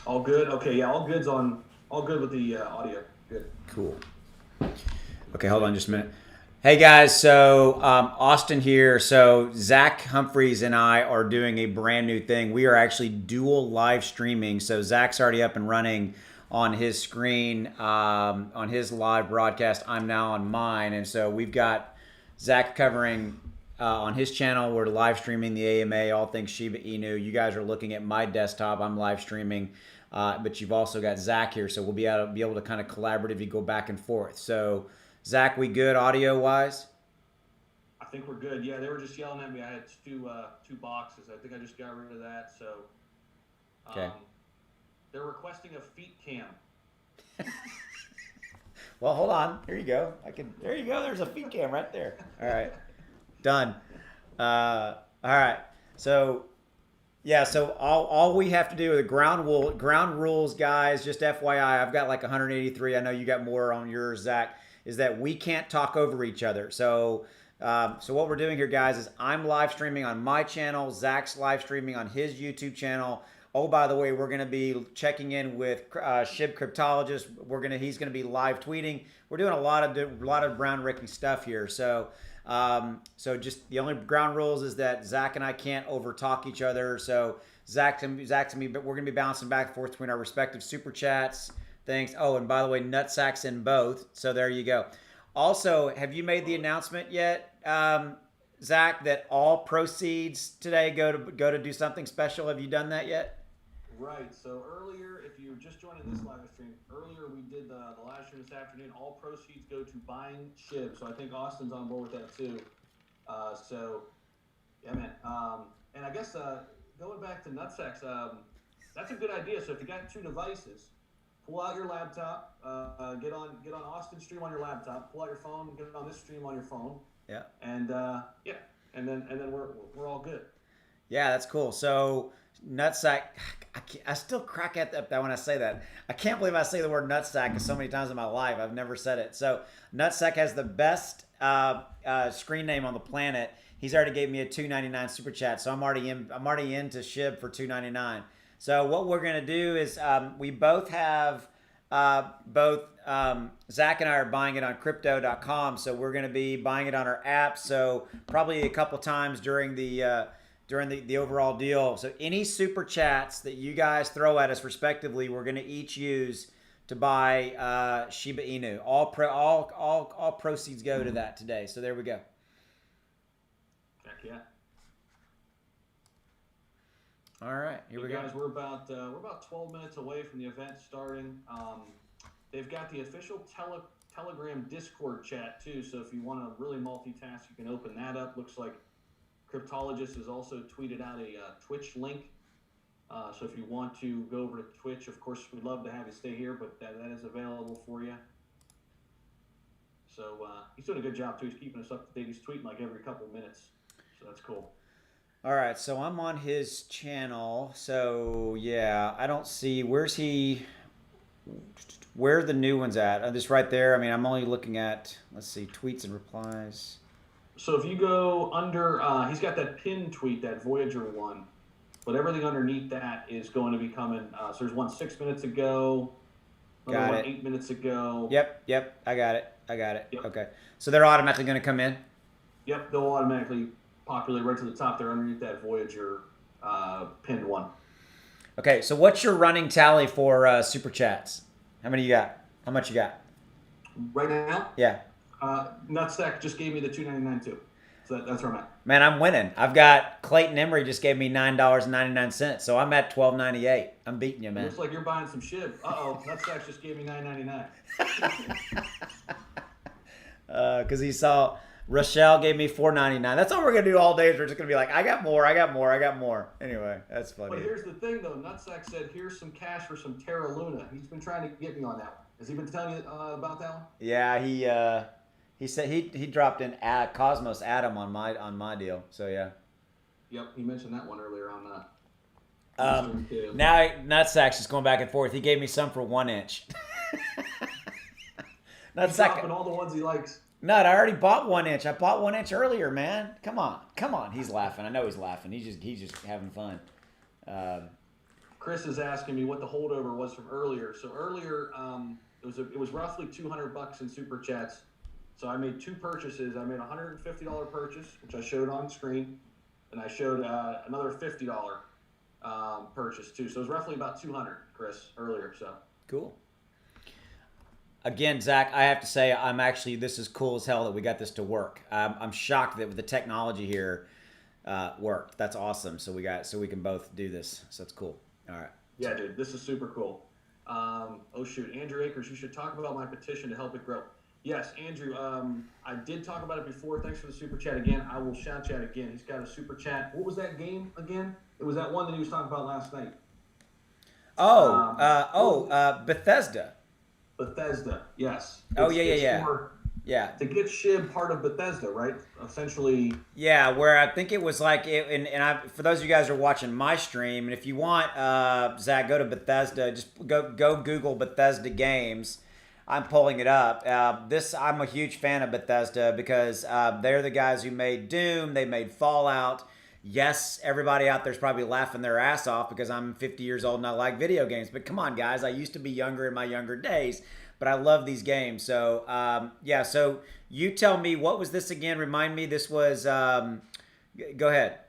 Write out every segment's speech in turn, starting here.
All good. Okay, yeah, all good with the audio. Good. Cool. Okay, hold on just a minute. Hey guys, so Austin here. So Zach Humphreys and I are doing a brand new thing. We are actually dual live streaming. So Zach's already up and running on his screen on his live broadcast. I'm now on mine, and so we've got Zach covering on his channel. We're live streaming the AMA, all things Shiba Inu. You guys are looking at my desktop. I'm live streaming. But you've also got Zach here, so we'll be able to kind of collaboratively go back and forth. So, Zach, we good audio wise? I think we're good. Yeah, they were just yelling at me. I had two boxes. I think I just got rid of that. So, Okay. um, they're requesting a feet cam. Well, hold on. Here you go. There you go. There's a feed cam right there. All right. Done. All right. So yeah. So all we have to do with the ground rules, guys. Just FYI, I've got like 183. I know you got more on yours, Zach. Is that we can't talk over each other. So what we're doing here, guys, is I'm live streaming on my channel. Zach's live streaming on his YouTube channel. Oh, by the way, we're going to be checking in with Shib Cryptologist. He's going to be live tweeting. We're doing a lot of groundbreaking stuff here. So just the only ground rules is that Zach and I can't overtalk each other. So Zach to me, but we're going to be bouncing back and forth between our respective super chats. Thanks. Oh, and by the way, Nutsacks in both. So there you go. Also, have you made the announcement yet, Zach, that all proceeds today go to do something special? Have you done that yet? Right. So earlier, if you're just joining this live stream, earlier we did the live stream this afternoon. All proceeds go to buying Shib. So I think Austin's on board with that too. So yeah, man. And I guess going back to Nutsacks, that's a good idea. So if you got two devices, pull out your laptop, get on Austin's stream on your laptop, pull out your phone, get on this stream on your phone, Yeah. and yeah, and then we're all good. Yeah, that's cool. So nutsack, I still crack at that when I say that. I can't believe I say the word nutsack so many times in my life. I've never said it. So nutsack has the best screen name on the planet. He's already gave me a $2.99 super chat, so I'm already into Shib for $2.99. So what we're gonna do is we both have both Zach and I are buying it on crypto.com, so we're going to be buying it on our app. So probably a couple times during the overall deal. So any super chats that you guys throw at us respectively, we're going to each use to buy Shiba Inu. All proceeds go to that today. So there we go. Heck yeah. All right, here we go. Guys, we're about 12 minutes away from the event starting. They've got the official Telegram Discord chat too, so if you want to really multitask, you can open that up. Looks like Cryptologist has also tweeted out a Twitch link. So if you want to go over to Twitch, of course, we'd love to have you stay here, but that is available for you. So he's doing a good job too. He's keeping us up to date. He's tweeting like every couple minutes, so that's cool. All right, so I'm on his channel. So yeah, I don't see where are the new ones at? This right there. I mean, I'm only looking at, let's see, tweets and replies. So if you go under, he's got that pinned tweet, that Voyager one, but everything underneath that is going to be coming. So there's one 6 minutes ago, another one 8 minutes ago. Yep, I got it. Yep. Okay, so they're automatically going to come in? Yep, they'll automatically populate right to the top there underneath that Voyager pinned one. Okay, so what's your running tally for super chats? How many you got? How much you got? Right now? Yeah. Nutsack just gave me the $2.99 too. So that's where I'm at. Man, I'm winning. I've got Clayton Emery just gave me $9.99, so I'm at $12.98. I'm beating you, man. Looks like you're buying some Shib. Nutsack just gave me $9.99. Because he saw Rochelle gave me $4.99. That's all we're gonna do all day. Is we're just gonna be like, I got more. Anyway, that's funny. But here's the thing, though. Nutsack said, "Here's some cash for some Terra Luna." He's been trying to get me on that one. Has he been telling you about that one? Yeah, he said he dropped in Cosmos Atom on my deal. So yeah. Yep, he mentioned that one earlier on that. Now Nutsack's just going back and forth. He gave me some for 1 inch. He's dropping all the ones he likes. Nut, I already bought 1 inch. I bought 1 inch earlier, man. Come on. He's laughing. I know he's laughing. He's just having fun. Chris is asking me what the holdover was from earlier. So earlier, it was roughly $200 in super chats. So I made 2 purchases. I made a $150 purchase, which I showed on screen, and I showed another $50 purchase too. So it was roughly about 200, Chris, earlier. So cool. Again, Zach, I have to say, this is cool as hell that we got this to work. I'm shocked that the technology here worked. That's awesome. So we can both do this. So that's cool. All right. Yeah, dude, this is super cool. Oh shoot, Andrew Akers, you should talk about my petition to help it grow. Yes, Andrew, I did talk about it before. Thanks for the super chat again. I will shout you out again. He's got a super chat. What was that game again? It was that one that he was talking about last night. Bethesda. Bethesda, yes. Yeah. To get Shib part of Bethesda, right? Essentially. Yeah, where I think it was like, for those of you guys who are watching my stream, and if you want, Zach, go to Bethesda. Just go Google Bethesda games. I'm pulling it up. I'm a huge fan of Bethesda because they're the guys who made Doom. They made Fallout. Yes, everybody out there's probably laughing their ass off because I'm 50 years old and I like video games. But come on, guys. I used to be younger in my younger days. But I love these games. So, so you tell me, what was this again? Remind me, this was, go ahead.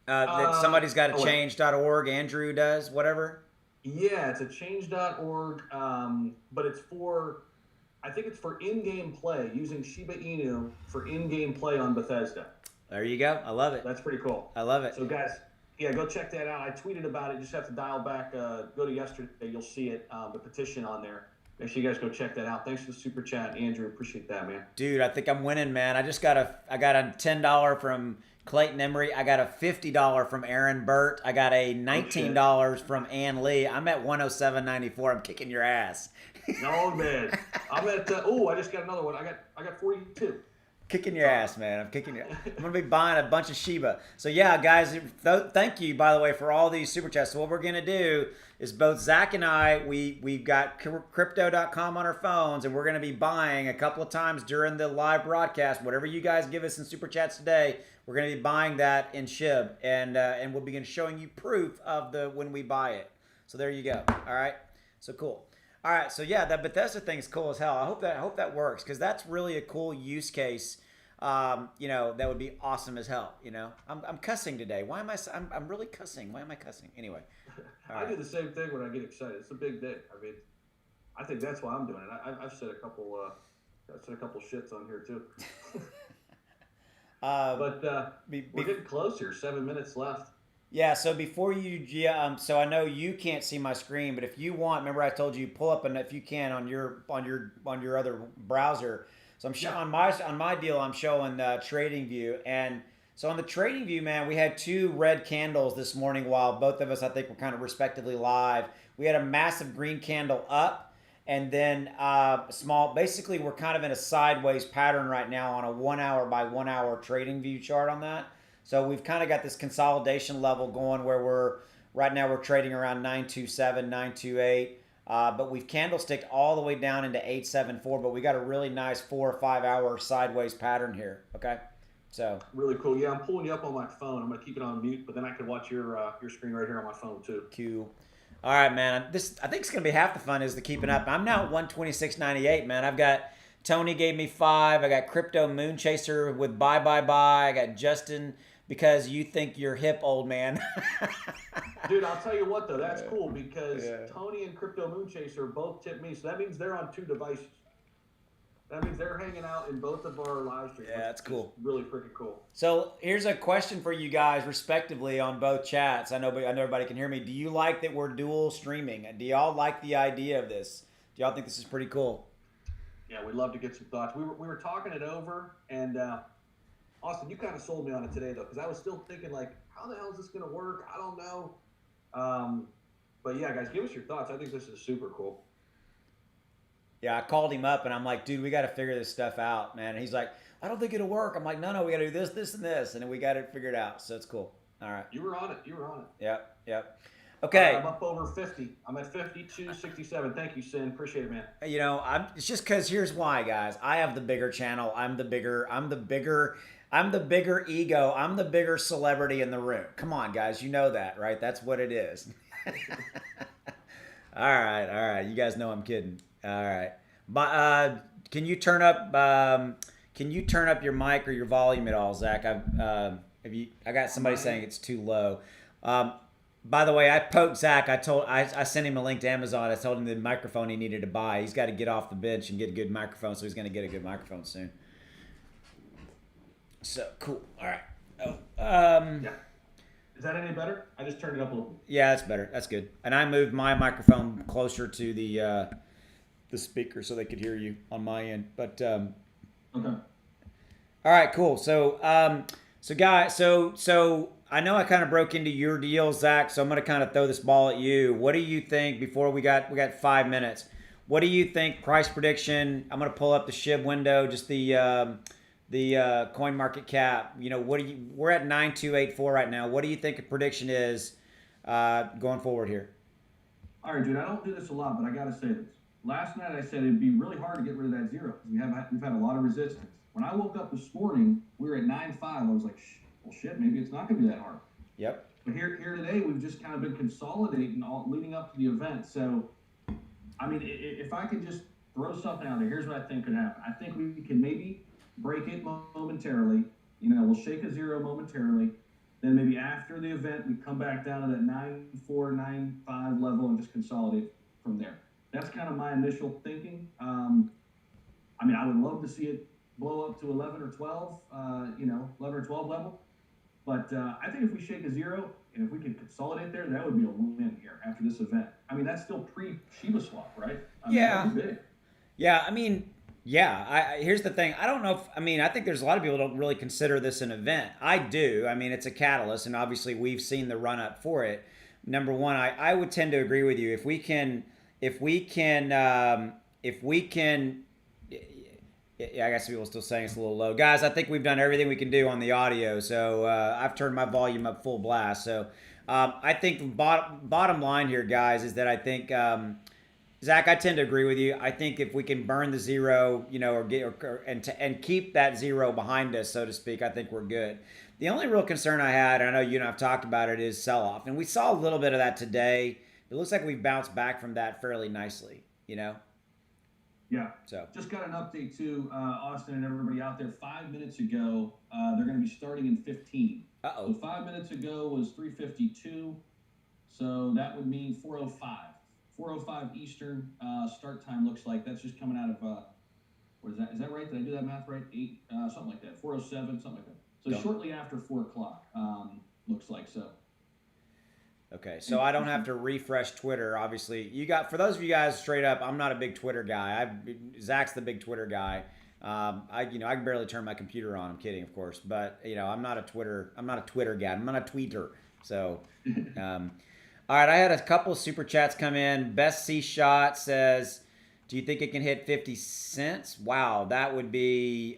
That somebody's got a change.org, Andrew does, whatever. Yeah, it's a change.org, but I think it's for in-game play, using Shiba Inu for in-game play on Bethesda. There you go. I love it. That's pretty cool. I love it. So, guys, yeah, go check that out. I tweeted about it. You just have to dial back, go to yesterday. You'll see it, the petition on there. Make sure you guys go check that out. Thanks for the super chat, Andrew. Appreciate that, man. Dude, I think I'm winning, man. I got a $10 from Clayton Emery. I got a $50 from Aaron Burt. I got a $19 from Ann Lee. I'm at 107.94. I'm kicking your ass. No, man. I'm at, I just got another one. I got 42. Kicking your ass, man. I'm kicking your. I'm gonna be buying a bunch of Sheba. So yeah, guys, thank you by the way for all these super chats. So what we're gonna do is both Zach and I, we've got crypto.com on our phones, and we're gonna be buying a couple of times during the live broadcast. Whatever you guys give us in super chats today, we're gonna be buying that in Shib, and we'll begin showing you proof of when we buy it. So there you go. All right. So cool. All right, so yeah, that Bethesda thing is cool as hell. I hope that works because that's really a cool use case. That would be awesome as hell. I'm cussing today. Why am I? I'm really cussing. Why am I cussing? Anyway, I do the same thing when I get excited. It's a big day. I mean, I think that's why I'm doing it. I've said a couple shits on here too. But we're getting close here. 7 minutes left. Yeah, so before so I know you can't see my screen, but if you want, remember I told you pull up, and if you can on your other browser. So I'm showing on my deal, I'm showing Trading View, and so on the Trading View, man, we had 2 red candles this morning while both of us, I think, were kind of respectively live. We had a massive green candle up, and then small. Basically, we're kind of in a sideways pattern right now on a 1 hour by 1 hour Trading View chart on that. So we've kind of got this consolidation level going where we're trading around 927, 928, but we've candlesticked all the way down into 874, but we got a really nice 4 or 5 hour sideways pattern here. Okay, so really cool. Yeah, I'm pulling you up on my phone. I'm gonna keep it on mute, but then I can watch your screen right here on my phone too. Cool. All right, man. I think it's gonna be half the fun is the keeping up. I'm now at 126.98, man. I've got Tony gave me 5. I got Crypto Moon Chaser with bye. I got Justin. Because you think you're hip, old man. Dude, I'll tell you what, though. That's cool because Tony and Crypto Moonchaser both tipped me. So that means they're on 2 devices. That means they're hanging out in both of our live streams. Yeah, that's cool. Really freaking cool. So here's a question for you guys, respectively, on both chats. I know everybody can hear me. Do you like that we're dual streaming? Do y'all like the idea of this? Do y'all think this is pretty cool? Yeah, we'd love to get some thoughts. We were talking it over, and Austin, you kind of sold me on it today, though, because I was still thinking, like, how the hell is this going to work? I don't know. But, yeah, guys, give us your thoughts. I think this is super cool. Yeah, I called him up, and I'm like, dude, we got to figure this stuff out, man. And he's like, I don't think it'll work. I'm like, no, we got to do this, this, and this, and then we got it figured out. So it's cool. All right. You were on it. Yep. Okay. I'm up over 50. I'm at 52.67. Thank you, Sin. Appreciate it, man. It's just because here's why, guys. I have the bigger channel. I'm the bigger. I'm the bigger ego. I'm the bigger celebrity in the room. Come on, guys. You know that, right? That's what it is. All right. All right. You guys know I'm kidding. All right. But can you turn up your mic or your volume at all, Zach? I got somebody saying it's too low. By the way, I poked Zach. I sent him a link to Amazon. I told him the microphone he needed to buy. He's got to get off the bench and get a good microphone, so he's going to get a good microphone soon. So cool. All right. Oh, Yeah. Is that any better? I just turned it up a little. Yeah, that's better. That's good. And I moved my microphone closer to the speaker so they could hear you on my end. But okay. All right, cool. So guys, so I know I kind of broke into your deal, Zach. So I'm going to kind of throw this ball at you. What do you think? Before we got 5 minutes. What do you think? Price prediction. I'm going to pull up the SHIB window, just the coin market cap. You know, we're at 9284 right now. What do you think a prediction is going forward here? All right, dude. I don't do this a lot, but I got to say this. Last night I said it'd be really hard to get rid of that zero because we've had a lot of resistance. When I woke up this morning, we were at 9.5. I was like, well, shit, maybe it's not going to be that hard. Yep. But here today, we've just kind of been consolidating leading up to the event. So, I mean, if I could just throw something out there, here's what I think could happen. I think we can maybe break it momentarily. You know, we'll shake a zero momentarily. Then maybe after the event, we come back down to that 9.4, 9.5 level and just consolidate from there. That's kind of my initial thinking. I mean, I would love to see it blow up to 11 or 12, 11 or 12 level. But I think if we shake a zero and if we can consolidate there, that would be a win here after this event. I mean, that's still pre-Shiba swap, right? Yeah. Big. Yeah, I mean, yeah. Here's the thing. I don't know I think there's a lot of people who don't really consider this an event. I do. I mean, it's a catalyst, and obviously we've seen the run up for it. Number one, I would tend to agree with you. If we can, yeah, I guess people are still saying it's a little low. Guys, I think we've done everything we can do on the audio, so I've turned my volume up full blast. So I think the bottom line here, guys, is that I think, Zach, I tend to agree with you. I think if we can burn the zero, you know, and keep that zero behind us, so to speak, I think we're good. The only real concern I had, and I know you and I have talked about it, is sell-off. And we saw a little bit of that today. It looks like we've bounced back from that fairly nicely, you know? Yeah. So just got an update too, Austin and everybody out there. 5 minutes ago, they're going to be starting in 15. Uh-oh. So 5 minutes ago was 3:52. So that would mean 4:05. 4:05 Eastern start time looks like. That's just coming out of what is that? Is that right? Did I do that math right? 8 something like that. 4:07 something like that. So shortly after 4 o'clock looks like so. Okay, so I don't have to refresh Twitter. Obviously, for those of you guys straight up, I'm not a big Twitter guy. Zach's the big Twitter guy. I can barely turn my computer on. I'm kidding, of course, but I'm not a Twitter guy. I'm not a tweeter. So, all right, I had a couple of super chats come in. Best C Shot says, "Do you think it can hit 50 cents?" Wow, that would be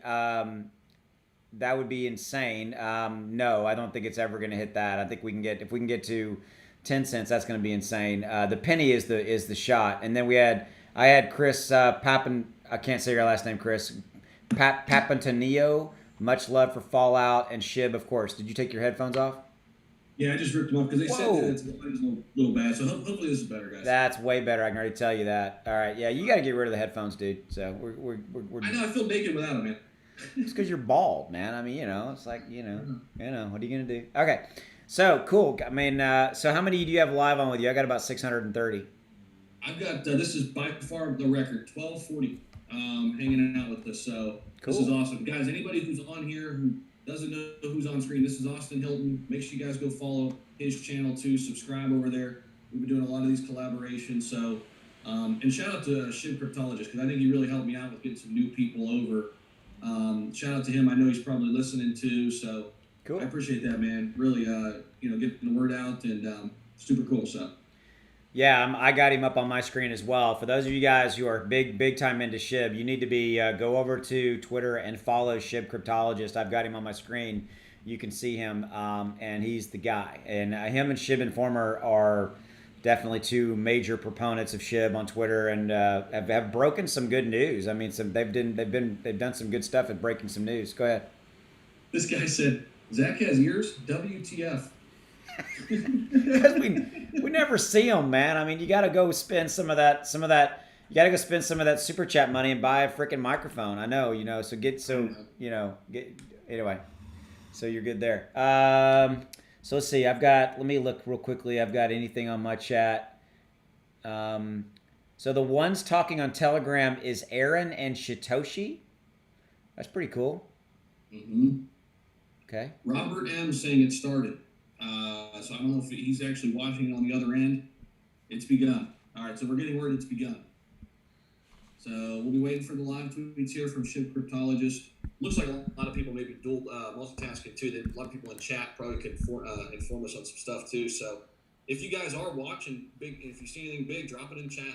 insane. No, I don't think it's ever going to hit that. I think if we can get to 10 cents, that's going to be insane. The penny is the shot. And then I had Chris I can't say your last name, Chris. Papantonio, much love for Fallout, and Shib, of course. Did you take your headphones off? Yeah, I just ripped them off because they said that it's a little bad. So hopefully this is better, guys. That's way better. I can already tell you that. All right, yeah, you got to get rid of the headphones, dude. So we're I know. I feel naked without them, man. It's because you're bald, man. I mean, it's like, what are you going to do? Okay. So, cool. I mean, so how many do you have live on with you? I got about 630. I've got, this is by far the record, 1240 hanging out with us. So, cool. This is awesome. Guys, anybody who's on here who doesn't know who's on screen, this is Austin Hilton. Make sure you guys go follow his channel too. Subscribe over there. We've been doing a lot of these collaborations. So, and shout out to Shib Cryptologist because I think he really helped me out with getting some new people over. Shout out to him. I know he's probably listening too, so cool. I appreciate that, man. Really, getting the word out and super cool. So, yeah, I got him up on my screen as well. For those of you guys who are big time into Shib, you need to be go over to Twitter and follow Shib Cryptologist. I've got him on my screen. You can see him, and he's the guy. And him and Shib Informer are definitely two major proponents of Shib on Twitter, and have broken some good news. I mean, they've done some good stuff at breaking some news. Go ahead. This guy said, Zach has ears? WTF. Because we never see them, man. I mean, you got to go spend some of that. You got to go spend some of that super chat money and buy a freaking microphone. I know, anyway. So you're good there. So let's see. Let me look real quickly. I've got anything on my chat. So the ones talking on Telegram is Aaron and Shitoshi. That's pretty cool. Mm-hmm. Okay. Robert M. saying it started. So I don't know if he's actually watching it on the other end. It's begun. All right, so we're getting word it's begun. So we'll be waiting for the live tweets here from Shib Cryptologist. Looks like a lot of people maybe dual multitasking too. A lot of people in chat probably could inform us on some stuff too. So if you guys are watching, if you see anything big, drop it in chat.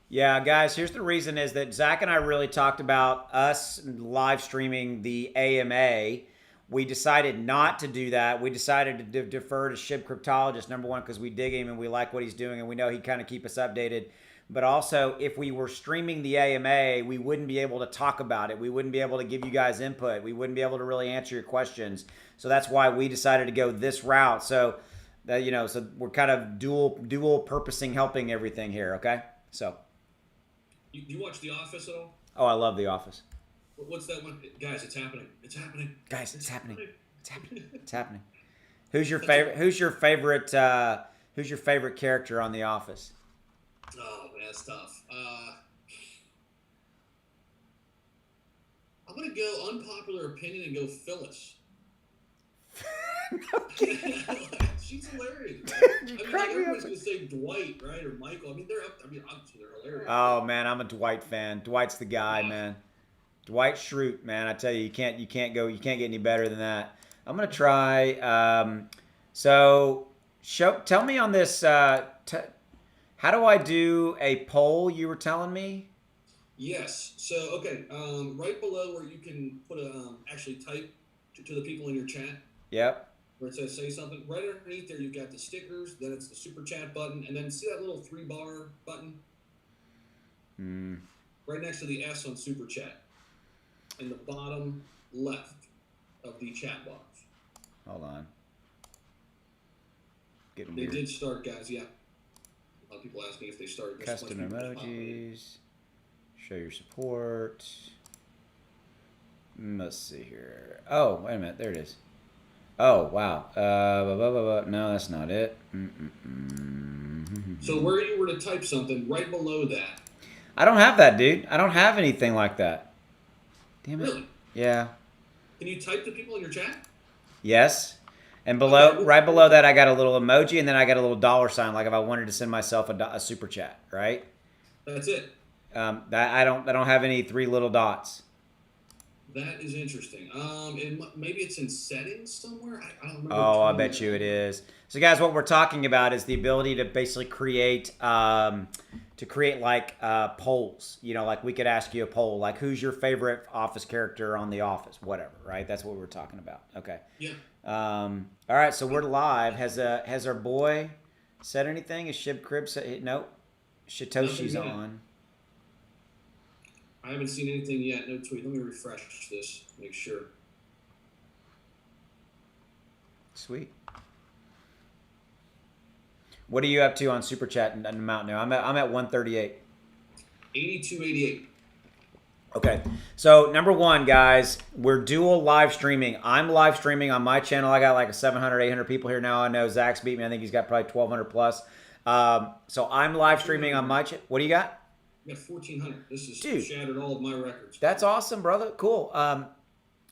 Yeah, guys, here's the reason is that Zach and I really talked about us live streaming the AMA. We decided not to do that. We decided to defer to Shib Cryptologist, number one, because we dig him and we like what he's doing and we know he kind of keep us updated. But also, if we were streaming the AMA, we wouldn't be able to talk about it. We wouldn't be able to give you guys input. We wouldn't be able to really answer your questions. So that's why we decided to go this route. So, so we're kind of dual purposing, helping everything here. Okay, so. You watch The Office at all? Oh, I love The Office. What's that one? Guys, it's happening. It's happening. Guys, it's happening. It's happening. It's happening. Who's your favorite? Who's your favorite character on The Office? Oh man, that's tough. I'm gonna go unpopular opinion and go Phyllis. Okay. She's hilarious. Everybody's gonna say Dwight, right, or Michael. Obviously they're hilarious. Oh man, I'm a Dwight fan. Dwight's the guy, man. Dwight Schrute, man. I tell you, you can't get any better than that. I'm gonna try. Tell me on this. How do I do a poll? You were telling me. Yes. So okay, right below where you can put actually type to the people in your chat. Yep. Where it says say something. Right underneath there, you've got the stickers. Then it's the super chat button, and then see that little 3-bar button. Right next to the S on super chat, in the bottom left of the chat box. Hold on. They did start, guys. Yeah. A lot of people asking if they started. Custom emojis. Show your support. Let's see here. Oh, wait a minute. There it is. Oh, wow. No, that's not it. So where you were to type something, right below that. I don't have that, dude. I don't have anything like that. Damn it. Really? Yeah. Can you type to people in your chat? Yes. And right below that, I got a little emoji, and then I got a little $sign, like if I wanted to send myself a super chat, right? That's it. I don't have any 3 little dots. That is interesting. Maybe it's in settings somewhere. I don't remember. Oh, I bet you it is. So, guys, what we're talking about is the ability to basically create polls. Like we could ask you a poll, like who's your favorite Office character on The Office, whatever, right? That's what we're talking about. Okay. Yeah. All right, so we're live. Has our boy said anything? Is Shib Crib said no? Shitoshi's on. I haven't seen anything yet. No tweet. Let me refresh this. Make sure. Sweet. What are you up to on Super Chat and amount now? I'm at 138. 8288. Okay. So number one, guys, we're dual live streaming. I'm live streaming on my channel. I got like 700, 800 people here now. I know Zach's beat me. I think he's got probably 1,200 plus. So I'm live streaming on my channel. What do you got? I got 1,400. This has shattered all of my records. That's awesome, brother. Cool.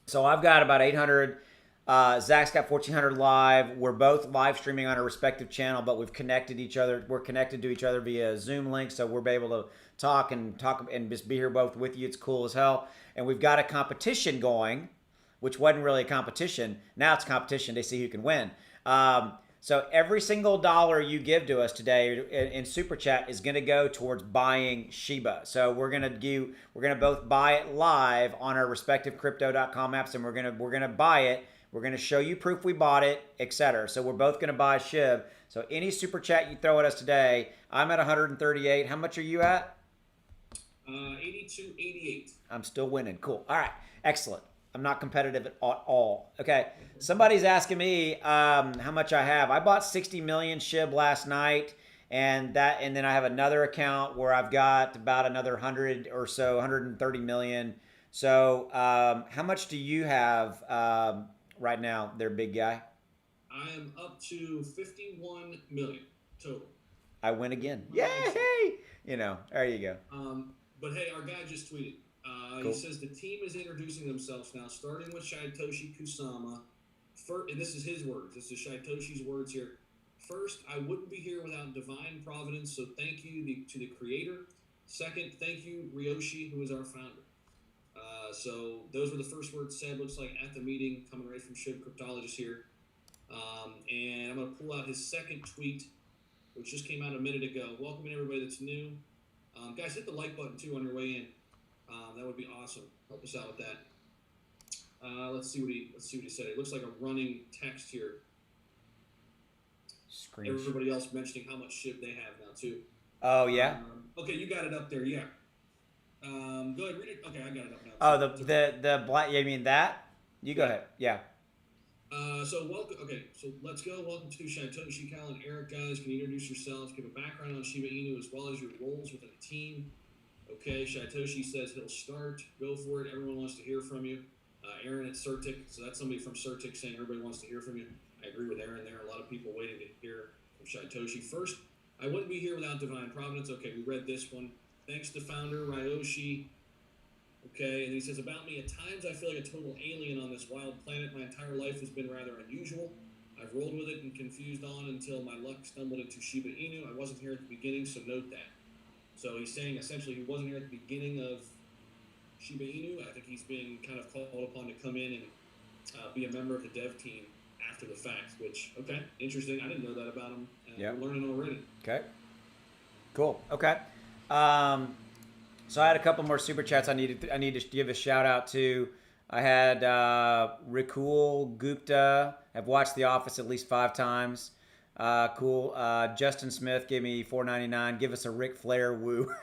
So I've got about 800. Zach's got 1,400 live. We're both live streaming on a respective channel, but we've connected each other. We're connected to each other via Zoom link, so we're able to talk and just be here both with you. It's cool as hell. And we've got a competition going, which wasn't really a competition. Now it's a competition. They see who can win. So every single dollar you give to us today in Super Chat is going to go towards buying Sheba. So we're going to both buy it live on our respective crypto.com apps, and we're going to buy it. We're going to show you proof we bought it, etc. So we're both going to buy Shib. So any Super Chat you throw at us today, I'm at 138. How much are you at? 8288. I'm still winning. Cool. All right. Excellent. I'm not competitive at all. Okay. Somebody's asking me how much I have. I bought 60 million SHIB last night, and then I have another account where I've got about another 100 or so, 130 million. So how much do you have right now, there, big guy? I am up to 51 million total. I win again. Yay! There you go. But hey, our guy just tweeted. Cool. He says the team is introducing themselves now, starting with Shaitoshi Kusama. And this is his words. This is Shaitoshi's words here. First, I wouldn't be here without divine providence, so thank you to the creator. Second, thank you, Ryoshi, who is our founder. So those were the first words said, looks like at the meeting, coming right from Shib Cryptologist here. And I'm going to pull out his second tweet, which just came out a minute ago. Welcoming everybody that's new. Guys, hit the like button, too, on your way in. That would be awesome. Help us out with that. Let's see what he said. It looks like a running text here. Everybody else mentioning how much SHIB they have now, too. Oh, yeah? Okay, you got it up there, yeah. Go ahead, read it. Okay, I got it up now. Oh, the black, you mean that? You go ahead, yeah. So welcome. Okay, so let's go. Welcome to Shaitoshi, Cal, and Eric, guys. Can you introduce yourselves? Give a background on Shiba Inu as well as your roles within the team. Okay, Shaitoshi says he'll start. Go for it. Everyone wants to hear from you. Aaron at Certic. So that's somebody from Certic saying everybody wants to hear from you. I agree with Aaron there. A lot of people waiting to hear from Shaitoshi. First, I wouldn't be here without divine providence. Okay, we read this one. Thanks to founder Ryoshi. Okay, and he says, about me, at times I feel like a total alien on this wild planet. My entire life has been rather unusual. I've rolled with it and confused on until my luck stumbled into Shiba Inu. I wasn't here at the beginning, so note that. So he's saying essentially he wasn't here at the beginning of Shiba Inu. I think he's been kind of called upon to come in and be a member of the dev team after the fact, which, okay, interesting. I didn't know that about him. We're learning already. Okay. Cool. Okay. So I had a couple more super chats I need to give a shout out to. I had Rikul Gupta. I've watched The Office at least 5 times. Cool. Justin Smith gave me $4.99. Give us a Ric Flair woo.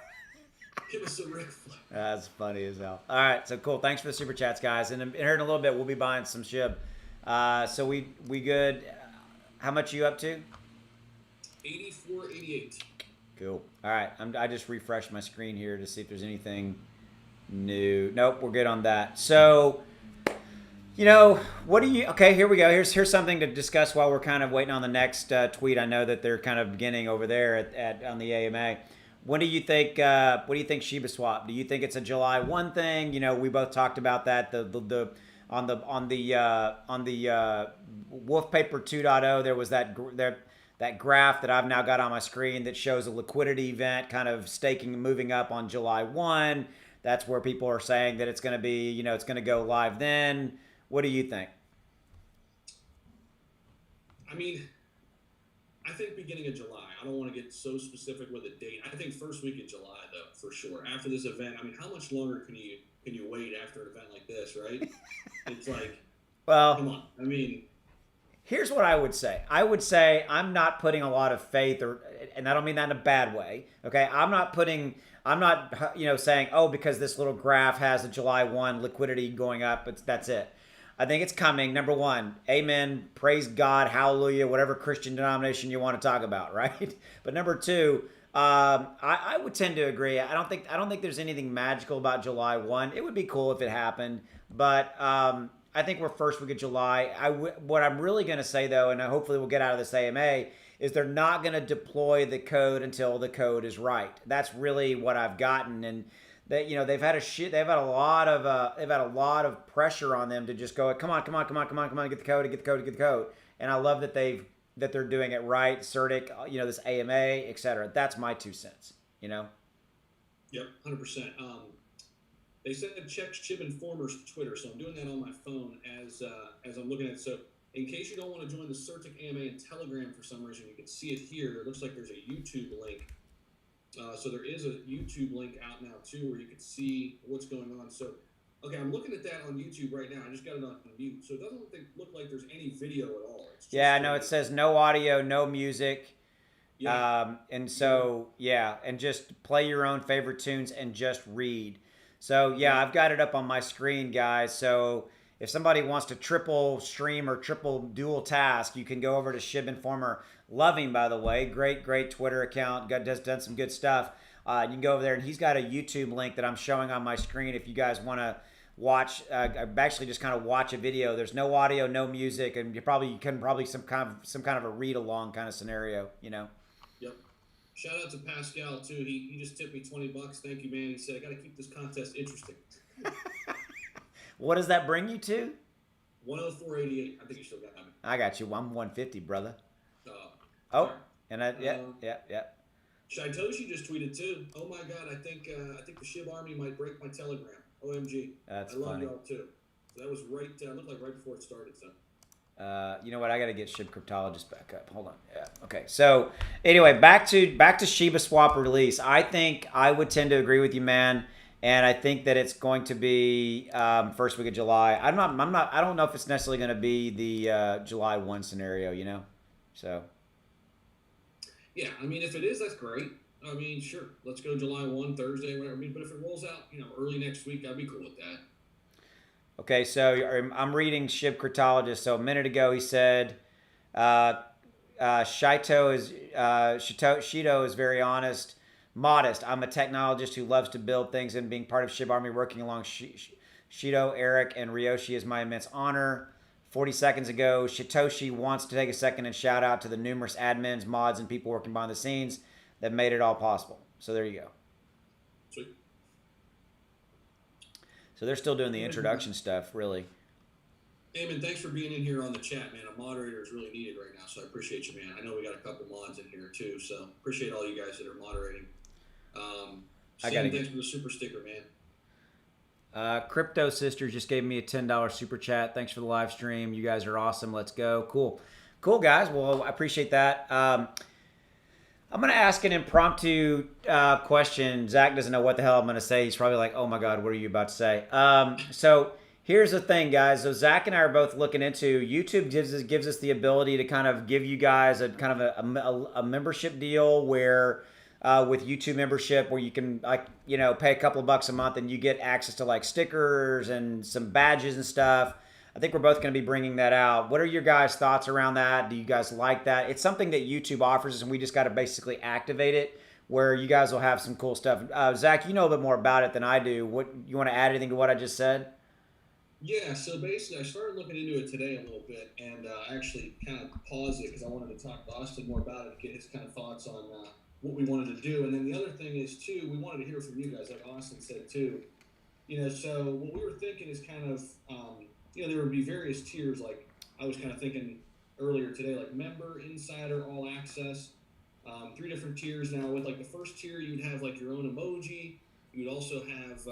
Give us a Ric Flair. That's funny as hell. All right, so cool. Thanks for the super chats, guys. And here in a little bit, we'll be buying some SHIB. So we good. How much are you up to? 84.88. Cool. All right. I just refreshed my screen here to see if there's anything new. Nope, we're good on that. So, what do you? Okay, here we go. Here's something to discuss while we're kind of waiting on the next tweet. I know that they're kind of beginning over there on the AMA. What do you think? What do you think Shiba Swap? Do you think it's a July 1 thing? We both talked about that. On the Wolf Paper 2.0, there was that graph that I've now got on my screen that shows a liquidity event kind of moving up on July 1. That's where people are saying that it's going to be, it's going to go live then. What do you think? I mean, I think beginning of July. I don't want to get so specific with a date. I think first week of July, though, for sure. After this event, I mean, how much longer can you wait after an event like this, right? It's like, well, come on. I mean, here's what I would say. I would say I'm not putting a lot of faith, and I don't mean that in a bad way. Okay, I'm not saying, oh, because this little graph has a July 1 liquidity going up, that's it. I think it's coming. Number one, amen, praise God, hallelujah, whatever Christian denomination you want to talk about, right? But number two, I would tend to agree. I don't think there's anything magical about July 1. It would be cool if it happened, but I think we're first week of July. What I'm really going to say, though, and hopefully we'll get out of this AMA, is they're not going to deploy the code until the code is right. That's really what I've gotten, and they've had a lot of pressure on them to just go, come on, get the code. And I love that they're doing it right. Certic, this AMA, etc. That's my 2 cents. Yep, 100%. They said check Chib Informer's Twitter, so I'm doing that on my phone as I'm looking at it. So in case you don't want to join the Certic AMA and Telegram for some reason, you can see it here. It looks like there's a YouTube link. So there is a YouTube link out now, too, where you can see what's going on. So, okay, I'm looking at that on YouTube right now. I just got it on mute. So it doesn't look like there's any video at all. It's just it says no audio, no music. Yeah. And just play your own favorite tunes and just read. So, I've got it up on my screen, guys. So if somebody wants to triple stream or triple dual task, you can go over to Shiba Informer. Love him, by the way. Great Twitter account. Done some good stuff. You can go over there, and he's got a YouTube link that I'm showing on my screen if you guys want to watch. Actually just kind of watch a video. There's no audio, no music, and you can probably some kind of a read along kind of scenario, you know. Yep. Shout out to Pascal too. He just tipped me $20. Thank you, man. He said I got to keep this contest interesting. What does that bring you to? 104.88. I think you still got me. I got you. I'm 150, brother. Right. And yeah. Shaitoshi just tweeted too. Oh my God, I think the Shiba Army might break my Telegram. OMG. That's funny. I love funny. y'all too. So that was right. Looked like right before it started. So. You know what? I got to get Shib Cryptologist back up. Hold on. Yeah. Okay. So anyway, back to Shiba Swap release. I think I would tend to agree with you, man. And I think that it's going to be first week of July. I don't know if it's necessarily going to be the July 1 scenario. You know. So. Yeah, I mean, if it is, that's great. I mean, sure, let's go July 1, Thursday, whatever. I mean, but if it rolls out, early next week, I'd be cool with that. Okay, so I'm reading Shib Cryptologist. So a minute ago, he said, Shido is very honest, modest. I'm a technologist who loves to build things, and being part of Shiba Army, working along Shido, Eric, and Ryoshi is my immense honor. 40 seconds ago, Shitoshi wants to take a second and shout out to the numerous admins, mods, and people working behind the scenes that made it all possible. So there you go. Sweet. So they're still doing the introduction stuff, really. Eamon, thanks for being in here on the chat, man. A moderator is really needed right now, so I appreciate you, man. I know we got a couple mods in here, too, so appreciate all you guys that are moderating. Thanks for the super sticker, man. Crypto Sisters just gave me a $10 super chat. Thanks for the live stream. You guys are awesome. Let's go. Cool, guys. Well, I appreciate that. I'm going to ask an impromptu question. Zach doesn't know what the hell I'm going to say. He's probably like, oh my God, what are you about to say? So here's the thing, guys. So Zach and I are both looking into YouTube gives us the ability to kind of give you guys a kind of a membership deal where with YouTube membership, where you can pay a couple of bucks a month and you get access to like stickers and some badges and stuff. I think we're both going to be bringing that out. What are your guys' thoughts around that? Do you guys like that? It's something that YouTube offers us, and we just got to basically activate it, where you guys will have some cool stuff. Zach, you know a bit more about it than I do. What you want to add anything to what I just said? Yeah, so basically I started looking into it today a little bit, and I actually kind of paused it because I wanted to talk to Austin more about it, get his kind of thoughts on what we wanted to do. And then the other thing is, too, we wanted to hear from you guys, like Austin said, too. So what we were thinking is kind of, there would be various tiers. Like I was kind of thinking earlier today, like member, insider, all access, 3 different tiers now. With like the first tier, you'd have like your own emoji. You'd also have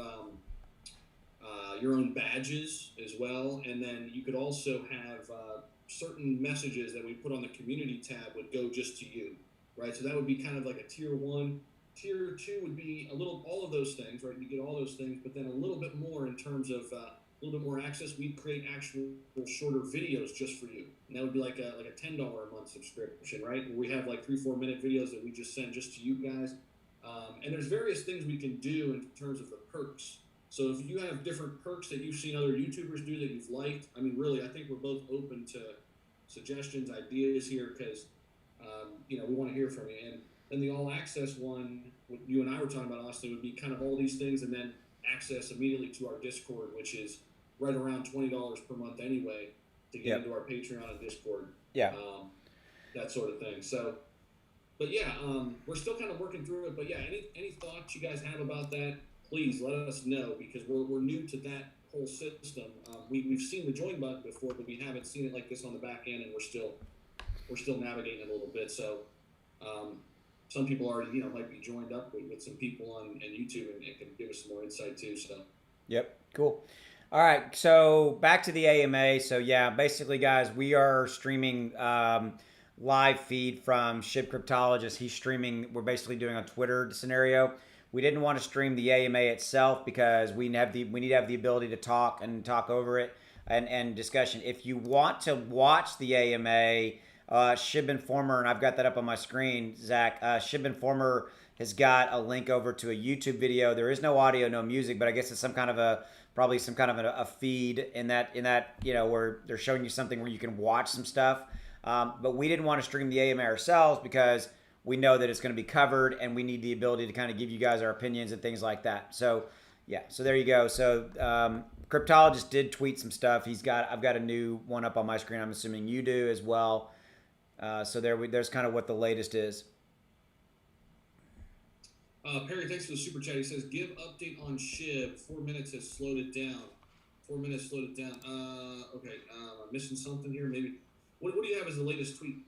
your own badges as well. And then you could also have certain messages that we put on the community tab would go just to you. Right, so that would be kind of like a tier 1. Tier 2 would be all of those things, right? You get all those things, but then a little bit more in terms of a little bit more access. We'd create actual shorter videos just for you, and that would be like a $10 a month subscription, right? Where we have like 3-4 minute videos that we just send just to you guys. And there's various things we can do in terms of the perks. So if you have different perks that you've seen other YouTubers do that you've liked, I mean, really, I think we're both open to suggestions, ideas here, because we want to hear from you. And then the all access one, what you and I were talking about, Austin, would be kind of all these things and then access immediately to our Discord, which is right around $20 per month anyway to get into our Patreon and Discord. Yeah. That sort of thing. So, but yeah, we're still kind of working through it. But yeah, any thoughts you guys have about that, please let us know, because we're new to that whole system. We've seen the join button before, but we haven't seen it like this on the back end, and we're still navigating it a little bit. So some people already, might be joined up with some people on YouTube and can give us some more insight too. So. Yep. Cool. All right. So back to the AMA. So yeah, basically guys, we are streaming live feed from Shib Cryptologist. He's streaming. We're basically doing a Twitter scenario. We didn't want to stream the AMA itself because we need to have the ability to talk over it and discussion. If you want to watch the AMA, Shib Informer, and I've got that up on my screen, Zach. Shib Informer has got a link over to a YouTube video. There is no audio, no music, but I guess it's some kind of a probably some kind of a feed in that where they're showing you something where you can watch some stuff. But we didn't want to stream the AMA ourselves because we know that it's going to be covered, and we need the ability to kind of give you guys our opinions and things like that. So yeah, so there you go. So Cryptologist did tweet some stuff. I've got a new one up on my screen. I'm assuming you do as well. So there's kind of what the latest is. Perry, thanks for the super chat. He says, give update on SHIB. 4 minutes has slowed it down. 4 minutes slowed it down. Okay, I'm missing something here. Maybe. What do you have as the latest tweet?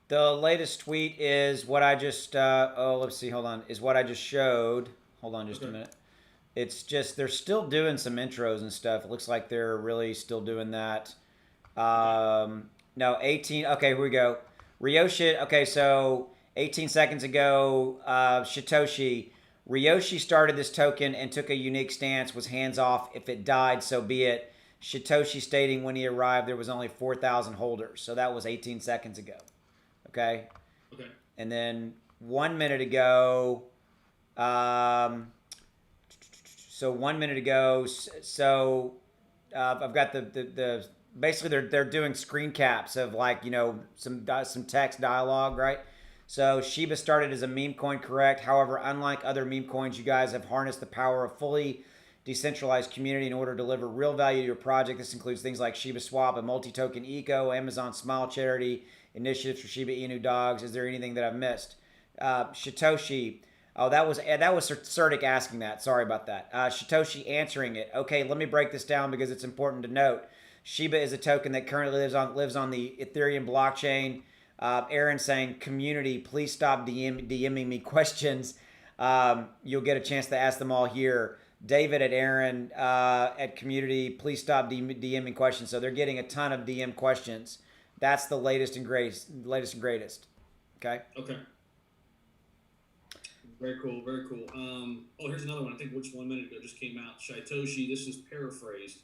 The latest tweet is what I just, let's see, hold on, is what I just showed. Hold on just a minute. It's just, they're still doing some intros and stuff. It looks like they're really still doing that. No, 18, okay, here we go. Ryoshi, okay, so 18 seconds ago, Satoshi, Ryoshi started this token and took a unique stance, was hands off. If it died, so be it. Satoshi stating when he arrived there was only 4,000 holders. So that was 18 seconds ago. Okay? Okay. And then 1 minute ago, so 1 minute ago, so I've got the basically they're doing screen caps of like, some text dialogue, right? So Shiba started as a meme coin, correct? However, unlike other meme coins, you guys have harnessed the power of fully decentralized community in order to deliver real value to your project. This includes things like Shiba Swap, a multi-token eco, Amazon Smile charity, initiatives for Shiba Inu dogs. Is there anything that I've missed? Satoshi. Oh, that was Certic asking that. Sorry about that. Satoshi answering it. Okay, let me break this down because it's important to note. Shiba is a token that currently lives on the Ethereum blockchain. Aaron saying, community, please stop DMing me questions. You'll get a chance to ask them all here. David at Aaron at community, please stop DMing questions. So they're getting a ton of DM questions. That's the latest and greatest. Okay. Okay. Very cool. Very cool. Here's another one. I think which 1 minute ago just came out. Shitoshi. This is paraphrased.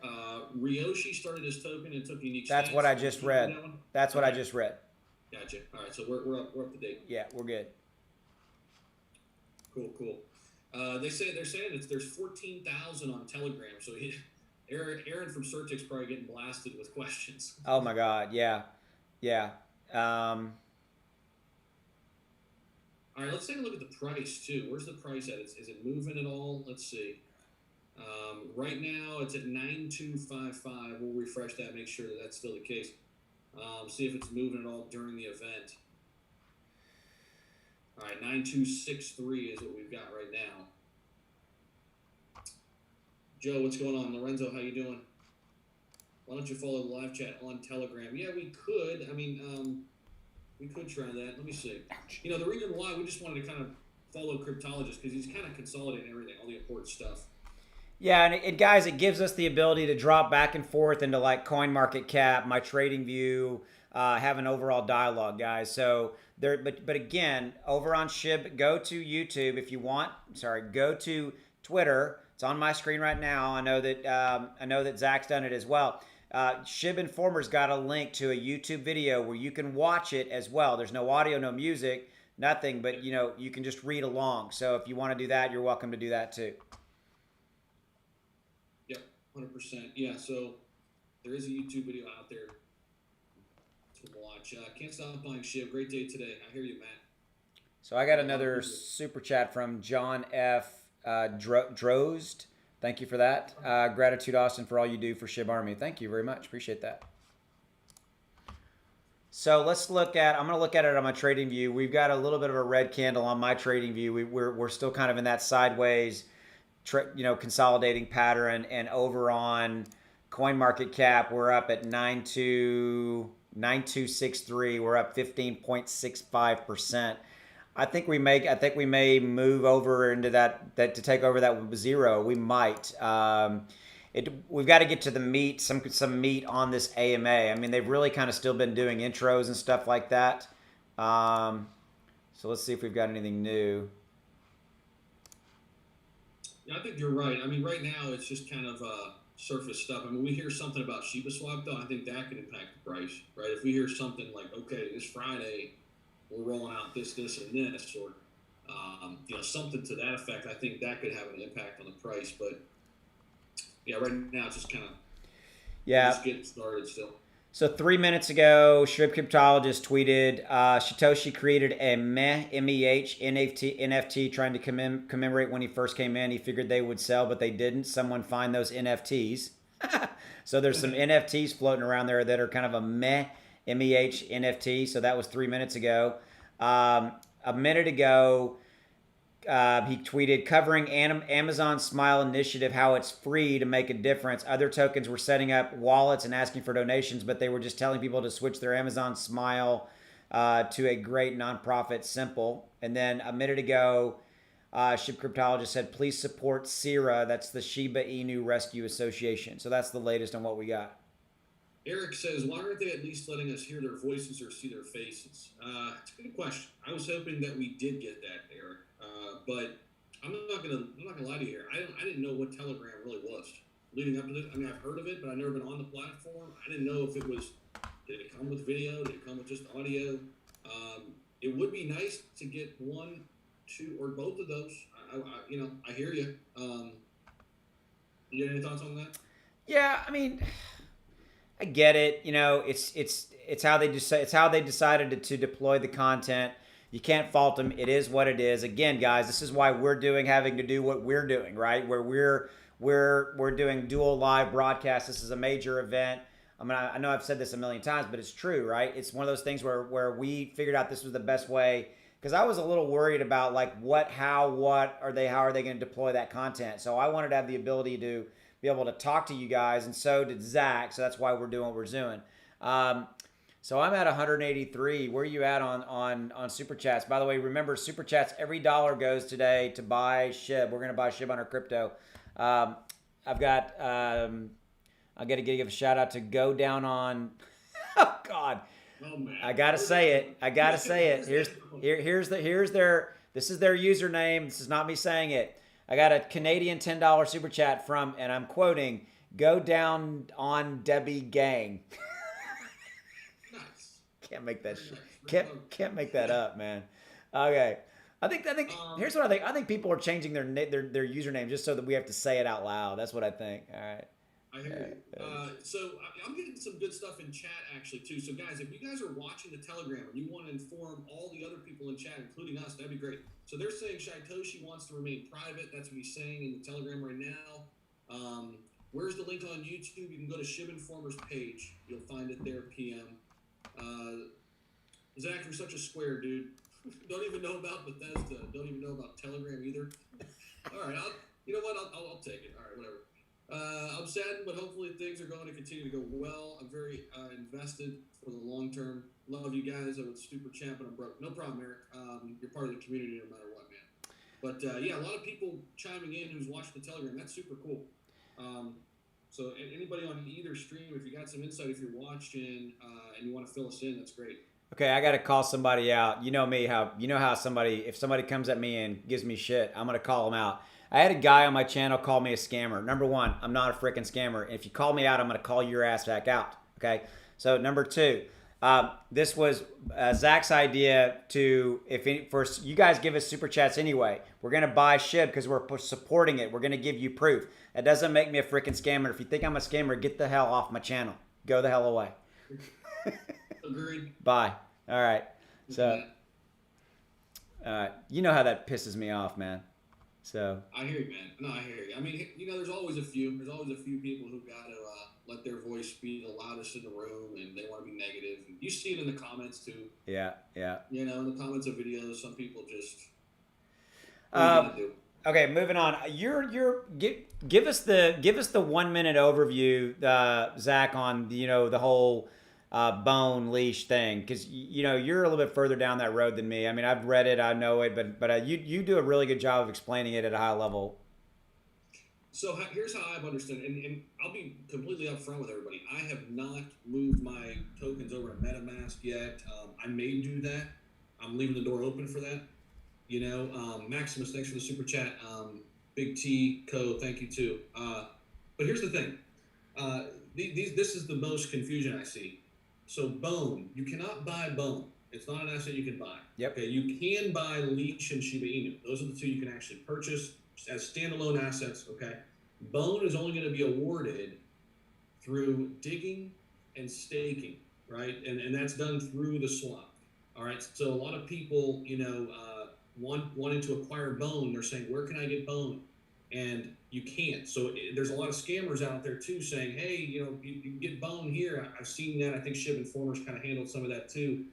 Ryoshi started his token and took unique. That's what I just read. That's what I just read. Gotcha. All right. So we're up to date. Yeah, we're good. Cool. They're saying there's 14,000 on Telegram. So Aaron from Certic's probably getting blasted with questions. Oh my God, yeah. All right, let's take a look at the price too. Where's the price at? Is it moving at all? Let's see. Right now it's at 9255. We'll refresh that, make sure that that's still the case. See if it's moving at all during the event. All right, 9263 is what we've got right now. Joe, what's going on? Lorenzo, how you doing? Why don't you follow the live chat on Telegram? Yeah, we could. I mean, we could try that. Let me see. The reason why we just wanted to kind of follow Cryptologist because he's kind of consolidating everything, all the important stuff. Yeah, and guys, it gives us the ability to drop back and forth into like CoinMarketCap, my trading view, have an overall dialogue, guys. So there, but again, over on Shib, go to YouTube if you want. Sorry, go to Twitter. It's on my screen right now. I know that Zach's done it as well. Shib Informer's got a link to a YouTube video where you can watch it as well. There's no audio, no music, nothing, but you can just read along. So if you want to do that, you're welcome to do that too. Yep, 100%. Yeah, so there is a YouTube video out there to watch. Can't stop buying Shib. Great day today. I hear you, Matt. So I got another super chat from John F. Drozd. Thank you for that. Gratitude, Austin, for all you do for Shib Army. Thank you very much. Appreciate that. So let's look at, I'm going to look at it on my trading view. We've got a little bit of a red candle on my trading view. We're still kind of in that sideways, consolidating pattern. And over on CoinMarketCap, we're up at 9263. We're up 15.65%. I think we may move over into that to take over that zero. We might. We've got to get to the meat, some meat on this AMA. I mean, they've really kind of still been doing intros and stuff like that. So let's see if we've got anything new. Yeah, I think you're right. I mean, right now it's just kind of surface stuff. I mean, we hear something about Shiba Swap, though. I think that could impact the price, right? If we hear something like, okay, this Friday we're rolling out this, and this, or something to that effect, I think that could have an impact on the price. But yeah, right now it's just kind of just getting started still. So 3 minutes ago, Shrimp Cryptologist tweeted, Satoshi created a MEH NFT trying to commemorate when he first came in. He figured they would sell, but they didn't. Someone find those NFTs. So there's some NFTs floating around there that are kind of a MEH NFT. So that was 3 minutes ago. A minute ago, he tweeted covering Amazon Smile initiative, how it's free to make a difference. Other tokens were setting up wallets and asking for donations, but they were just telling people to switch their Amazon Smile to a great nonprofit, Simple. And then a minute ago, Ship Cryptologist said, please support SIRA. That's the Shiba Inu Rescue Association. So that's the latest on what we got. Eric says, why aren't they at least letting us hear their voices or see their faces? It's a good question. I was hoping that we did get that, Eric. But I'm not gonna lie to you here. I didn't know what Telegram really was leading up to this. I mean, I've heard of it, but I've never been on the platform. I didn't know if it was. Did it come with video? Did it come with just audio? It would be nice to get one, two, or both of those. I hear you. You got any thoughts on that? Yeah, I mean, I get it. It's how they decided to deploy the content. You can't fault them. It is what it is. Again, guys, this is why we're having to do what we're doing, right? Where we're doing dual live broadcasts. This is a major event. I mean, I know I've said this a million times, but it's true, right? It's one of those things where we figured out this was the best way, because I was a little worried about like how are they going to deploy that content. So I wanted to have the ability to be able to talk to you guys, and so did Zach. So that's why we're doing what we're doing. So I'm at 183. Where are you at on Super Chats? By the way, remember, Super Chats, every dollar goes today to buy SHIB. We're going to buy SHIB on our crypto. I've got, I got to give a shout out to Go Down on, oh God. Oh, man. I got to say it. Here's their, this is their username. This is not me saying it. I got a Canadian $10 Super Chat from, and I'm quoting, Go Down on Debbie Gang. Can't make that can't make that up, man. Okay, I think here's what I think. I think people are changing their username just so that we have to say it out loud. That's what I think. All right. I hear you. So I'm getting some good stuff in chat actually too. So guys, if you guys are watching the Telegram and you want to inform all the other people in chat, including us, that'd be great. So they're saying Satoshi wants to remain private. That's what he's saying in the Telegram right now. Where's the link on YouTube? You can go to SHIB Informer's page. You'll find it there. PM. Zach, you're such a square, dude. Don't even know about Bethesda. Don't even know about Telegram either. All right, you know what? I'll take it. All right, whatever. I'm saddened, but hopefully things are going to continue to go well. I'm very invested for the long term. Love you guys. I would super champ, but I'm broke. No problem, Eric. You're part of the community no matter what, man. But yeah, a lot of people chiming in who's watched the Telegram. That's super cool. So anybody on either stream, if you got some insight, if you're watching and you want to fill us in, that's great. Okay, I got to call somebody out. You know me, how if somebody comes at me and gives me shit, I'm going to call them out. I had a guy on my channel call me a scammer. Number one, I'm not a freaking scammer. If you call me out, I'm going to call your ass back out. Okay? So number two, this was Zach's idea to, for you guys give us super chats anyway. We're going to buy SHIB because we're supporting it. We're going to give you proof. That doesn't make me a freaking scammer. If you think I'm a scammer, get the hell off my channel. Go the hell away. Agreed. Bye. All right. So, you know how that pisses me off, man. So. I hear you, man. No, I hear you. I mean, there's always a few. There's always a few people who got to let their voice be the loudest in the room, and they want to be negative. And you see it in the comments too. Yeah. In the comments of videos, some people just. Okay, moving on. Give us the 1 minute overview, Zach, on the whole bone leash thing, because you're a little bit further down that road than me. I mean, I've read it, I know it, but you do a really good job of explaining it at a high level. So here's how I've understood it, and I'll be completely upfront with everybody. I have not moved my tokens over to MetaMask yet. I may do that. I'm leaving the door open for that. Maximus, thanks for the super chat. Big T Co, thank you too. But here's the thing. This is the most confusion I see. So Bone, you cannot buy Bone. It's not an asset you can buy. Yep. Okay, you can buy Leash and Shiba Inu. Those are the two you can actually purchase as standalone assets. Okay. Bone is only going to be awarded through digging and staking, right? And that's done through the swap. All right. So a lot of people, wanting to acquire bone, they're saying, where can I get bone? And you can't. So there's a lot of scammers out there too saying, hey, you can get bone here. I've seen that. I think Shiba Informers kind of handled some of that too.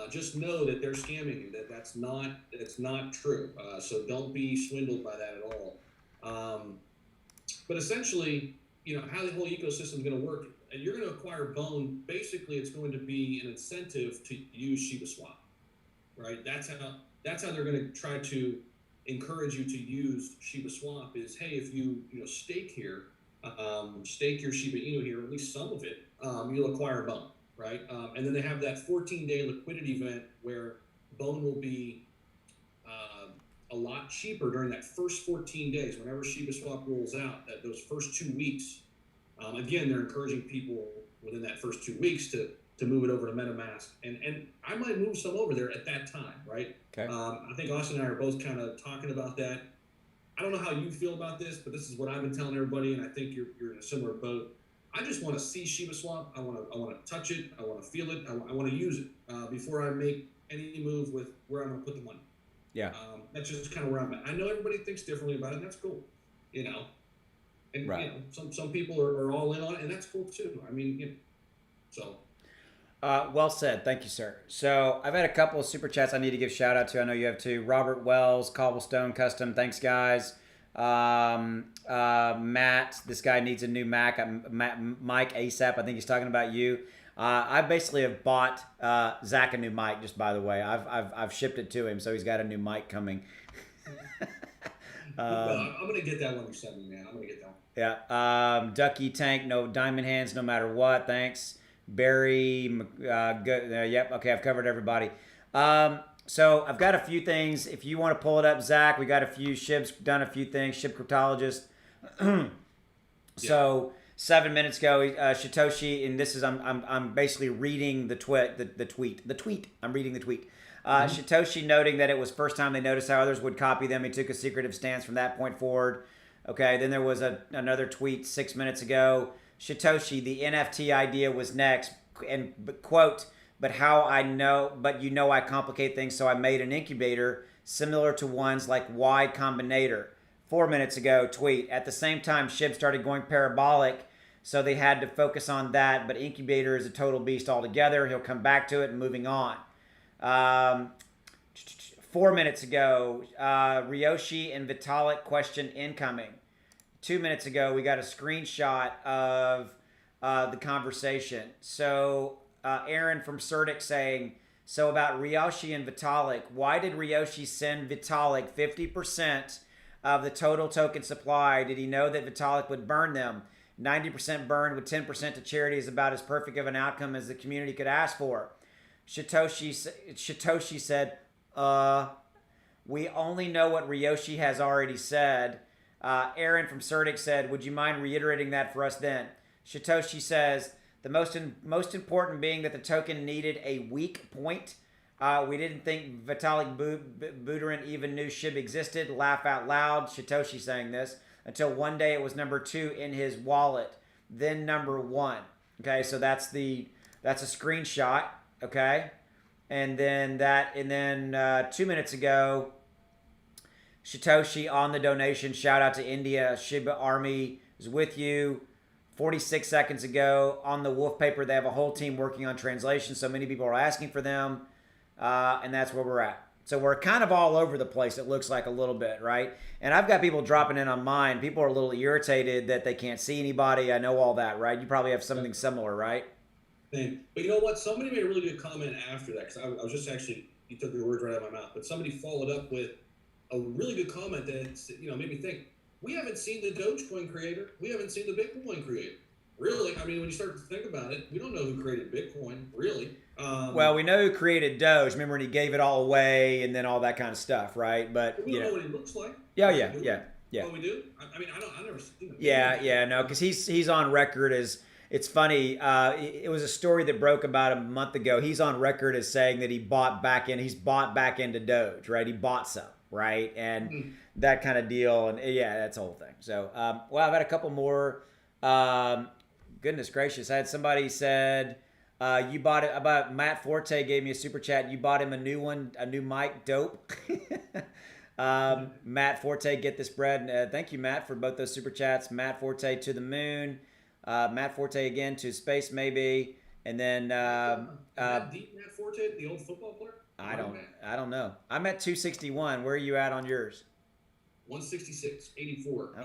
Just know that they're scamming you. That's not true. So don't be swindled by that at all. But essentially, how the whole ecosystem is going to work, and you're going to acquire bone. Basically, it's going to be an incentive to use Shiba Swap, right? That's how they're going to try to encourage you to use Shiba Swap. Is, hey, if you stake here, stake your Shiba Inu here, at least some of it, you'll acquire bone, right? And then they have that 14-day liquidity event where bone will be a lot cheaper during that first 14 days. Whenever Shiba Swap rolls out, those first 2 weeks, again, they're encouraging people within that first 2 weeks to move it over to MetaMask, and I might move some over there at that time, right? Okay. I think Austin and I are both kind of talking about that. I don't know how you feel about this, but this is what I've been telling everybody, and I think you're in a similar boat. I just want to see Shiba Swap. I want to touch it. I want to feel it. I want to use it before I make any move with where I'm going to put the money. Yeah. That's just kind of where I'm at. I know everybody thinks differently about it, and that's cool. And right. Some people are all in on it, and that's cool too. I mean, so. Well said. Thank you, sir. So I've had a couple of super chats I need to give shout out to. I know you have too. Robert Wells, Cobblestone Custom. Thanks, guys. Matt, this guy needs a new Mac. Mike ASAP. I think he's talking about you. I basically have bought Zach a new mic. Just by the way, I've shipped it to him, so he's got a new mic coming. I'm gonna get that one you sent me, man. I'm gonna get that one. Yeah. Ducky Tank. No diamond hands, no matter what. Thanks. Barry, good. Yep. Okay, I've covered everybody. So I've got a few things. If you want to pull it up, Zach, we got a few Shib's done a few things. Shib cryptologist. So 7 minutes ago, Satoshi, and this is I'm basically reading the tweet. I'm reading the tweet. Satoshi noting that it was first time they noticed how others would copy them. He took a secretive stance from that point forward. Okay, then there was another tweet 6 minutes ago. Satoshi, the NFT idea was next, and quote, but you know I complicate things, so I made an incubator similar to ones like Y Combinator. 4 minutes ago, tweet. At the same time, Shib started going parabolic, so they had to focus on that, but incubator is a total beast altogether. He'll come back to it and moving on. 4 minutes ago, Ryoshi and Vitalik question incoming. 2 minutes ago, we got a screenshot of the conversation. So Aaron from Certic saying, so about Ryoshi and Vitalik, why did Ryoshi send Vitalik 50% of the total token supply? Did he know that Vitalik would burn them? 90% burned with 10% to charity is about as perfect of an outcome as the community could ask for. Satoshi said, we only know what Ryoshi has already said. Aaron from Certic said, would you mind reiterating that for us then? Satoshi says, the most important being that the token needed a weak point. We didn't think Vitalik Buterin even knew Shib existed. Laugh out loud. Satoshi saying this. Until one day it was number 2 in his wallet. Then number 1. Okay, so that's a screenshot. Okay. And then 2 minutes ago, Satoshi on the donation. Shout out to India. Shiba Army is with you. 46 seconds ago on the Wolf Paper, they have a whole team working on translation. So many people are asking for them. And that's where we're at. So we're kind of all over the place, it looks like a little bit, right? And I've got people dropping in on mine. People are a little irritated that they can't see anybody. I know all that, right? You probably have something similar, right? But you know what? Somebody made a really good comment after that, because I was just actually, you took the words right out of my mouth, but somebody followed up with a really good comment that made me think, we haven't seen the Dogecoin creator. We haven't seen the Bitcoin creator. Really? I mean, when you start to think about it, we don't know who created Bitcoin, really. Well, we know who created Doge. Remember when he gave it all away and then all that kind of stuff, right? But we don't know what he looks like. Yeah. Oh, we do? I mean, I've never seen him. Yeah, no, because he's on record as, it's funny, it was a story that broke about a month ago. He's on record as saying that he's bought back into Doge, right? He bought some, right? And that kind of deal. And yeah, that's the whole thing. So, well, I've had a couple more. Goodness gracious. I had somebody said, you bought it about Matt Forte gave me a super chat. You bought him a new one, a new mic. Dope. Matt Forte, get this bread. Thank you, Matt, for both those super chats. Matt Forte to the moon. Matt Forte again to space, maybe. And then deep Matt Forte, the old football player? I don't know. I'm at 261. Where are you at on yours? 166, 84.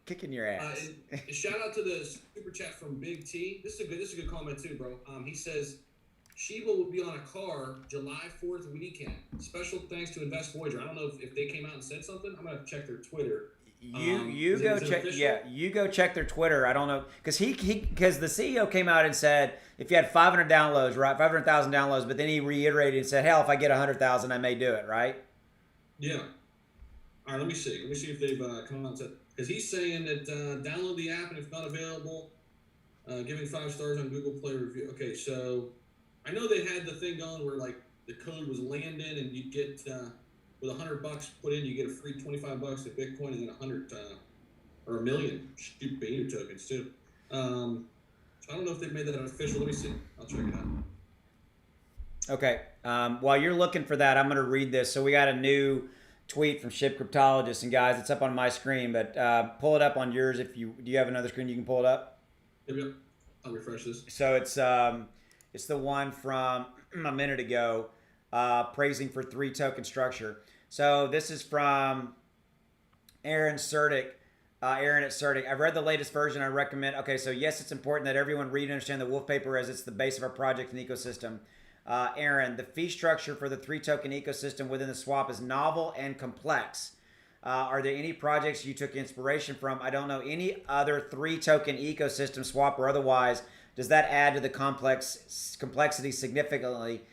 Kicking your ass. Shout out to the super chat from Big T. This is a good comment too, bro. He says Sheba will be on a car July 4th weekend. Special thanks to Invest Voyager. I don't know if they came out and said something. I'm gonna have to check their Twitter. You go check. Yeah, you go check their Twitter. I don't know because because the CEO came out and said if you had 500 downloads, right, 500,000 downloads, but then he reiterated and said, hell, if I get 100,000, I may do it, right? Yeah. All right, let me see. Let me see if they've come out and said because he's saying that download the app and if not available, giving 5 stars on Google Play review. Okay, so I know they had the thing going where like the code was Landon and you get with $100 put in, you get a free $25 of Bitcoin and then 100 or a million Shiba Inu tokens too. So I don't know if they've made that official. Let me see. I'll check it out. Okay. While you're looking for that, I'm going to read this. So we got a new tweet from Ship Cryptologist, and guys, it's up on my screen, but pull it up on yours. Do you have another screen you can pull it up? Yep. I'll refresh this. So it's the one from a minute ago, praising for 3 token structure. So this is from Aaron Sertic. Aaron at Sertic. I've read the latest version. I recommend. Okay, so yes, it's important that everyone read and understand the wolf paper as it's the base of our project and ecosystem. Aaron, the fee structure for the 3 token ecosystem within the swap is novel and complex. Are there any projects you took inspiration from? I don't know any other 3 token ecosystem, swap or otherwise. Does that add to the complexity significantly?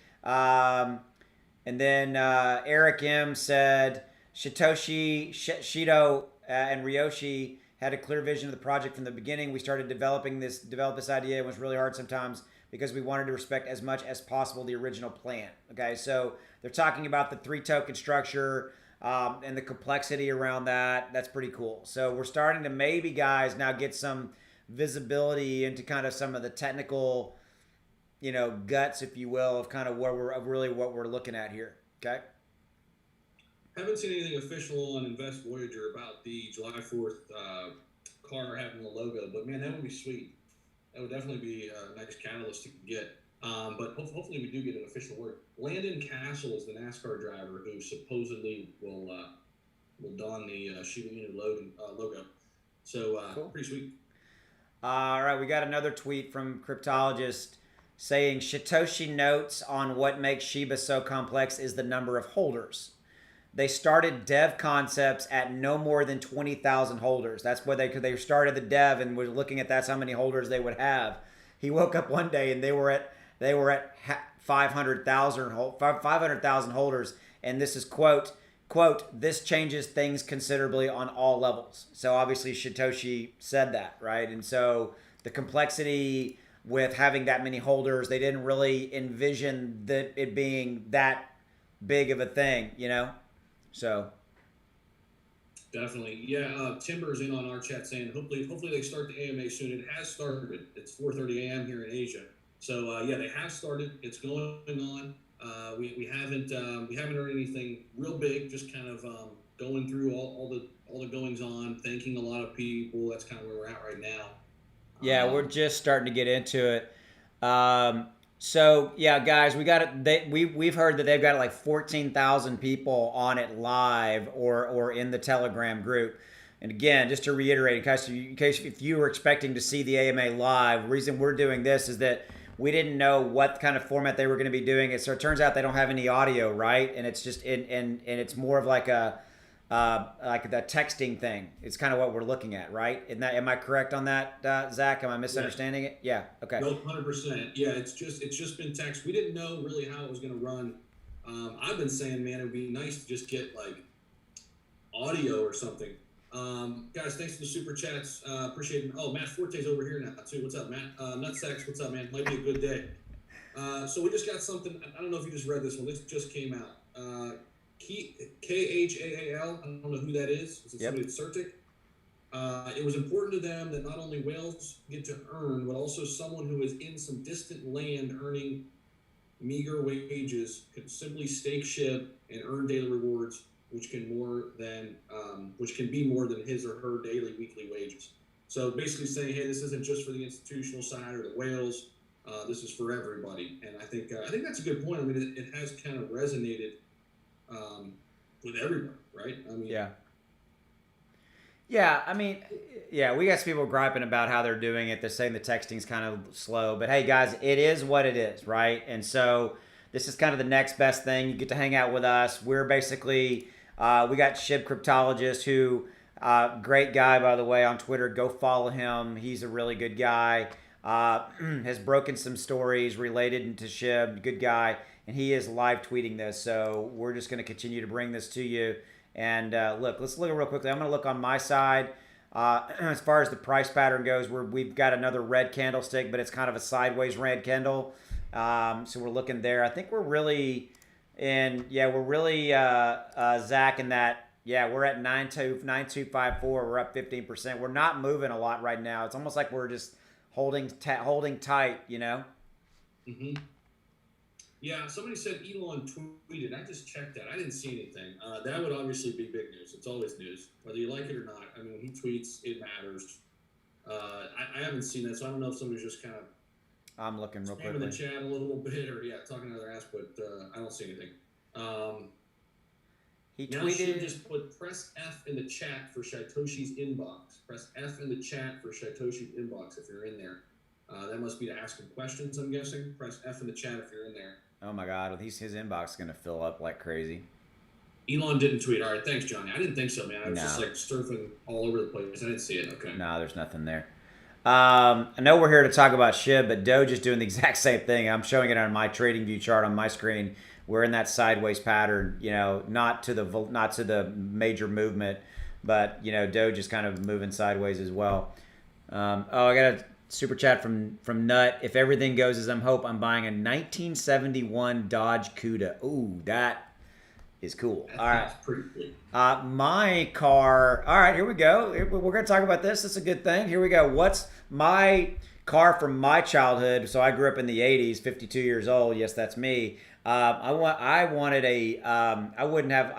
And then Eric M said Satoshi, Shido, and Ryoshi had a clear vision of the project from the beginning. We started develop this idea. It was really hard sometimes because we wanted to respect as much as possible the original plan. Okay, so they're talking about the 3 token structure and the complexity around that. That's pretty cool. So we're starting to maybe, guys, now get some visibility into kind of some of the technical, guts, if you will, of kind of what we're looking at here. Okay. Haven't seen anything official on Invest Voyager about the July 4th car having the logo, but man, that would be sweet. That would definitely be a nice catalyst to get. But hopefully we do get an official word. Landon Castle is the NASCAR driver who supposedly will don the Shiba Inu logo. So cool. Pretty sweet. All right, we got another tweet from Cryptologist saying Satoshi notes on what makes Shiba so complex is the number of holders. They started dev concepts at no more than 20,000 holders. That's what they started the dev and were looking at that's how many holders they would have. He woke up one day and they were at 500,000 holders, and this is quote, this changes things considerably on all levels. So obviously Satoshi said that, right? And so the complexity with having that many holders, they didn't really envision that it being that big of a thing, So definitely, yeah. Timber's in on our chat saying hopefully they start the AMA soon. It has started. It's 4:30 a.m. here in Asia. So yeah, they have started. It's going on. We haven't heard anything real big. Just kind of going through all the goings on. Thanking a lot of people. That's kind of where we're at right now. Yeah, we're just starting to get into it. So yeah, guys, we've heard that they've got like 14,000 people on it live or in the Telegram group. And again, just to reiterate, in case if you were expecting to see the AMA live, the reason we're doing this is that we didn't know what kind of format they were going to be doing it. So it turns out they don't have any audio, right? And it's just and it's more of like the texting thing. It's kind of what we're looking at, right? Am I correct on that, Zach? Am I misunderstanding it? Yeah. Okay. No, 100%. Yeah, it's just been text. We didn't know really how it was going to run. I've been saying, man, it would be nice to just get like audio or something. Guys, thanks for the super chats. Appreciate it. Oh, Matt Forte's over here now too. What's up, Matt? Nutsacks, what's up, man? Might be a good day. So we just got something. I don't know if you just read this one. This just came out. Khaal. I don't know who that is. Is it somebody at Certic? It was important to them that not only whales get to earn, but also someone who is in some distant land earning meager wages can simply stake SHIB and earn daily rewards, which can be more than his or her daily weekly wages. So basically saying, hey, this isn't just for the institutional side or the whales. This is for everybody, and I think that's a good point. I mean, it has kind of resonated with everybody, right? I mean, yeah. I mean, yeah. We got some people griping about how they're doing it. They're saying the texting's kind of slow, but hey, guys, it is what it is, right? And so this is kind of the next best thing. You get to hang out with us. We're basically we got SHIB Cryptologist, who great guy, by the way, on Twitter. Go follow him. He's a really good guy. Has broken some stories related to SHIB. Good guy, and he is live tweeting this. So we're just going to continue to bring this to you. And look, let's look at real quickly. I'm going to look on my side. As far as the price pattern goes, we've got another red candlestick, but it's kind of a sideways red candle. So we're looking there. I think we're really Zach, in that. Yeah, we're at 9254. We're up 15%. We're not moving a lot right now. It's almost like we're just holding tight, you know. Mm-hmm. Yeah, somebody said Elon tweeted. I just checked that. I didn't see anything. That would obviously be big news. It's always news, whether you like it or not. I mean, when he tweets, it matters. I haven't seen that, so I don't know if somebody's just kind of. I'm looking real quickly. In the chat a little bit, or talking to their ass, but I don't see anything. He now tweeted. Just put press F in the chat for Shytoshi's inbox. Press F in the chat for Shytoshi's inbox if you're in there. That must be to ask him questions, I'm guessing. Press F in the chat if you're in there. Oh my God, his inbox is gonna fill up like crazy. Elon didn't tweet. All right, thanks, Johnny. I didn't think so, man. I was just like surfing all over the place. I didn't see it. Okay. No, there's nothing there. I know we're here to talk about SHIB, but Doge is doing the exact same thing. I'm showing it on my trading view chart on my screen. We're in that sideways pattern, you know, not to the major movement, but you know, Doge is kind of moving sideways as well. I got a super chat from Nut. If everything goes as I'm buying a 1971 Dodge Cuda. Ooh, that is cool. All right. That's pretty cool. My car. All right, here we go. We're going to talk about this. It's a good thing. Here we go. What's my car from my childhood? So I grew up in the 80s, 52 years old. Yes, that's me. I'd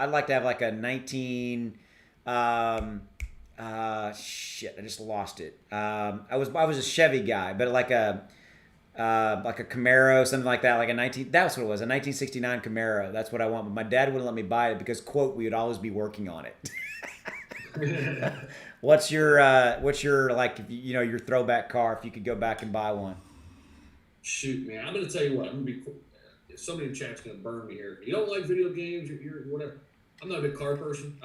like to have like a 19 shit, I just lost it. I was a Chevy guy, but like a Camaro, something like that, that's what it was, a 1969 Camaro. That's what I want, but my dad wouldn't let me buy it because, quote, we would always be working on it. What's your like, you know, your throwback car if you could go back and buy one? Shoot, man, I'm gonna tell you what. I'm gonna be. Somebody in the chat's gonna burn me here. You don't like video games, you're whatever. I'm not a big car person.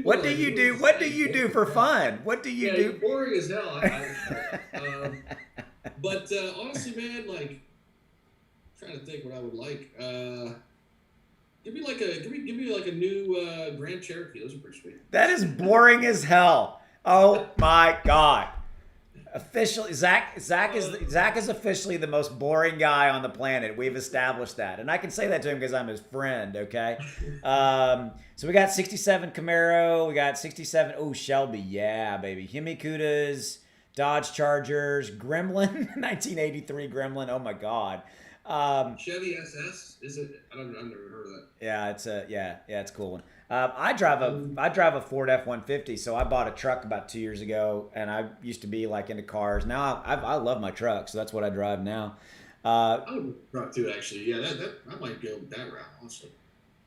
What do you do? What do you do for fun? What do you do? You're boring as hell. But honestly, man, like, I'm trying to think what I would like. Give me like a new Grand Cherokee. Those are pretty sweet. That is boring as hell. Oh my God. Officially, Zach is officially the most boring guy on the planet. We've established that, and I can say that to him because I'm his friend. Okay, so we got 67 Camaro, we got 67. Shelby, yeah, baby. Hemi Cudas, Dodge Chargers, Gremlin, 1983 Gremlin. Oh my God. Chevy SS, is it? I've never heard of that. Yeah, it's it's a cool one. I drive a Ford F-150, so I bought a truck about 2 years ago, and I used to be like into cars. Now I love my truck, so that's what I drive now. I would truck too, actually. Yeah, that I might go that route, honestly.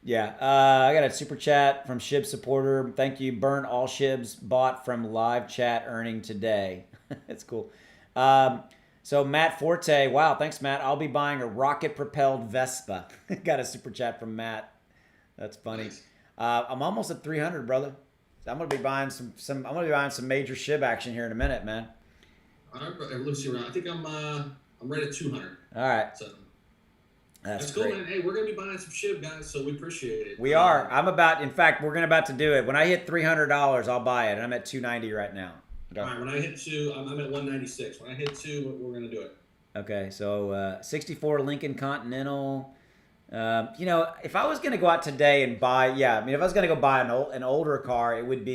Yeah, I got a super chat from Shib supporter. Thank you. Burn all Shibs bought from live chat earning today. It's cool. So Matt Forte, wow, thanks Matt. I'll be buying a rocket-propelled Vespa. Got a super chat from Matt. That's funny. Nice. I'm almost at 300, brother. I'm gonna be buying some. I'm gonna be buying some major SHIB action here in a minute, man. Let's see around. I think I'm right at 200. All right. So that's cool, great. man. Hey, we're gonna be buying some SHIB, guys, so we appreciate it. We are. In fact, we're about to do it. When I hit $300, I'll buy it. And I'm at 290 right now. Go. All right. When I hit 2, I'm at 196. When I hit 2, we're gonna do it. Okay. So 64 Lincoln Continental. You know, if I was going to go out today and buy, yeah, I mean, if I was going to go buy an older car, it would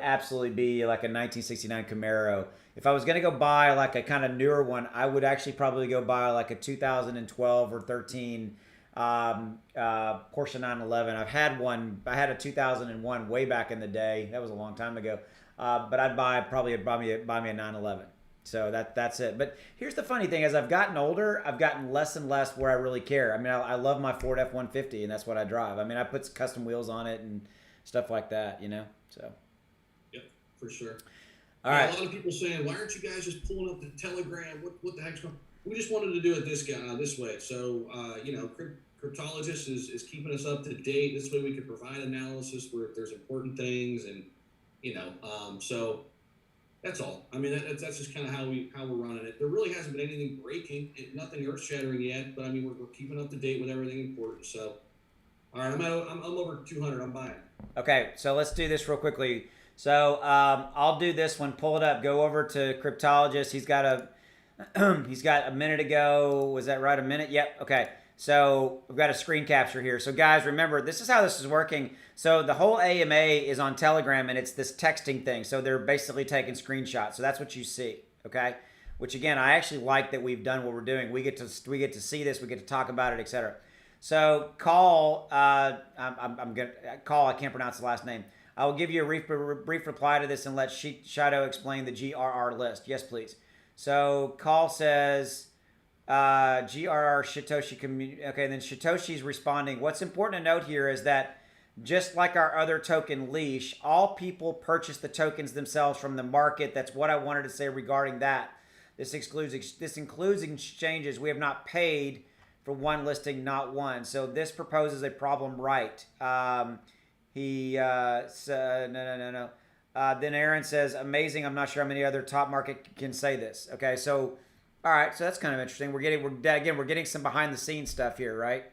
absolutely be like a 1969 Camaro. If I was going to go buy like a kind of newer one, I would actually probably go buy like a 2012 or 13 Porsche 911. I've had one. I had a 2001 way back in the day. That was a long time ago. But I'd buy me a 911. So that's it. But here's the funny thing: as I've gotten older, I've gotten less and less where I really care. I mean, I love my Ford F-150, and that's what I drive. I mean, I put custom wheels on it and stuff like that. You know, so. Yep, for sure. All right. A lot of people saying, "Why aren't you guys just pulling up the Telegram? What the heck's going?" We just wanted to do it this way. So Cryptologist is keeping us up to date. This way we can provide analysis where if there's important things, and so. That's all. I mean, that's just kind of how we're running it. There really hasn't been anything breaking, nothing earth-shattering yet. But I mean, we're keeping up to date with everything important. So, all right, I'm over 200. I'm buying. Okay, so let's do this real quickly. So I'll do this one. Pull it up. Go over to Cryptologist. He's got a minute ago. Was that right? A minute? Yep. Okay. So we've got a screen capture here. So guys, remember, this is how this is working. So the whole AMA is on Telegram, and it's this texting thing. So they're basically taking screenshots. So that's what you see, okay? Which again, I actually like that we've done what we're doing. We get to see this, we get to talk about it, etc. So call, I'm gonna call. I can't pronounce the last name. I will give you a brief reply to this and let Shadow explain the GRR list. Yes, please. So call says. GRR Shitoshi community. Okay, then Shitoshi's responding. What's important to note here is that just like our other token leash, all people purchase the tokens themselves from the market. That's what I wanted to say regarding that. This includes exchanges. We have not paid for one listing, not one. So this proposes a problem, right? No. Then Aaron says, amazing. I'm not sure how many other top market can say this. Okay, so. All right, so that's kind of interesting. We're getting some behind the scenes stuff here, right?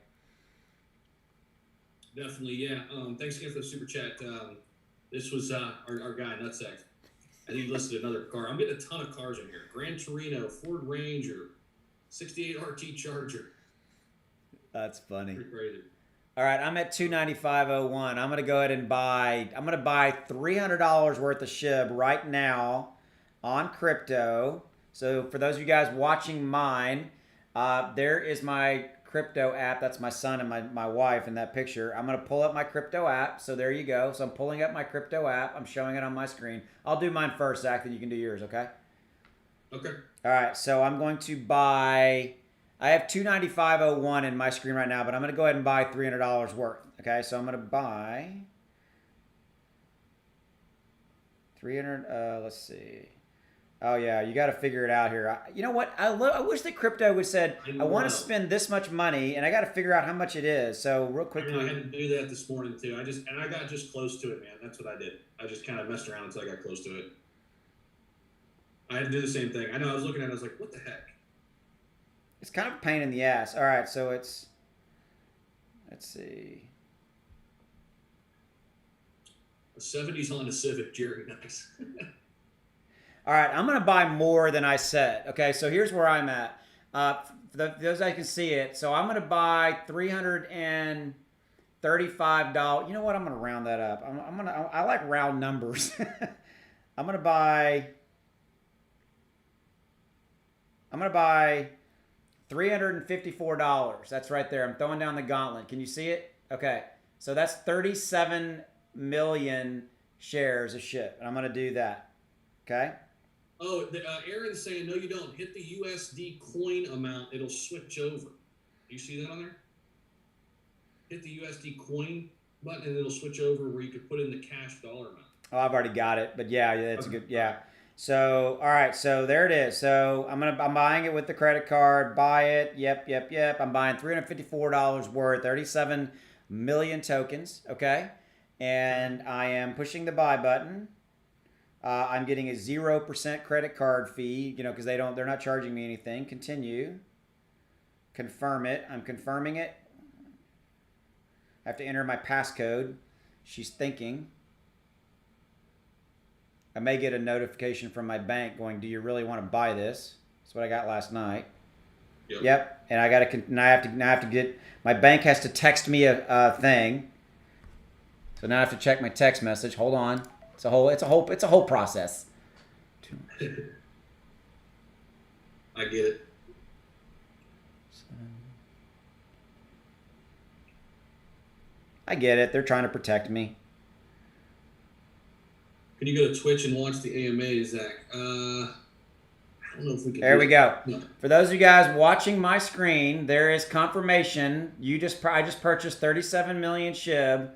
Definitely, yeah. Thanks again for the super chat. This was our guy Nutsack, and he listed another car. I'm getting a ton of cars in here: Gran Torino, Ford Ranger, 68 RT Charger. That's funny. Pretty crazy. All right, I'm at 295.01. I'm gonna go ahead and buy. I'm gonna buy $300 worth of SHIB right now on crypto. So for those of you guys watching mine, there is my crypto app. That's my son and my wife in that picture. I'm going to pull up my crypto app. So there you go. So I'm pulling up my crypto app. I'm showing it on my screen. I'll do mine first, Zach, then you can do yours, okay? Okay. All right, so I'm going to buy... I have 295.01 in my screen right now, but I'm going to go ahead and buy $300 worth, okay? So I'm going to buy... 300, let's see... Oh, yeah, you got to figure it out here. You know what? I wish that crypto would said, I want to spend this much money, and I got to figure out how much it is. So real quickly. I had to do that this morning, too. I got just close to it, man. That's what I did. I just kind of messed around until I got close to it. I had to do the same thing. I know, I was looking at it, I was like, what the heck? It's kind of a pain in the ass. All right, so it's, let's see. A 70s Honda Civic, Jerry, nice. All right, I'm going to buy more than I said. Okay, so here's where I'm at. For those that can see it, so I'm going to buy $335. You know what? I'm going to round that up. I like round numbers. I'm going to buy $354. That's right there. I'm throwing down the gauntlet. Can you see it? Okay, so that's 37 million shares of SHIB, and I'm going to do that. Okay. Oh, Aaron's saying, no, you don't. Hit the USD coin amount. It'll switch over. Do you see that on there? Hit the USD coin button, and it'll switch over where you could put in the cash dollar amount. Oh, I've already got it. But yeah, that's okay. A good, yeah. So, all right. So there it is. So I'm buying it with the credit card. Buy it. Yep. I'm buying $354 worth, 37 million tokens. Okay. And I am pushing the buy button. I'm getting a 0% credit card fee, because they're not charging me anything. Continue. Confirm it. I'm confirming it. I have to enter my passcode. She's thinking. I may get a notification from my bank going, do you really want to buy this? That's what I got last night. Yep. And I have to get my bank has to text me a thing. So now I have to check my text message. Hold on. It's a whole process. I get it. I get it. They're trying to protect me. Can you go to Twitch and watch the AMA, Zach? I don't know if we can. There we go. No. For those of you guys watching my screen, there is confirmation. I just purchased 37 million SHIB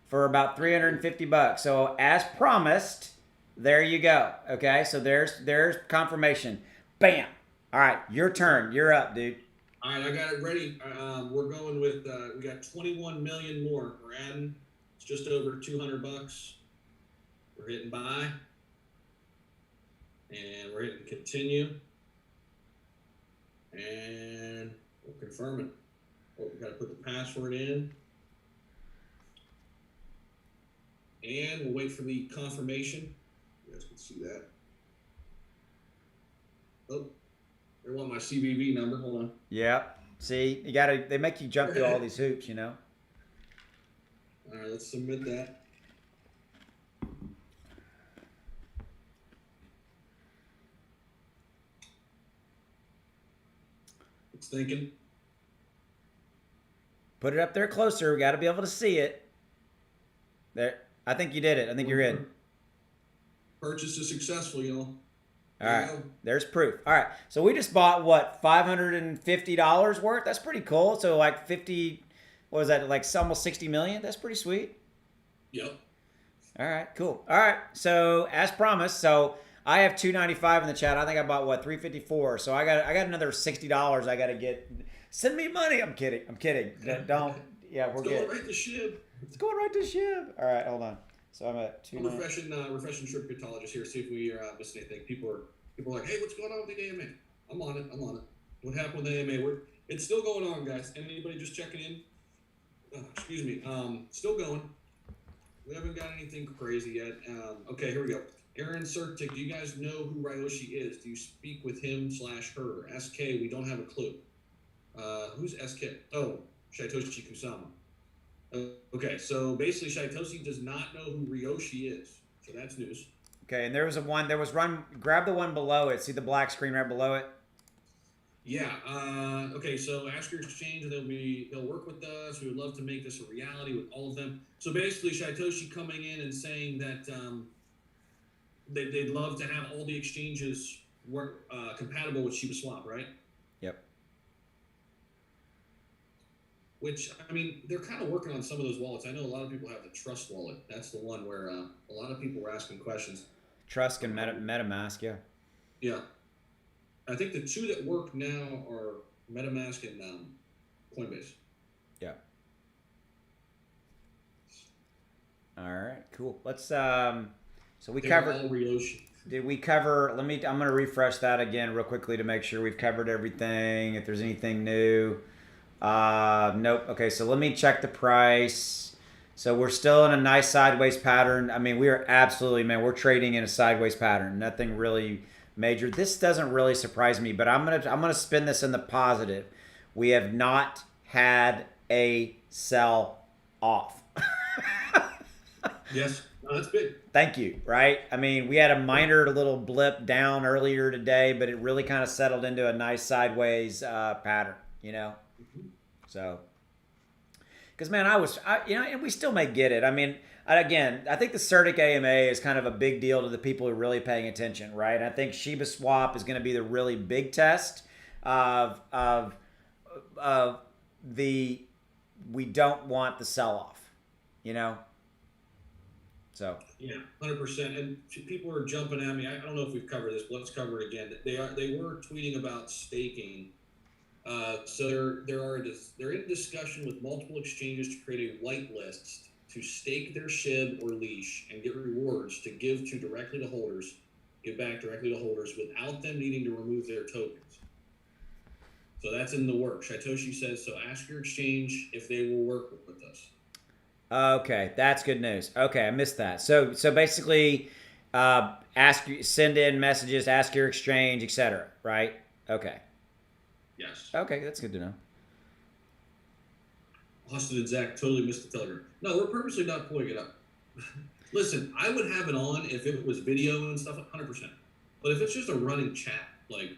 for about $350. So as promised, there you go. Okay, so there's confirmation. Bam. All right, your turn. You're up, dude. All right, I got it ready. We're going with we got 21 million more. We're adding. It's just over $200. We're hitting buy, and we're hitting continue, and we're confirming. Oh, we got to put the password in, and we'll wait for the confirmation. You guys can see that. Oh. They want my CVV number. Hold on. Yep. See, they make you jump through all these hoops, you know. All right, let's submit that. It's thinking. Put it up there closer. We got to be able to see it. There. I think you did it. I think you're in. Purchase is successful, y'all. All right, there's proof. All right, so we just bought what, $550 worth? That's pretty cool. So like 50, what was that? Like almost 60 million. That's pretty sweet. Yep. All right, cool. All right, so as promised, so I have 295 in the chat. I think I bought what, 354. So I got another $60. I got to get. Send me money. I'm kidding. Don't. Yeah, we're good. It's going right to SHIB. It's going right to SHIB. All right, hold on. So I'm at 2. I'm refreshing Triptologist here, see if we are missing anything. People are like, hey, what's going on with the AMA? I'm on it. What happened with the AMA? It's still going on, guys. Anybody just checking in? Excuse me. Still going. We haven't got anything crazy yet. Okay, here we go. Aaron Sertic, do you guys know who Ryoshi is? Do you speak with him/her? SK, we don't have a clue. Who's SK? Oh, Shaitoshi Kusama. Okay, so basically Shaitoshi does not know who Ryoshi is. So that's news. Okay, and grab the one below it. See the black screen right below it? Yeah. Okay, so ask your exchange and they'll work with us. We would love to make this a reality with all of them. So basically Shaitoshi coming in and saying that they'd love to have all the exchanges work compatible with Shiba Swap, right? Yep. Which, I mean, they're kind of working on some of those wallets. I know a lot of people have the Trust wallet. That's the one where a lot of people were asking questions. Trust and MetaMask, yeah. Yeah. I think the two that work now are MetaMask and Coinbase. Yeah. All right, cool. Let's so we covered all Ryoshi. Did we cover I'm going to refresh that again real quickly to make sure we've covered everything, if there's anything new. Nope. Okay, so let me check the price. So we're still in a nice sideways pattern. I mean, we are absolutely, man, we're trading in a sideways pattern. Nothing really major. This doesn't really surprise me, but I'm gonna spin this in the positive. We have not had a sell off. Yes, no, that's big. Thank you. Right? I mean, we had a minor little blip down earlier today, but it really kind of settled into a nice sideways pattern. You know. So, because man, and we still may get it. I mean, again, I think the Certic AMA is kind of a big deal to the people who are really paying attention, right? And I think Shiba Swap is going to be the really big test of the we don't want the sell off, you know. So yeah, 100%. And people are jumping at me. I don't know if we've covered this, but let's cover it again. They were tweeting about staking. So they're in discussion with multiple exchanges to create a whitelist to stake their SHIB or leash and get rewards to give back directly to holders without them needing to remove their tokens. So that's in the works. Shaitoshi says, so ask your exchange if they will work with us. Okay, that's good news. Okay, I missed that. So basically, send in messages, ask your exchange, etc. Right? Okay. Yes. Okay, that's good to know. Austin and Zach totally missed the telegram. No, we're purposely not pulling it up. Listen, I would have it on if it was video and stuff, 100%. But if it's just a running chat, like,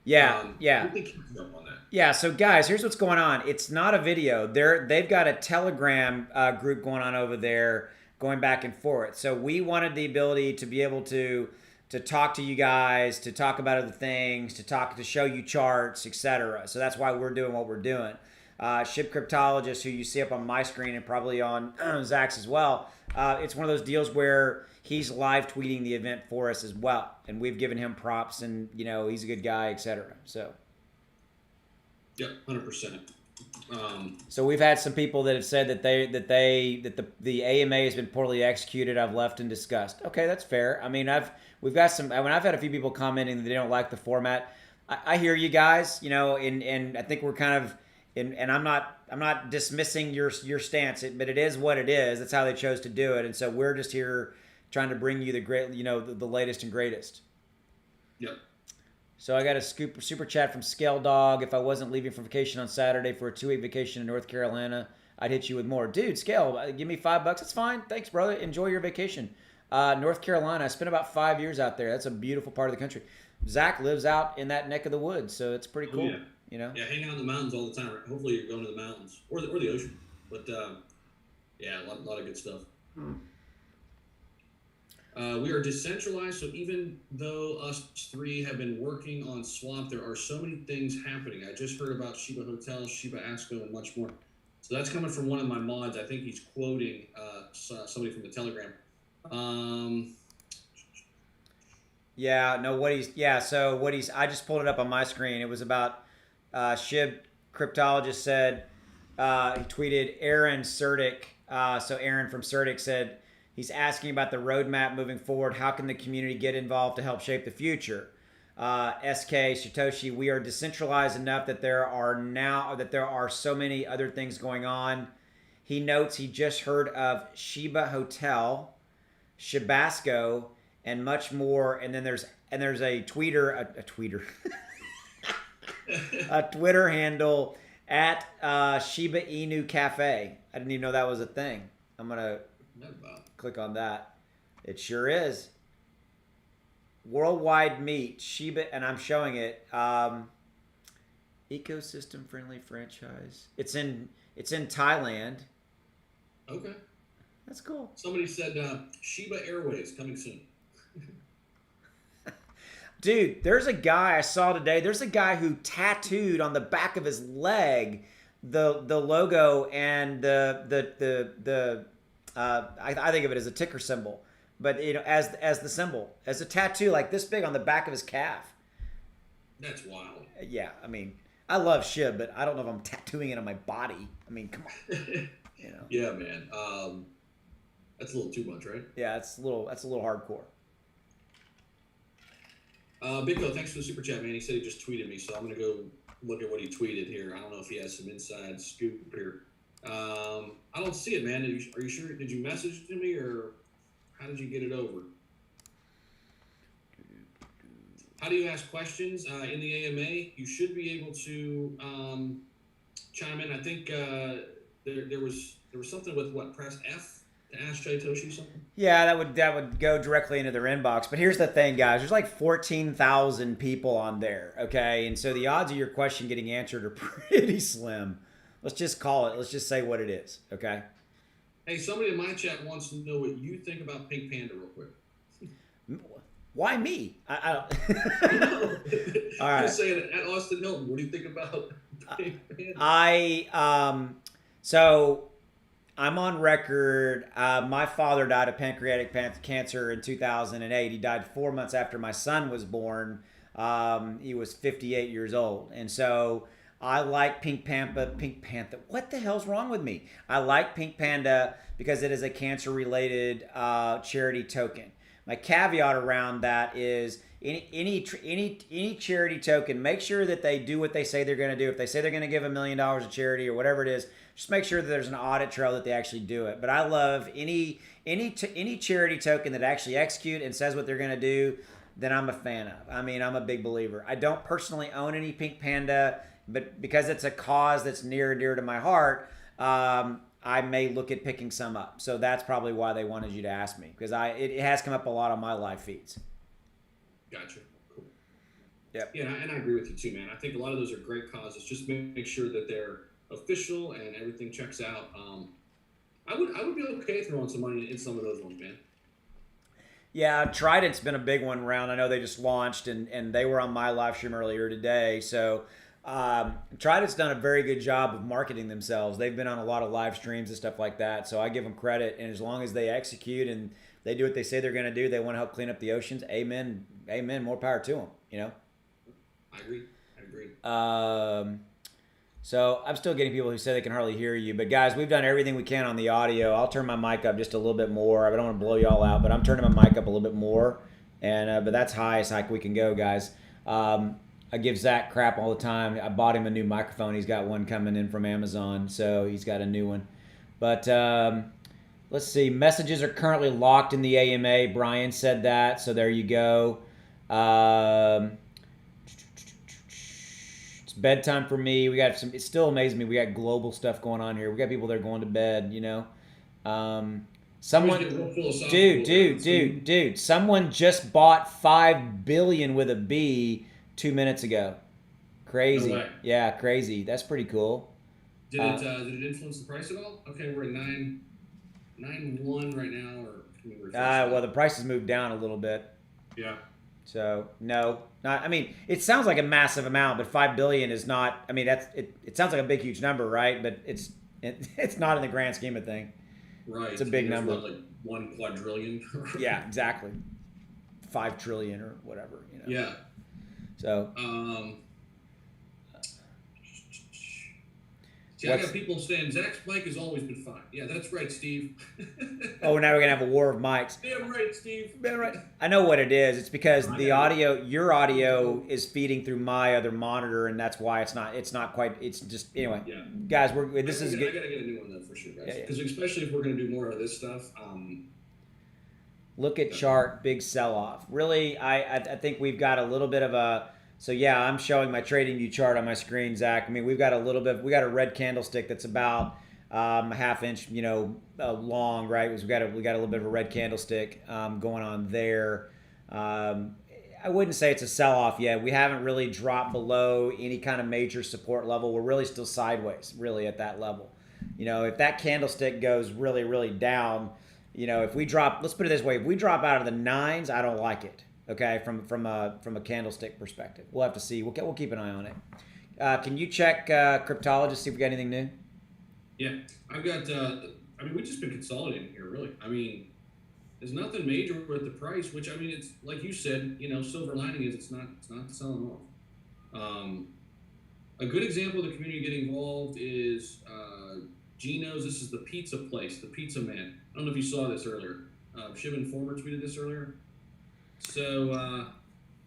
yeah. we can keep up on that. Yeah. So guys, here's what's going on. It's not a video. They've got a Telegram group going on over there, going back and forth. So we wanted the ability to be able to talk to you guys, to talk about other things, to show you charts, etc. So that's why we're doing what we're doing. Shib Cryptologist, who you see up on my screen and probably on Zach's as well, it's one of those deals where he's live tweeting the event for us as well, and we've given him props, and he's a good guy, etc. So, yep, 100%. So we've had some people that have said that the AMA has been poorly executed. I've left and discussed. Okay, that's fair. I mean, I've had a few people commenting that they don't like the format. I hear you guys, and I think we're kind of. And I'm not dismissing your stance, but it is what it is. That's how they chose to do it, and so we're just here trying to bring you the great, the latest and greatest. Yep. So I got a super chat from Scale Dog. If I wasn't leaving for vacation on Saturday for a 2-week vacation in North Carolina, I'd hit you with more. Dude, Scale, give me $5. It's fine. Thanks, brother. Enjoy your vacation. North Carolina. I spent about 5 years out there. That's a beautiful part of the country. Zach lives out in that neck of the woods, so it's pretty cool. Yeah. Yeah, hang out in the mountains all the time. Hopefully you're going to the mountains or the ocean. But, yeah, a lot of good stuff. We are decentralized, so even though us three have been working on Swap, there are so many things happening. I just heard about Shiba Hotel, Shiba Asco, and much more. So that's coming from one of my mods. I think he's quoting somebody from the Telegram. I just pulled it up on my screen. It was about... Shib Cryptologist said, he tweeted Aaron Sertic. So Aaron from Sertic said, he's asking about the roadmap moving forward. How can the community get involved to help shape the future? SK Satoshi, we are decentralized enough that there are so many other things going on. He notes he just heard of Shiba Hotel, Shibasco, and much more. And then there's a tweeter. A Twitter handle at Shiba Inu Cafe. I didn't even know that was a thing. I'm going to click on that. It sure is. Worldwide Meet, Shiba, and I'm showing it. Ecosystem friendly franchise. It's in Thailand. Okay. That's cool. Somebody said Shiba Airways coming soon. Dude, there's a guy I saw today. There's a guy who tattooed on the back of his leg the logo and the I think of it as a ticker symbol, but as the symbol, as a tattoo like this big on the back of his calf. That's wild. Yeah, I mean, I love Shib, but I don't know if I'm tattooing it on my body. I mean, come on. Yeah, man. That's a little too much, right? Yeah, that's a little hardcore. Big thanks for the super chat, man. He said he just tweeted me, so I'm gonna go look at what he tweeted here. I don't know if he has some inside scoop here. I don't see it, man. Are you sure? Did you message to me, or how did you get it over? How do you ask questions in the AMA? You should be able to chime in. I think there was something with what, press F to ask Satoshi something. Yeah, that would go directly into their inbox. But here's the thing, guys. There's like 14,000 people on there. Okay, and so the odds of your question getting answered are pretty slim. Let's just call it. Let's just say what it is. Okay. Hey, somebody in my chat wants to know what you think about Pink Panda, real quick. Why me? I don't. All right. You're saying at Austin Hilton. What do you think about Pink Panda? So I'm on record. My father died of pancreatic cancer in 2008. He died 4 months after my son was born. He was 58 years old, and so I like Pink Panda. What the hell's wrong with me? I like Pink Panda because it is a cancer-related charity token. My caveat around that is any charity token, make sure that they do what they say they're going to do. If they say they're going to give $1 million to charity or whatever it is, just make sure that there's an audit trail that they actually do it. But I love any charity token that actually execute and says what they're going to do. then I'm a fan of. I mean, I'm a big believer. I don't personally own any pink panda, but because it's a cause that's near and dear to my heart, I may look at picking some up. So that's probably why they wanted you to ask me, because it has come up a lot on my live feeds. Gotcha. Cool. Yep. Yeah, and I agree with you too, man. I think a lot of those are great causes. Just make sure that they're official and everything checks out. I would be okay throwing some money in some of those ones, man. Yeah, Trident's been a big one around. I know they just launched, and they were on my live stream earlier today. So Trident's done a very good job of marketing themselves. They've been on a lot of live streams and stuff like that. So I give them credit. And as long as they execute and they do what they say they're going to do, they want to help clean up the oceans. Amen. Amen. More power to them, you know? I agree. So I'm still getting people who say they can hardly hear you. But guys, we've done everything we can on the audio. I'll turn my mic up just a little bit more. I don't want to blow y'all out, but I'm turning my mic up a little bit more. And but that's highest hike we can go, guys. I give Zach crap all the time. I bought him a new microphone. He's got one coming in from Amazon, so he's got a new one. But let's see. Messages are currently locked in the AMA. Brian said that, so there you go. It's bedtime for me. We got some. It still amazes me. We got global stuff going on here. We got people that are going to bed. You know, someone, dude. Someone just bought $5 billion with a B 2 minutes ago. Crazy. No way. Yeah, crazy. That's pretty cool. Did it influence the price at all? Okay, we're at 9.1 right now, or can we refresh that? Well, the price has moved down a little bit. Yeah. So no, not. I mean, it sounds like a massive amount, but $5 billion is not. I mean, that's it. It sounds like a big, huge number, right? But it's not in the grand scheme of thing. Right. It's a big number. What, like 1 quadrillion. Yeah, exactly. 5 trillion or whatever. You know. Yeah. So. See, I got people saying Zach's mic has always been fine. Yeah, that's right, Steve. Oh, now we're gonna have a war of mics. Damn right, Steve. Damn right. I know what it is. It's because the audio, your audio, is feeding through my other monitor, and that's why it's not quite. It's just anyway. Yeah. Guys, this is good. I gotta get a new one though for sure, guys. Yeah. Because especially if we're gonna do more of this stuff. Look at chart, big sell off. Really, I think we've got a little bit of a. So yeah, I'm showing my trading view chart on my screen, Zach. I mean, we got a red candlestick that's about a half inch, long, right? We got a little bit of a red candlestick going on there. I wouldn't say it's a sell-off yet. We haven't really dropped below any kind of major support level. We're really still sideways, really at that level. If that candlestick goes really, really down, if we drop, let's put it this way, if we drop out of the 9s, I don't like it. Okay, from a candlestick perspective, we'll have to see. We'll keep an eye on it. Can you check Cryptologist, see if we got anything new? Yeah, I've got. We've just been consolidating here, really. I mean, there's nothing major with the price, which it's like you said. Silver lining is it's not selling off. A good example of the community getting involved is Gino's. This is the pizza place, the Pizza Man. I don't know if you saw this earlier. Shiba Informer tweeted this earlier. So,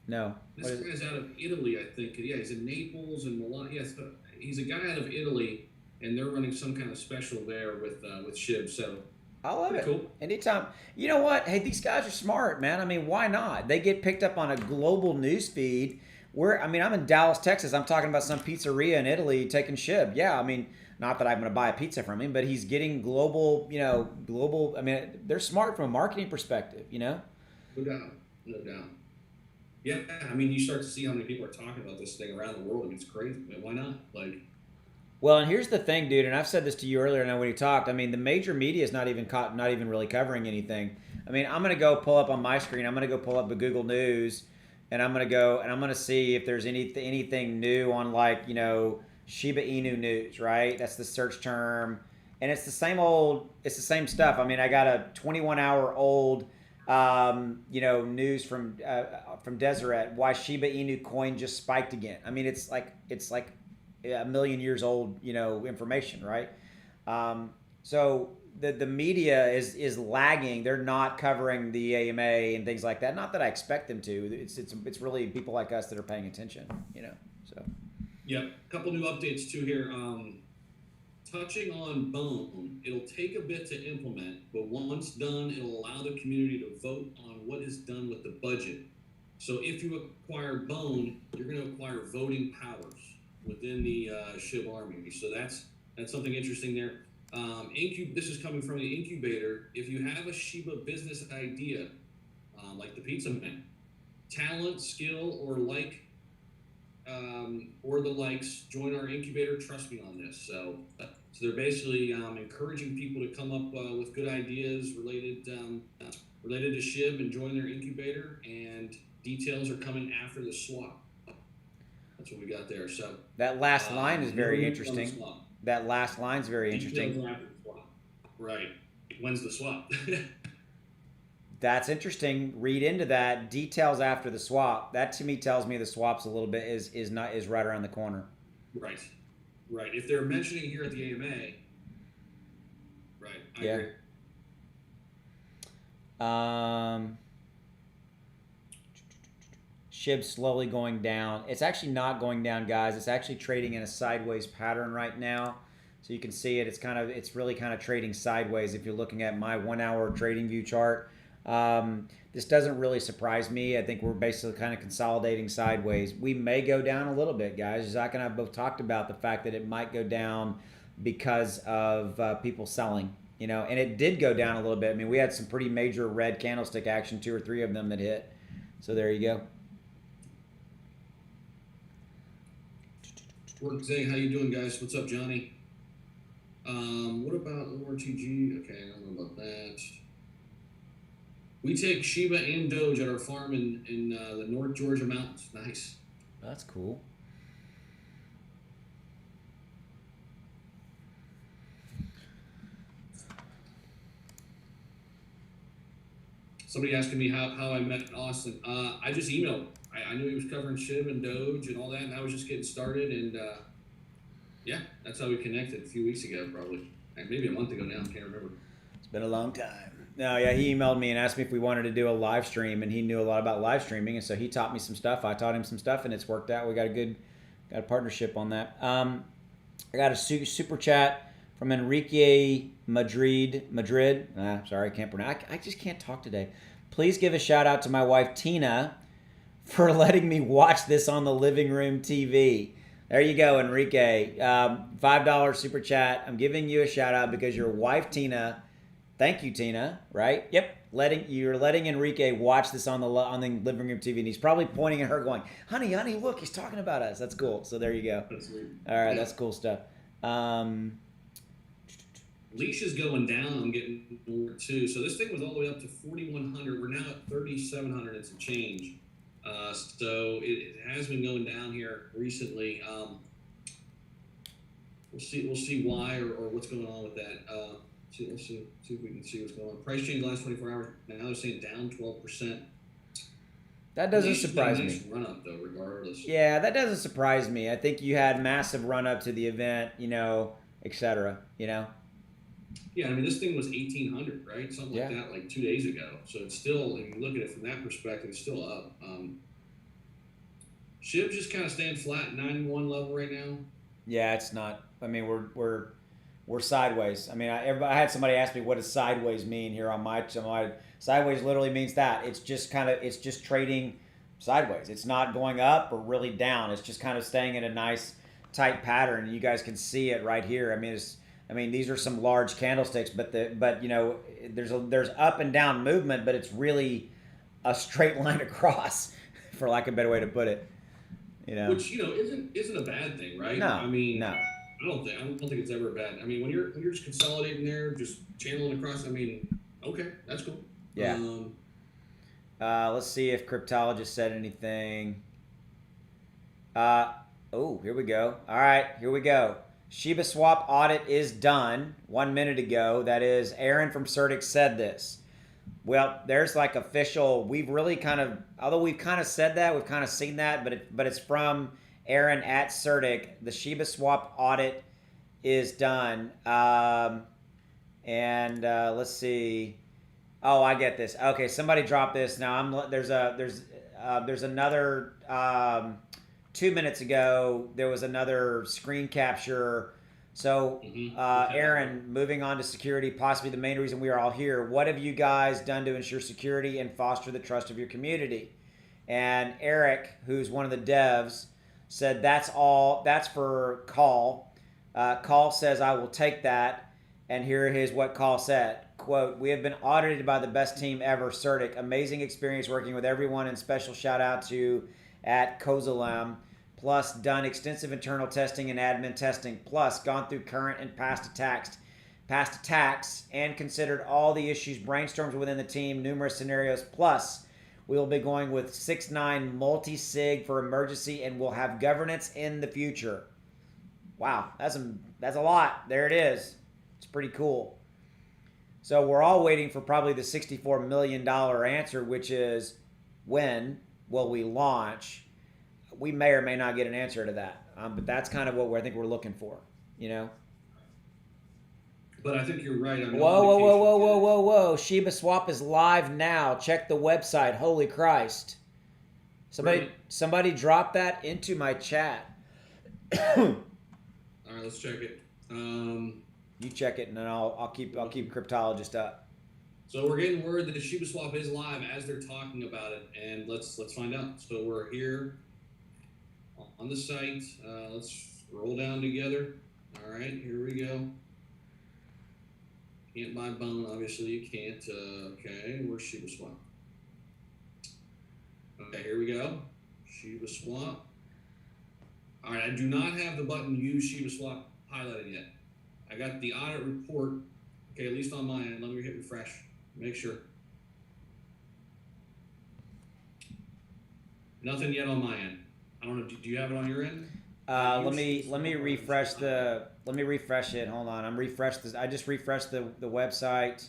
no. This guy's out of Italy, I think. Yeah, he's in Naples and Milan. Yes, he's a guy out of Italy, and they're running some kind of special there with Shib. So I love it. Cool. Anytime. You know what? Hey, these guys are smart, man. I mean, why not? They get picked up on a global news feed. I'm in Dallas, Texas. I'm talking about some pizzeria in Italy taking Shib. Yeah, not that I'm going to buy a pizza from him, but he's getting global. Global. They're smart from a marketing perspective. No doubt. Yeah, you start to see how many people are talking about this thing around the world. It's crazy. Why not? Well, and here's the thing, dude, and I've said this to you earlier when we talked. The major media is not even really covering anything. I'm going to go pull up on my screen. I'm going to go pull up the Google News, and I'm going to see if there's anything new on Shiba Inu news, right? That's the search term, and it's the same stuff. I got a 21-hour old news from Deseret, why Shiba Inu coin just spiked again. It's like a million years old, information, right? So the media is lagging. They're not covering the AMA and things like that. Not that I expect them to. It's really people like us that are paying attention, So. Yeah, a couple new updates too here. Touching on Bone, it'll take a bit to implement, but once done, it'll allow the community to vote on what is done with the budget. So if you acquire bone, you're going to acquire voting powers within the SHIB army. So that's something interesting there. This is coming from the incubator. If you have a Shiba business idea, like the pizza man, talent, skill, or the likes, join our incubator. Trust me on this. So they're basically encouraging people to come up with good ideas related to SHIB and join their incubator. And details are coming after the swap. That's what we got there. So that last line is very interesting. That last line is very interesting. After the swap. Right. When's the swap? That's interesting. Read into that. Details after the swap. That to me tells me the swap's a little bit is right around the corner. Right. Right. If they're mentioning here at the AMA, right. I agree. SHIB slowly going down. It's actually not going down, guys. It's actually trading in a sideways pattern right now. So you can see it. It's really kind of trading sideways if you're looking at my 1 hour trading view chart. This doesn't really surprise me. I think we're basically kind of consolidating sideways. We may go down a little bit, guys. Zach and I both talked about the fact that it might go down because of people selling, and it did go down a little bit. I mean, we had some pretty major red candlestick action, 2 or 3 of them that hit. So there you go. Zay, how you doing, guys? What's up, Johnny? What about ORTG? Okay, I don't know about that. We take Sheba and Doge at our farm in the North Georgia mountains. Nice. That's cool. Somebody asking me how I met Austin. I just emailed him. I knew he was covering SHIB and Doge and all that, and I was just getting started. And yeah, that's how we connected a few weeks ago, probably. Maybe a month ago now. I can't remember. It's been a long time. No, yeah, he emailed me and asked me if we wanted to do a live stream, and he knew a lot about live streaming, and so he taught me some stuff. I taught him some stuff, and it's worked out. We got a partnership on that. I got a super chat from Enrique Madrid. Sorry, I can't pronounce. I just can't talk today. Please give a shout out to my wife Tina for letting me watch this on the living room TV. There you go, Enrique. $5 super chat. I'm giving you a shout out because your wife Tina. Thank you, Tina. Right? Yep. You're letting Enrique watch this on the living room TV, and he's probably pointing at her, going, "Honey, look, he's talking about us." That's cool. So there you go. That's sweet. All right, that's cool stuff. Leash is going down. I'm getting more too. So this thing was all the way up to 4,100. We're now at 3,700 and some change. So it has been going down here recently. We'll see why or what's going on with that. Let's see if we can see what's going on. Price change last 24 hours. Now they're saying down 12%. That doesn't surprise me. Nice run up though, regardless. Yeah, that doesn't surprise me. I think you had massive run up to the event, etc. Yeah, I mean this thing was 1,800, right? Something like that, like 2 days ago. So it's still, if you look at it from that perspective, it's still up. SHIB just kind of staying flat at 91 level right now. Yeah, it's not. I mean, we're sideways. I mean, I had somebody ask me what does sideways mean here on my sideways literally means that it's just trading sideways. It's not going up or really down. It's just kind of staying in a nice tight pattern. You guys can see it right here. I mean, these are some large candlesticks, but there's up and down movement, but it's really a straight line across, for lack of a better way to put it. Which isn't a bad thing, right? No, I mean, no. I don't think it's ever bad. I mean, when you're just consolidating there, just channeling across. I mean, okay, that's cool. Yeah. Let's see if Cryptologist said anything. Here we go. All right, here we go. Shiba swap audit is done 1 minute ago. That is, Aaron from Certic said this. Well, there's like official. We've really although we've kind of said that, we've kind of seen that, but it's from Aaron at Certic. The Shiba swap audit is done. Let's see. Oh, I get this. Okay, somebody dropped this. Now there's another 2 minutes ago. There was another screen capture. So, Aaron, moving on to security, possibly the main reason we are all here. What have you guys done to ensure security and foster the trust of your community? And Eric, who's one of the devs, said that's all. That's for Call. Call says I will take that. And here is what Call said. Quote, we have been audited by the best team ever, Certic. Amazing experience working with everyone, and special shout out to at Kozalam. Plus, done extensive internal testing and admin testing. Plus, gone through current and past attacks, and considered all the issues, brainstormed within the team, numerous scenarios. Plus, we will be going with 6.9 multi-sig for emergency, and we'll have governance in the future. Wow, that's a lot. There it is. It's pretty cool. So we're all waiting for probably the $64 million answer, which is when will we launch? We may or may not get an answer to that, but that's kind of what I think we're looking for, you know? But I think you're right. I mean, Whoa. Shiba Swap is live now. Check the website. Holy Christ. Somebody drop that into my chat. All right, let's check it. You check it, and then I'll keep Cryptologist up. So we're getting word that the Shiba Swap is live as they're talking about it, and let's find out. So we're here on the site. Let's scroll down together. All right, here we go. Can't buy bone, obviously you can't. Okay, where's Shiba Swap? Okay, here we go. Shiba Swap. All right, I do not have the button Use Shiba Swap highlighted yet. I got the audit report, okay, at least on my end. Let me hit refresh, make sure. Nothing yet on my end. I don't know, do you have it on your end? Let me refresh it. Hold on, I just refreshed the website.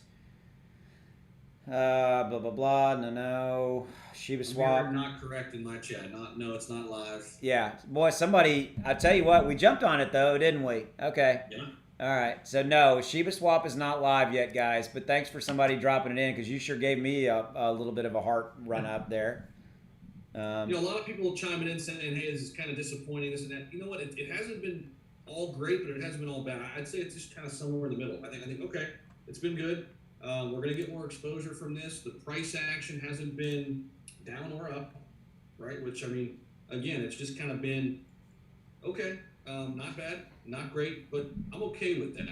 Blah blah blah. No. Shiba Swap. You're not correct in my chat. No, it's not live. Yeah, boy, somebody. I tell you what, we jumped on it though, didn't we? Okay. Yeah. All right. So no, Shiba Swap is not live yet, guys. But thanks for somebody dropping it in, because you sure gave me a little bit of a heart run up there. A lot of people chiming in saying, "Hey, this is kind of disappointing, this and that." You know what? It hasn't been all great, but it hasn't been all bad. I'd say it's just kind of somewhere in the middle. I think okay, it's been good. We're gonna get more exposure from this. The price action hasn't been down or up, right? Which, I mean, again, it's just kind of been okay, not bad, not great, but I'm okay with that.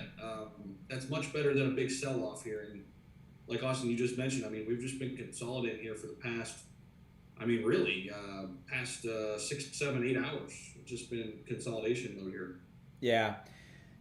That's much better than a big sell-off here. And like Austin, you just mentioned, I mean, we've just been consolidating here for the past, past 6, 7, 8 hours. It's just been consolidation mode here. Yeah.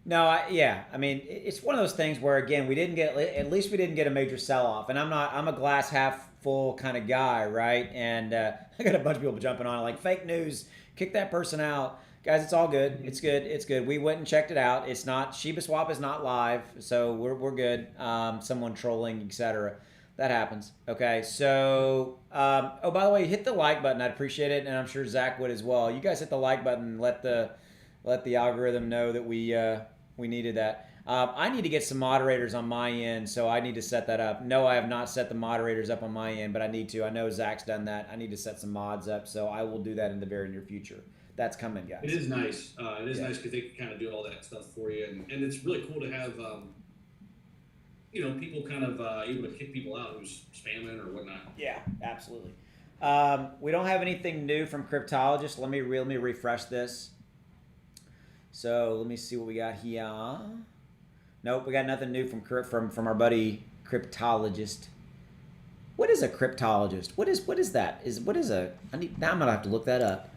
No, I mean, it's one of those things where, again, at least we didn't get a major sell-off. And I'm a glass half full kind of guy, right? And I got a bunch of people jumping on it, like, fake news, kick that person out. Guys, it's all good. It's good. We went and checked it out. It's not, Shiba Swap is not live, so we're good. Someone trolling, etc. That happens. Okay, so, by the way, hit the like button. I'd appreciate it, and I'm sure Zach would as well. You guys hit the like button and let the algorithm know that we needed that. I need to get some moderators on my end, so I need to set that up. No, I have not set the moderators up on my end, but I need to. I know Zach's done that. I need to set some mods up, so I will do that in the very near future. That's coming, guys. It is nice. It is nice because they can kind of do all that stuff for you, and it's really cool to have people kind of able to kick people out who's spamming or whatnot. Yeah, absolutely. We don't have anything new from Cryptologist. Let me refresh this. So let me see what we got here. Nope, we got nothing new from our buddy Cryptologist. What is a cryptologist? What is that? Now I'm gonna have to look that up.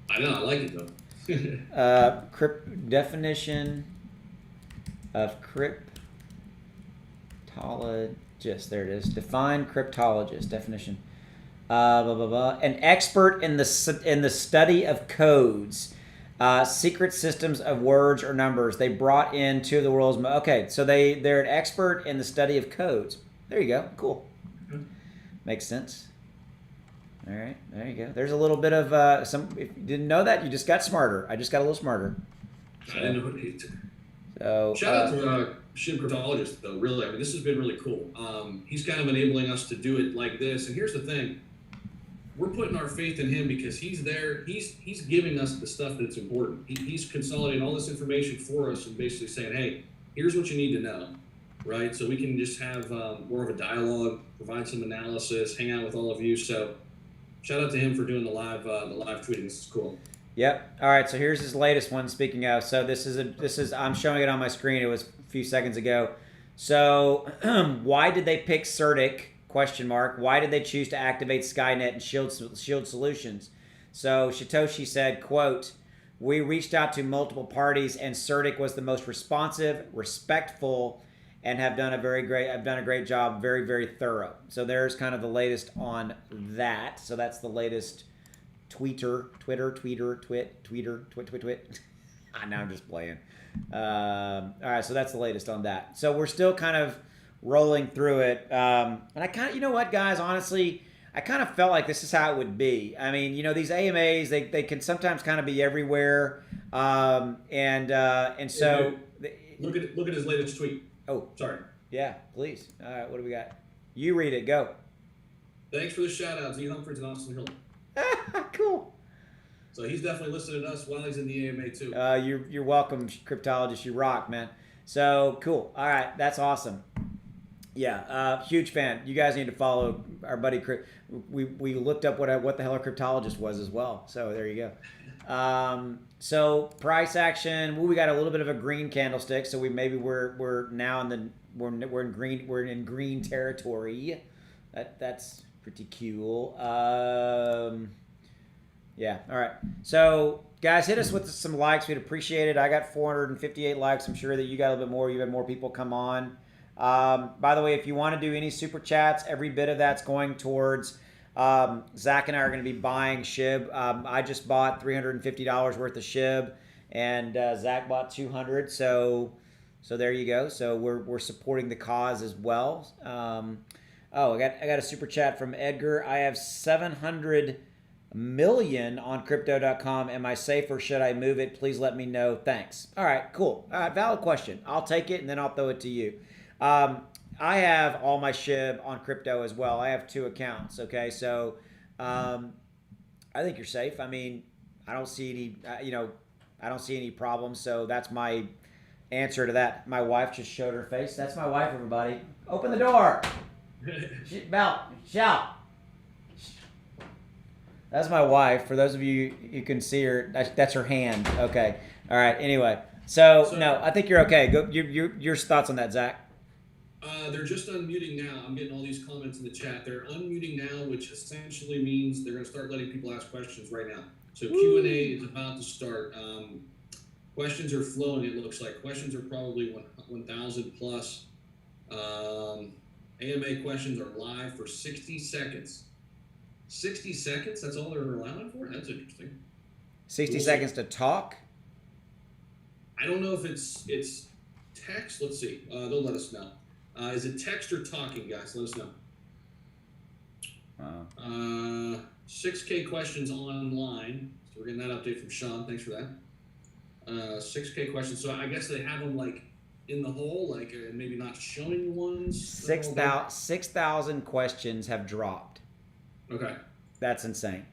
I know, I like it though. Definition of cryptologist. There it is. Define cryptologist definition. An expert in the study of codes. Secret systems of words or numbers. They brought in two of the world's okay, so they're an expert in the study of codes. There you go. Cool. Makes sense. All right, there you go. There's a little bit of some. If you didn't know that, you just got smarter. I just got a little smarter. I didn't know what he did. So shout out to Shiba Cryptologist though. Really, I mean, this has been really cool. He's kind of enabling us to do it like this. And here's the thing. We're putting our faith in him because he's there. He's giving us the stuff that's important. He's consolidating all this information for us and basically saying, hey, here's what you need to know, right? So we can just have more of a dialogue, provide some analysis, hang out with all of you. So shout out to him for doing the live tweeting. This is cool. Yep. All right. So here's his latest one. Speaking of, so this is I'm showing it on my screen. It was a few seconds ago. So why did they pick Certic? Question mark. Why did they choose to activate Skynet and Shield Solutions? So Satoshi said, quote, "We reached out to multiple parties and Certic was the most responsive, respectful, and have done a great job, very, very thorough." So there's kind of the latest on that. So that's the latest tweet. Now I'm just playing. All right, so that's the latest on that. So we're still kind of rolling through it. And I kind of, you know what, guys, honestly, I kind of felt like this is how it would be. I mean, you know, these AMAs, they can sometimes kind of be everywhere. And so... Look at his latest tweet. Oh. Sorry. Yeah, please. All right, what do we got? You read it. Go. Thanks for the shout-outs, E. Humphreys and Austin Hilton. Cool. So he's definitely listening to us while he's in the AMA, too. You're welcome, cryptologist. You rock, man. So, cool. All right, that's awesome. Yeah, huge fan. You guys need to follow our buddy. We looked up what the hell a cryptologist was as well. So there you go. So price action. We got a little bit of a green candlestick. So we're now we're in green territory. That's pretty cool. Yeah. All right. So guys, hit us with some likes. We'd appreciate it. I got 458 likes. I'm sure that you got a little bit more. You had more people come on. By the way, if you want to do any super chats, every bit of that's going towards Zach and I are going to be buying SHIB. I just bought $350 worth of SHIB, and Zach bought 200. So there you go. So we're supporting the cause as well. I got a super chat from Edgar. I have 700 million on crypto.com. Am I safe or should I move it? Please let me know. Thanks. All right, cool. All right, valid question. I'll take it and then I'll throw it to you. I have all my SHIB on crypto as well. I have 2 accounts. Okay, so I think you're safe. I mean, I don't see any, I don't see any problems. So that's my answer to that. My wife just showed her face. That's my wife, everybody. Open the door. Shout. That's my wife. For those of you who can see her, that's her hand. Okay. All right. Anyway, so no, I think you're okay. Go. Your thoughts on that, Zach? They're just unmuting now. I'm getting all these comments in the chat. They're unmuting now, which essentially means they're going to start letting people ask questions right now. So Q&A is about to start. Questions are flowing, it looks like. Questions are probably 1,000 plus. AMA questions are live for 60 seconds. 60 seconds? That's all they're allowing for? That's interesting. 60 seconds to talk? I don't know if it's text. Let's see. They'll let us know. Is it text or talking, guys? Let us know. Wow. 6K questions online. So we're getting that update from Sean. Thanks for that. 6K questions. So I guess they have them like in the hole, like maybe not showing the ones. 6,000 questions have dropped. Okay. That's insane.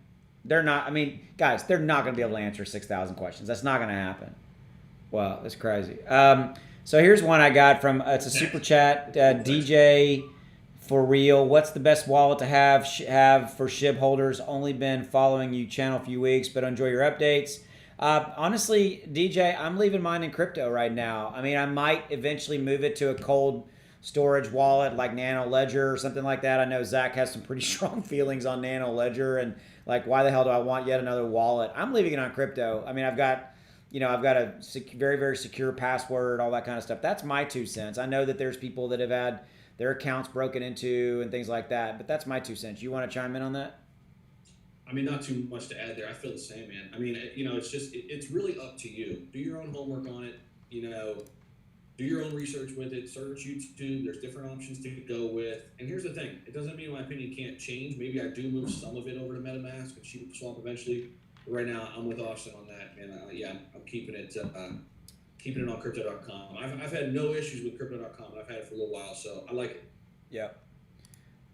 They're not. I mean, guys, they're not going to be able to answer 6,000 questions. That's not going to happen. Wow, that's crazy. So here's one I got from, it's a super chat, DJ for real. What's the best wallet to have for SHIB holders? Only been following you channel a few weeks, but enjoy your updates. Honestly, DJ, I'm leaving mine in crypto right now. I mean, I might eventually move it to a cold storage wallet like Nano Ledger or something like that. I know Zach has some pretty strong feelings on Nano Ledger and like, why the hell do I want yet another wallet? I'm leaving it on crypto. I mean, I've got a very, very secure password, all that kind of stuff. That's my 2 cents. I know that there's people that have had their accounts broken into and things like that, but that's my 2 cents. You want to chime in on that? I mean, not too much to add there. I feel the same, man. I mean, it's just, it's really up to you. Do your own homework on it, do your own research with it, search YouTube. There's different options to go with. And here's the thing. It doesn't mean my opinion can't change. Maybe I do move some of it over to MetaMask and Shiba Swap eventually. But right now, I'm with Austin on that, man. I'm keeping it on crypto.com. I've had no issues with crypto.com, and I've had it for a little while, so I like it. Yep.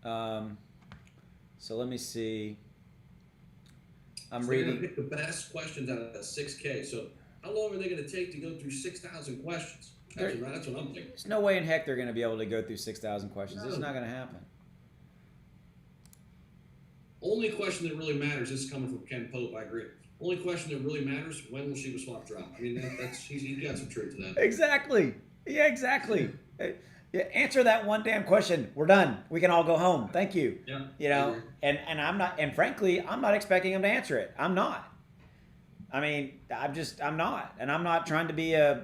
So let me see. I'm reading. They're going to pick the best questions out of that 6K. So how long are they going to take to go through 6,000 questions? That's what I'm thinking. There's no way in heck they're going to be able to go through 6,000 questions. No. It's not going to happen. Only question that really matters, this is coming from Ken Pope, I agree. Only question that really matters, when will Shiba swap drop? I mean, he's got some truth to that. Exactly. Yeah, exactly. Yeah, answer that one damn question. We're done. We can all go home. Thank you. Yeah. You know, and I'm not, and frankly, I'm not expecting him to answer it. I'm not. I mean, I'm not, and I'm not trying to be a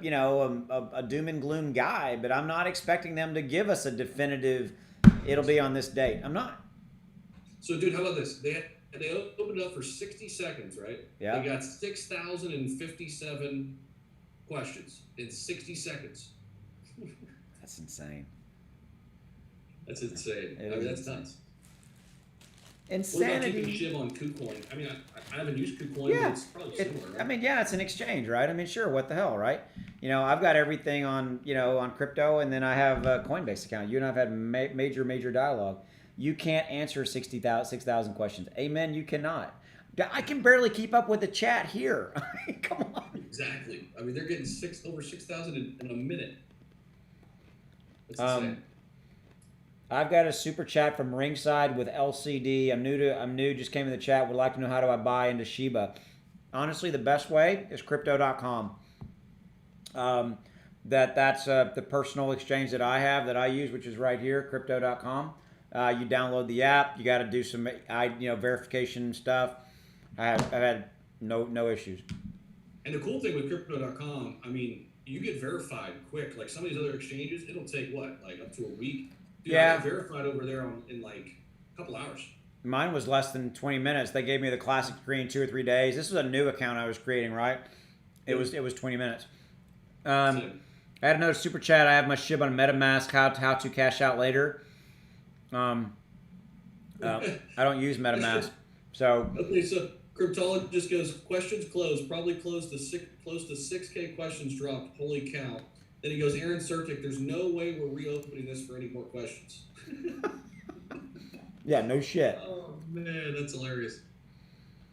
doom and gloom guy, but I'm not expecting them to give us a definitive. It'll be on this date. I'm not. So, dude, how about this? They opened it up for 60 seconds, right? Yeah. They got 6,057 questions in 60 seconds. That's insane. That's insane. That's nuts. Insanity. What about keeping Shiba on KuCoin? I mean, I haven't used KuCoin, but it's probably similar, right? I mean, yeah, it's an exchange, right? I mean, sure, what the hell, right? You know, I've got everything on, on crypto, and then I have a Coinbase account. You and I have had major dialogue. You can't answer 6,000 questions. Amen, you cannot. I can barely keep up with the chat here. Come on. Exactly. I mean, they're getting over 6,000 in a minute. That's insane. I've got a super chat from Ringside with LCD. I'm new, just came in the chat. Would like to know, how do I buy into Shiba? Honestly, the best way is crypto.com. That's the personal exchange that I have, that I use, which is right here, crypto.com. You download the app. You got to do some verification stuff. I've had no issues. And the cool thing with crypto.com, I mean, you get verified quick. Like some of these other exchanges, it'll take like up to a week. Dude, yeah. I got verified over there in like a couple hours. Mine was less than 20 minutes. They gave me the classic degree in 2 or 3 days. This was a new account I was creating, right? It was 20 minutes. I had another super chat. I have my Shiba on MetaMask. How to cash out later. I don't use MetaMask, so. Okay, so Cryptologist goes, questions closed. Probably close to 6K questions dropped. Holy cow. Then he goes, Aaron Sertic, there's no way we're reopening this for any more questions. Yeah, no shit. Oh, man, that's hilarious.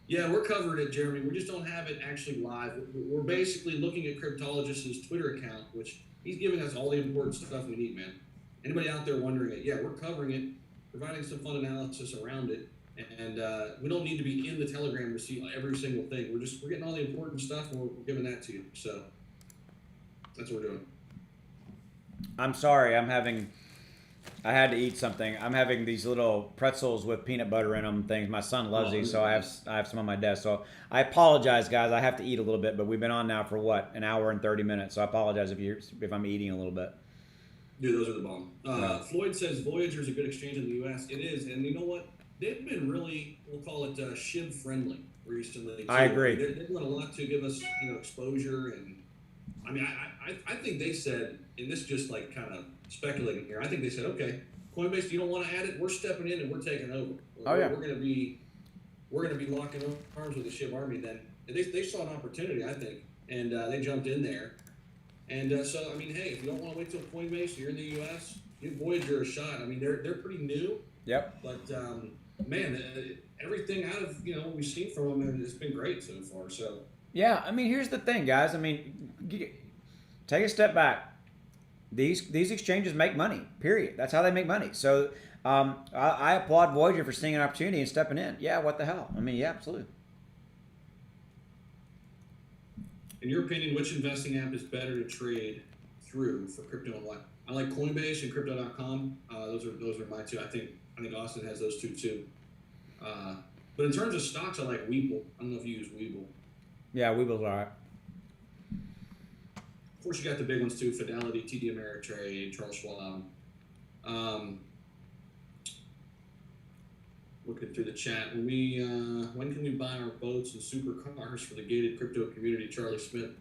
Yeah, we're covering it, Jeremy. We just don't have it actually live. We're basically looking at Cryptologist's Twitter account, which he's giving us all the important stuff we need, man. Anybody out there wondering it, yeah, we're covering it, providing some fun analysis around it. And we don't need to be in the Telegram to see every single thing. We're getting all the important stuff, and we're giving that to you. So that's what we're doing. I'm sorry. I had to eat something. I'm having these little pretzels with peanut butter in them things. My son loves these, so I have some on my desk. So I apologize, guys. I have to eat a little bit, but we've been on now for an hour and 30 minutes. So I apologize if I'm eating a little bit. Dude, those are the bomb. Floyd says Voyager is a good exchange in the U.S. It is, and you know what? They've been really, we'll call it SHIB friendly recently. Too. I agree. They've done a lot to give us, exposure, and I mean, I think they said, and this just like kind of speculating here. I think they said, okay, Coinbase, you don't want to add it. We're stepping in and we're taking over. We're going to be locking arms with the SHIB army. Then they saw an opportunity, I think, and they jumped in there. And so, I mean, hey, if you don't want to wait till Coinbase, you're in the U.S., give Voyager a shot. I mean, they're pretty new. Yep. But man, everything out of we've seen from them has been great so far. So yeah, I mean, here's the thing, guys. I mean, take a step back. These exchanges make money. Period. That's how they make money. So I applaud Voyager for seeing an opportunity and stepping in. Yeah, what the hell? I mean, yeah, absolutely. In your opinion, which investing app is better to trade through for crypto and what? I like Coinbase and Crypto.com. Those are my two. I think Austin has those two too. But in terms of stocks, I like Webull. I don't know if you use Webull. Yeah, Webull's all right. Of course, you got the big ones too: Fidelity, TD Ameritrade, Charles Schwab. Looking through the chat, when can we buy our boats and supercars for the gated crypto community? Charlie Smith,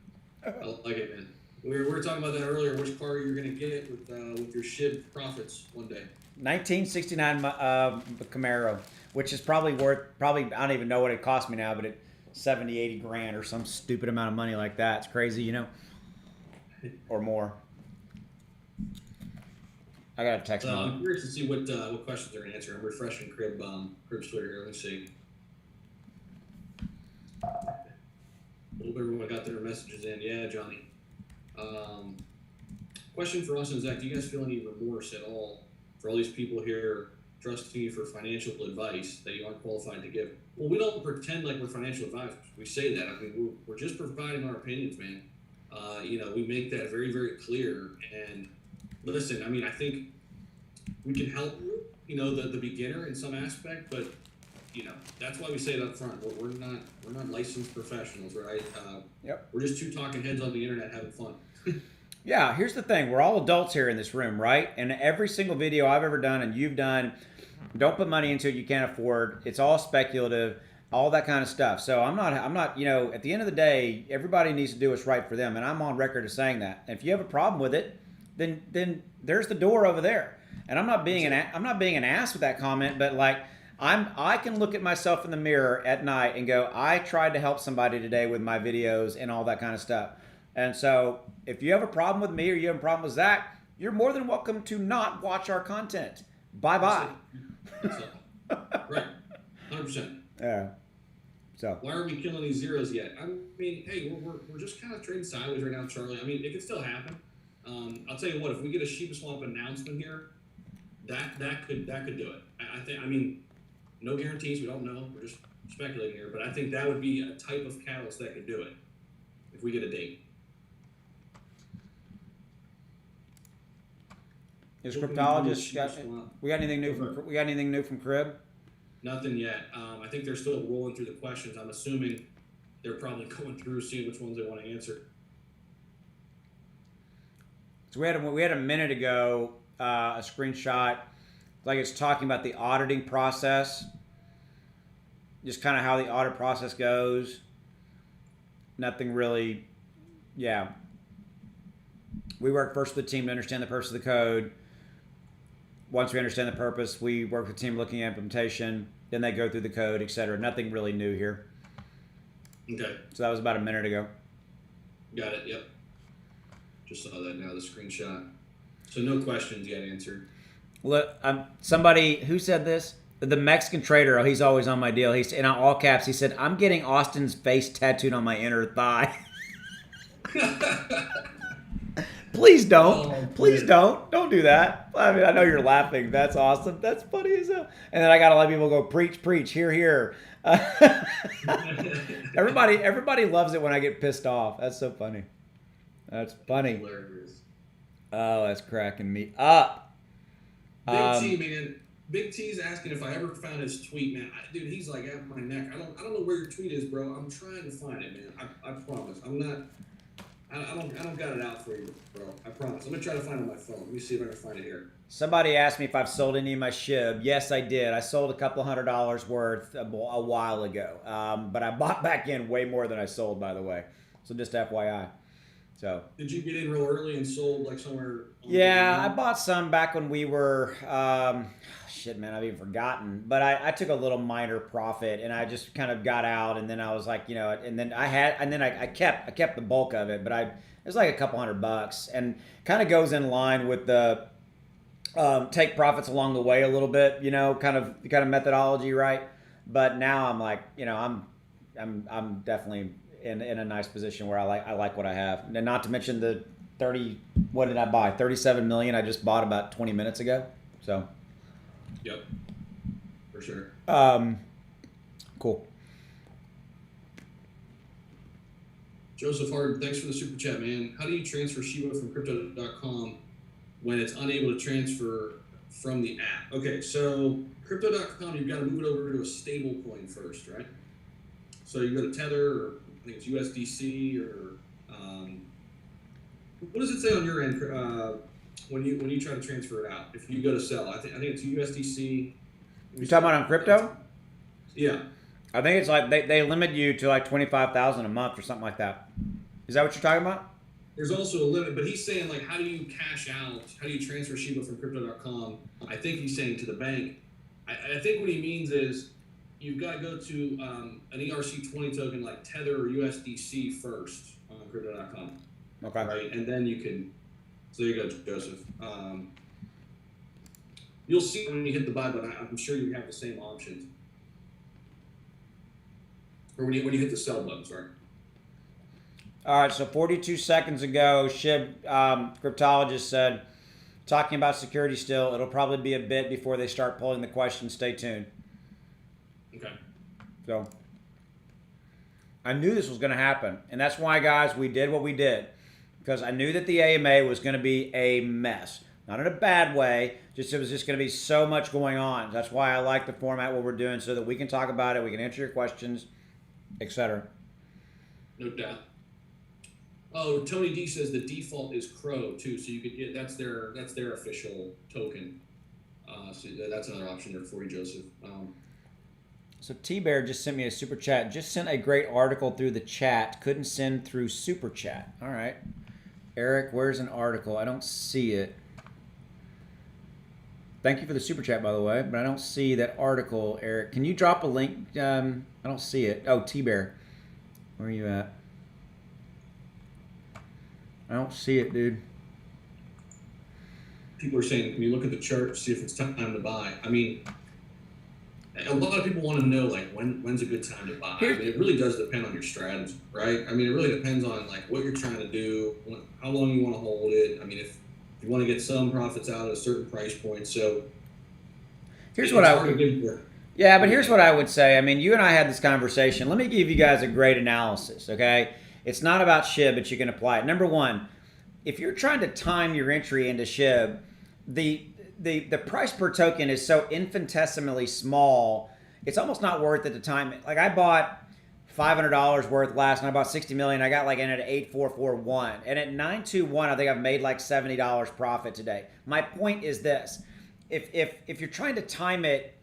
I like it, man. We were talking about that earlier. Which car you're going to get with your SHIB profits one day? 1969 Camaro, which is probably I don't even know what it cost me now, but it 70, 80 grand or some stupid amount of money like that. It's crazy, or more. I got to text them. I'm curious to see what questions they're going to answer. I'm refreshing Crib's Twitter here. Let me see. Hope everyone got their messages in. Yeah, Johnny. Question for us and Zach: do you guys feel any remorse at all for all these people here trusting you for financial advice that you aren't qualified to give. Well, we don't pretend like we're financial advisors. We say that. I mean, we're just providing our opinions, man. We make that very, very clear. And listen, I mean, I think we can help, the beginner in some aspect, but that's why we say it up front. We're not licensed professionals, right? Yep. We're just two talking heads on the internet having fun. Yeah, here's the thing. We're all adults here in this room, right? And every single video I've ever done and you've done, don't put money into it you can't afford. It's all speculative, all that kind of stuff. So I'm not, at the end of the day, everybody needs to do what's right for them. And I'm on record as saying that. And if you have a problem with it, then there's the door over there. And I'm not being an ass with that comment, but like I can look at myself in the mirror at night and go, I tried to help somebody today with my videos and all that kind of stuff. And so if you have a problem with me or you have a problem with Zach, you're more than welcome to not watch our content. Bye-bye. Right. 100%. Yeah. So why aren't we killing these zeros yet? I mean, hey, we're just kind of trading sideways right now, Charlie. I mean, it could still happen. I'll tell you what, if we get a Shiba Swamp announcement here, that could do it. I mean, no guarantees. We don't know. We're just speculating here, but I think that would be a type of catalyst that could do it if we get a date. Is cryptologist we got anything new from Crib? Nothing yet. I think they're still rolling through the questions. I'm assuming they're probably going through, seeing which ones they want to answer. So we had a minute ago a screenshot, like it's talking about the auditing process, just kind of how the audit process goes. Nothing really, yeah. We work first with the team to understand the purpose of the code. Once we understand the purpose, we work with the team looking at implementation. Then they go through the code, etc. Nothing really new here. Okay. So that was about a minute ago. Got it. Yep. Just saw that now, the screenshot. So no questions yet answered. Look, somebody who said this, the Mexican trader. He's always on my deal. He's in all caps. He said, "I'm getting Austin's face tattooed on my inner thigh." Please don't. Oh, Please man. don't do that. I mean, I know you're laughing. That's awesome. That's funny as hell. And then I got a lot of people go, preach, hear. Everybody loves it when I get pissed off. That's so funny. That's funny. Hilarious. Oh, that's cracking me up. Big T, man. Big T's asking if I ever found his tweet, man. Dude, he's like at my neck. I don't know where your tweet is, bro. I'm trying to find it, man. I promise. I don't got it out for you, bro. I promise. I'm gonna try to find it on my phone. Let me see if I can find it here. Somebody asked me if I've sold any of my SHIB. Yes, I did. I sold a couple $100 worth a while ago, but I bought back in way more than I sold, by the way. So just FYI. So. Did you get in real early and sold like somewhere? Yeah, I bought some back when we were. Shit, man, I've even forgotten. But I took a little minor profit, and I just kind of got out, and then I was like, and then I kept the bulk of it, but it was like a couple $100, and kind of goes in line with the take profits along the way a little bit, kind of methodology, right? But now I'm like, I'm definitely in a nice position where I like what I have, and not to mention the 30. What did I buy? 37 million. I just bought about 20 minutes ago. So. Yep. For sure. Cool. Joseph Hard, thanks for the super chat, man. How do you transfer Sheba from crypto.com when it's unable to transfer from the app? Okay, so crypto.com, you've got to move it over to a stable coin first, right? So you go to Tether, or I think it's USDC, or what does it say on your end when you try to transfer it out? If you go to sell, I think it's USDC. You talking about on crypto? Yeah. I think it's like they limit you to like 25,000 a month or something like that. Is that what you're talking about? There's also a limit, but he's saying like, how do you cash out? How do you transfer Shiba from crypto.com? I think he's saying to the bank. I think what he means is you've got to go to an ERC20 token like Tether or USDC first on crypto.com. Okay. Right, and then you can. So there you go, Joseph. You'll see when you hit the buy button. I'm sure you have the same options. Or when you hit the sell button, sorry. All right, so 42 seconds ago, Shib, cryptologist said, talking about security still. It'll probably be a bit before they start pulling the questions. Stay tuned. Okay. So I knew this was going to happen. And that's why, guys, we did what we did. Because I knew that the AMA was going to be a mess. Not in a bad way. It was just going to be so much going on. That's why I like the format what we're doing, so that we can talk about it, we can answer your questions, etc. No doubt. Oh, Tony D says the default is Crow too, so you could get that's their official token. So that's another option there for you, Joseph. So T-Bear just sent me a super chat. Just sent a great article through the chat. Couldn't send through super chat. All right, Eric, where's an article? I don't see it. Thank you for the super chat, by the way, but I don't see that article, Eric. Can you drop a link? I don't see it. Oh, T-Bear, where are you at? I don't see it, dude. People are saying, can you look at the chart, see if it's time to buy? I mean, a lot of people want to know, like, when's a good time to buy? I mean, it really does depend on your strategy, right? I mean, it really depends on, like, what you're trying to do, how long you want to hold it. I mean, if you want to get some profits out at a certain price point. So here's what I would here's what I would say. I mean, you and I had this conversation. Let me give you guys a great analysis, okay? It's not about SHIB, but you can apply it. Number one, if you're trying to time your entry into SHIB, the price per token is so infinitesimally small, it's almost not worth it to time it. Like, I bought $500 worth last, and I bought 60 million. I got like in at 8,441, and at 921, I think I've made like $70 profit today. My point is this: if you're trying to time it,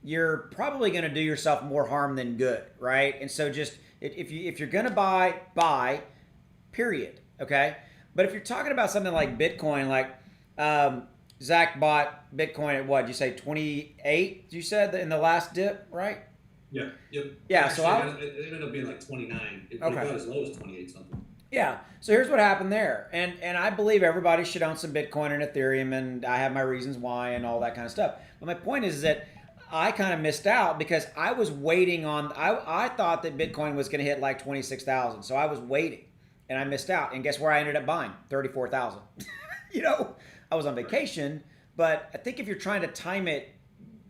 you're probably going to do yourself more harm than good, right? And so just if you're going to buy, period, okay. But if you're talking about something like Bitcoin, like Zach bought Bitcoin at what? Did you say 28? You said in the last dip, right? Yeah. Yep. Yeah. Actually, it ended up being like 29. It got as low as 28 something. Yeah. So here's what happened there, and I believe everybody should own some Bitcoin and Ethereum, and I have my reasons why and all that kind of stuff. But my point is that I kind of missed out because I was waiting on. I thought that Bitcoin was going to hit like 26,000, so I was waiting, and I missed out. And guess where I ended up buying? 34,000. You know, I was on vacation, but I think if you're trying to time it,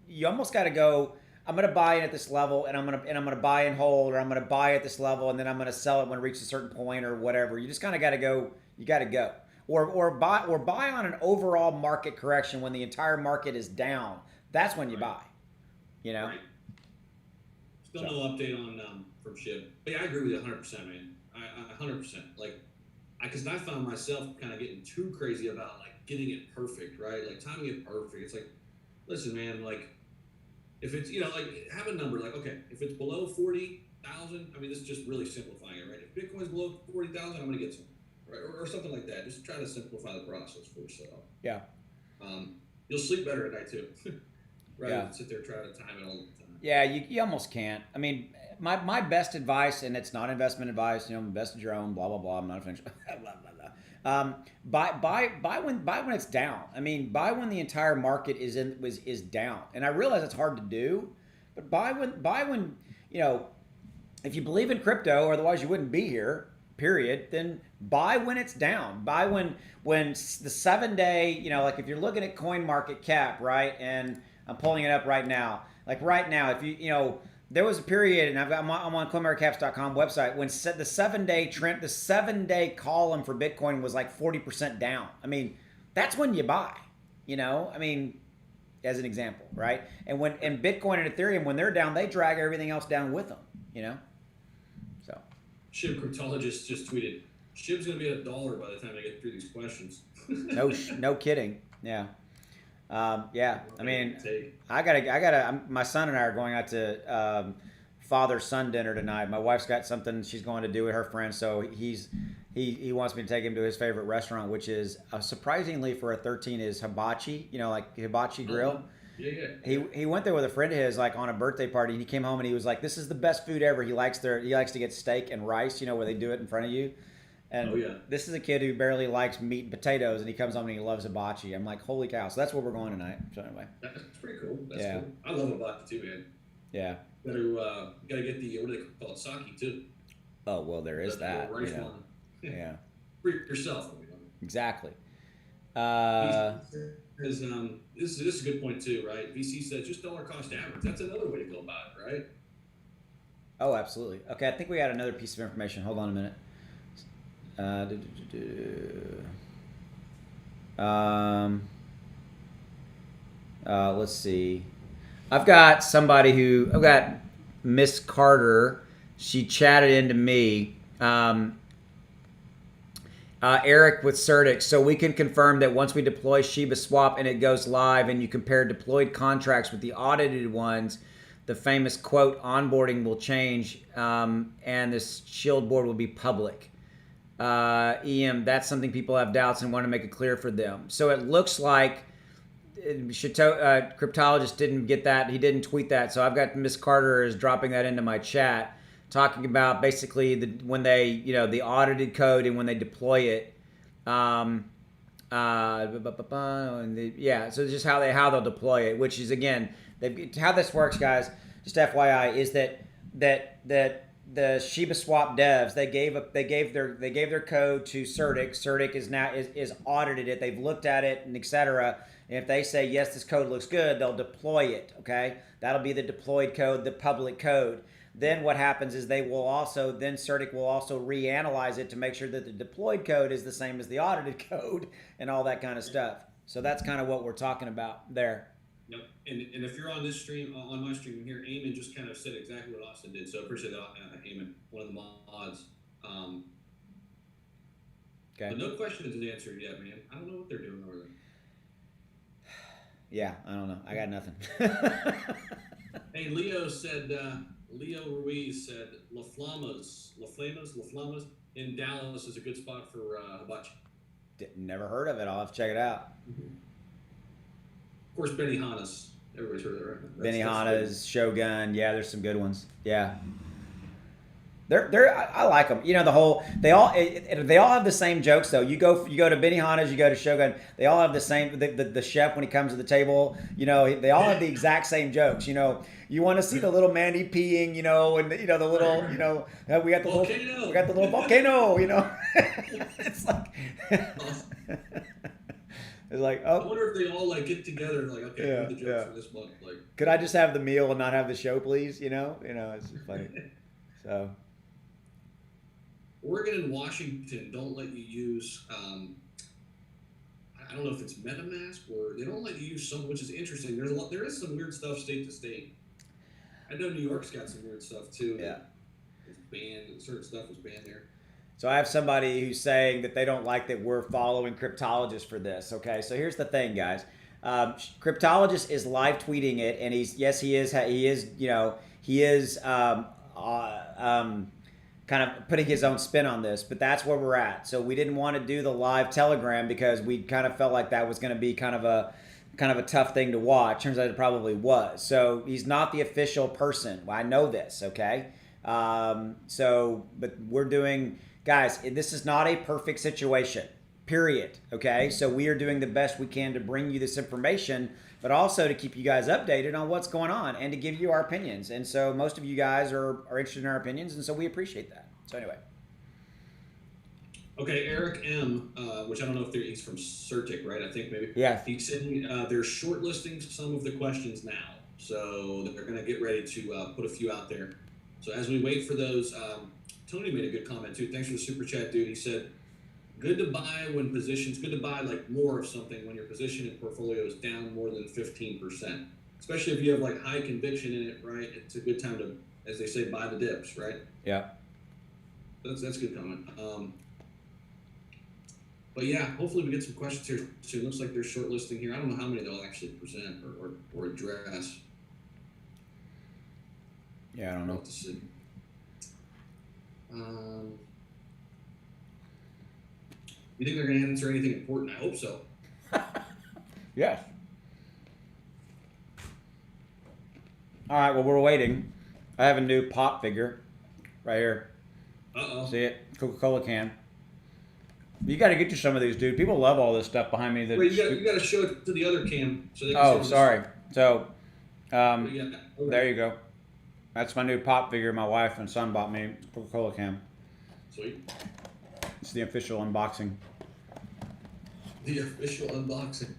you almost got to go, I'm going to buy in at this level, and I'm going to buy and hold, or I'm going to buy at this level, and then I'm going to sell it when it reaches a certain point or whatever. You just kind of got to go. You got to go, or buy on an overall market correction when the entire market is down. That's when you buy. You know. Right. Still no update on from SHIB. But yeah, I agree with you 100%, man. I 100%. Like, because I found myself kind of getting too crazy about like getting it perfect, right? Like timing it perfect. It's like, listen, man, like if it's, you know, like have a number, like, okay, if it's below 40,000, I mean, this is just really simplifying it, right? If Bitcoin's below 40,000, I'm going to get some, right? Or something like that. Just try to simplify the process for yourself. Yeah. You'll sleep better at night too. Rather Yeah. than sit there trying to time it all the time. Yeah, you almost can't. I mean, my best advice, and it's not investment advice, you know, invest in your own, blah, blah, blah. I'm not a financial, blah, blah, blah. Buy when it's down. I mean, buy when the entire market is down. And I realize it's hard to do, but buy when, you know, if you believe in crypto, or otherwise you wouldn't be here, period, then buy when it's down. Buy when the 7-day, you know, like if you're looking at coin market cap, right? And I'm pulling it up right now. Like right now, if you know, there was a period, and I'm on CoinMarketCaps.com website, when the 7-day trend, the 7-day column for Bitcoin was like 40% down. I mean, that's when you buy. You know, I mean, as an example, right? And Bitcoin and Ethereum, when they're down, they drag everything else down with them. You know, so. SHIB cryptologist just tweeted, SHIB's going to be at $1 by the time I get through these questions. No kidding. Yeah. Yeah, I mean, I gotta. My son and I are going out to father-son dinner tonight. My wife's got something she's going to do with her friends, so he wants me to take him to his favorite restaurant, which is surprisingly for a 13 is Hibachi. You know, like Hibachi Grill. Yeah. He went there with a friend of his, like on a birthday party, and he came home and he was like, "This is the best food ever." He likes to get steak and rice, you know, where they do it in front of you. And this is a kid who barely likes meat and potatoes, and he comes home and he loves hibachi. I'm like, holy cow! So that's where we're going tonight. So anyway, that's pretty cool. That's cool. I love hibachi too, man. Yeah. Gotta get the what do they call it, sake too. Oh well, there is that. You know. Yeah. For yourself. I mean. Exactly. Because this is a good point too, right? VC said just dollar cost average. That's another way to go about it, right? Oh, absolutely. Okay, I think we got another piece of information. Hold on a minute. Let's see. I've got Miss Carter. She chatted into me. Eric with Certix. So we can confirm that once we deploy Shiba Swap and it goes live and you compare deployed contracts with the audited ones, the famous quote onboarding will change and this shield board will be public. EM, that's something people have doubts and want to make it clear for them. So it looks like Cryptologist didn't get that. He didn't tweet that. So I've got Miss Carter is dropping that into my chat, talking about basically when they, the audited code and when they deploy it. So just how they'll deploy it, which is again, how this works, guys. Just FYI, is that the Shiba Swap devs they gave their code to Certic. Certic is audited it. They've looked at it and etc. And if they say yes, this code looks good, they'll deploy it. Okay, that'll be the deployed code, the public code. Then what happens is Certic will also reanalyze it to make sure that the deployed code is the same as the audited code and all that kind of stuff. So that's kind of what we're talking about there. Yep. And if you're on this stream, on my stream here, Eamon just kind of said exactly what Austin did. So I appreciate that, Eamon, one of the mods. Okay. But no questions answered yet, man. I don't know what they're doing over there. Yeah, I don't know. I got nothing. Hey, Leo Ruiz said La Flamas in Dallas is a good spot for hibachi. Never heard of it. I'll have to check it out. Mm-hmm. Of course, Benihana's. Everybody's heard of it, right? Benihana's, Shogun. Yeah, there's some good ones. Yeah. I like them. They all have the same jokes though. You go to Benihana's, you go to Shogun. They all have the same. The chef when he comes to the table, they all have the exact same jokes. You want to see the little Mandy peeing, and the little, we got the little volcano. It's like. It's like, oh. I wonder if they all get together and okay, the jokes for this month. Could I just have the meal and not have the show, please? It's just funny. So. Oregon and Washington don't let you use. I don't know if it's MetaMask or they don't let you use some, which is interesting. There is some weird stuff state to state. I know New York's got some weird stuff too. Yeah. It's banned. Certain stuff was banned there. So I have somebody who's saying that they don't like that we're following Cryptologist for this. Okay, so here's the thing, guys. Cryptologist is live tweeting it, and he is kind of putting his own spin on this, but that's where we're at. So we didn't want to do the live Telegram because we kind of felt like that was going to be kind of a tough thing to watch. Turns out it probably was. So he's not the official person. Well, I know this, okay? But we're doing. Guys, this is not a perfect situation, period, okay? So we are doing the best we can to bring you this information, but also to keep you guys updated on what's going on and to give you our opinions. And so most of you guys are interested in our opinions, and so we appreciate that. So anyway. Okay, Eric M., which I don't know if he's from Certic, right? I think maybe. Yeah. He said they're shortlisting some of the questions now. So they're going to get ready to put a few out there. So as we wait for those... Tony made a good comment too. Thanks for the super chat, dude. He said, good to buy more of something when your position in portfolio is down more than 15%. Especially if you have high conviction in it, right? It's a good time to, as they say, buy the dips, right? Yeah. That's a good comment. But yeah, hopefully we get some questions here soon. Looks like they're shortlisting here. I don't know how many they'll actually present or address. Yeah, I don't know. What to see. You think they're going to answer anything important? I hope so. Yes. All right, well, we're waiting. I have a new pop figure right here. Uh-oh. See it? Coca-Cola can. You got to get you some of these, dude. People love all this stuff behind me. Wait, you got to show it to the other cam. So they can sorry. So, okay. There you go. That's my new pop figure my wife and son bought me. Coca-Cola can. Sweet. It's the official unboxing. The official unboxing.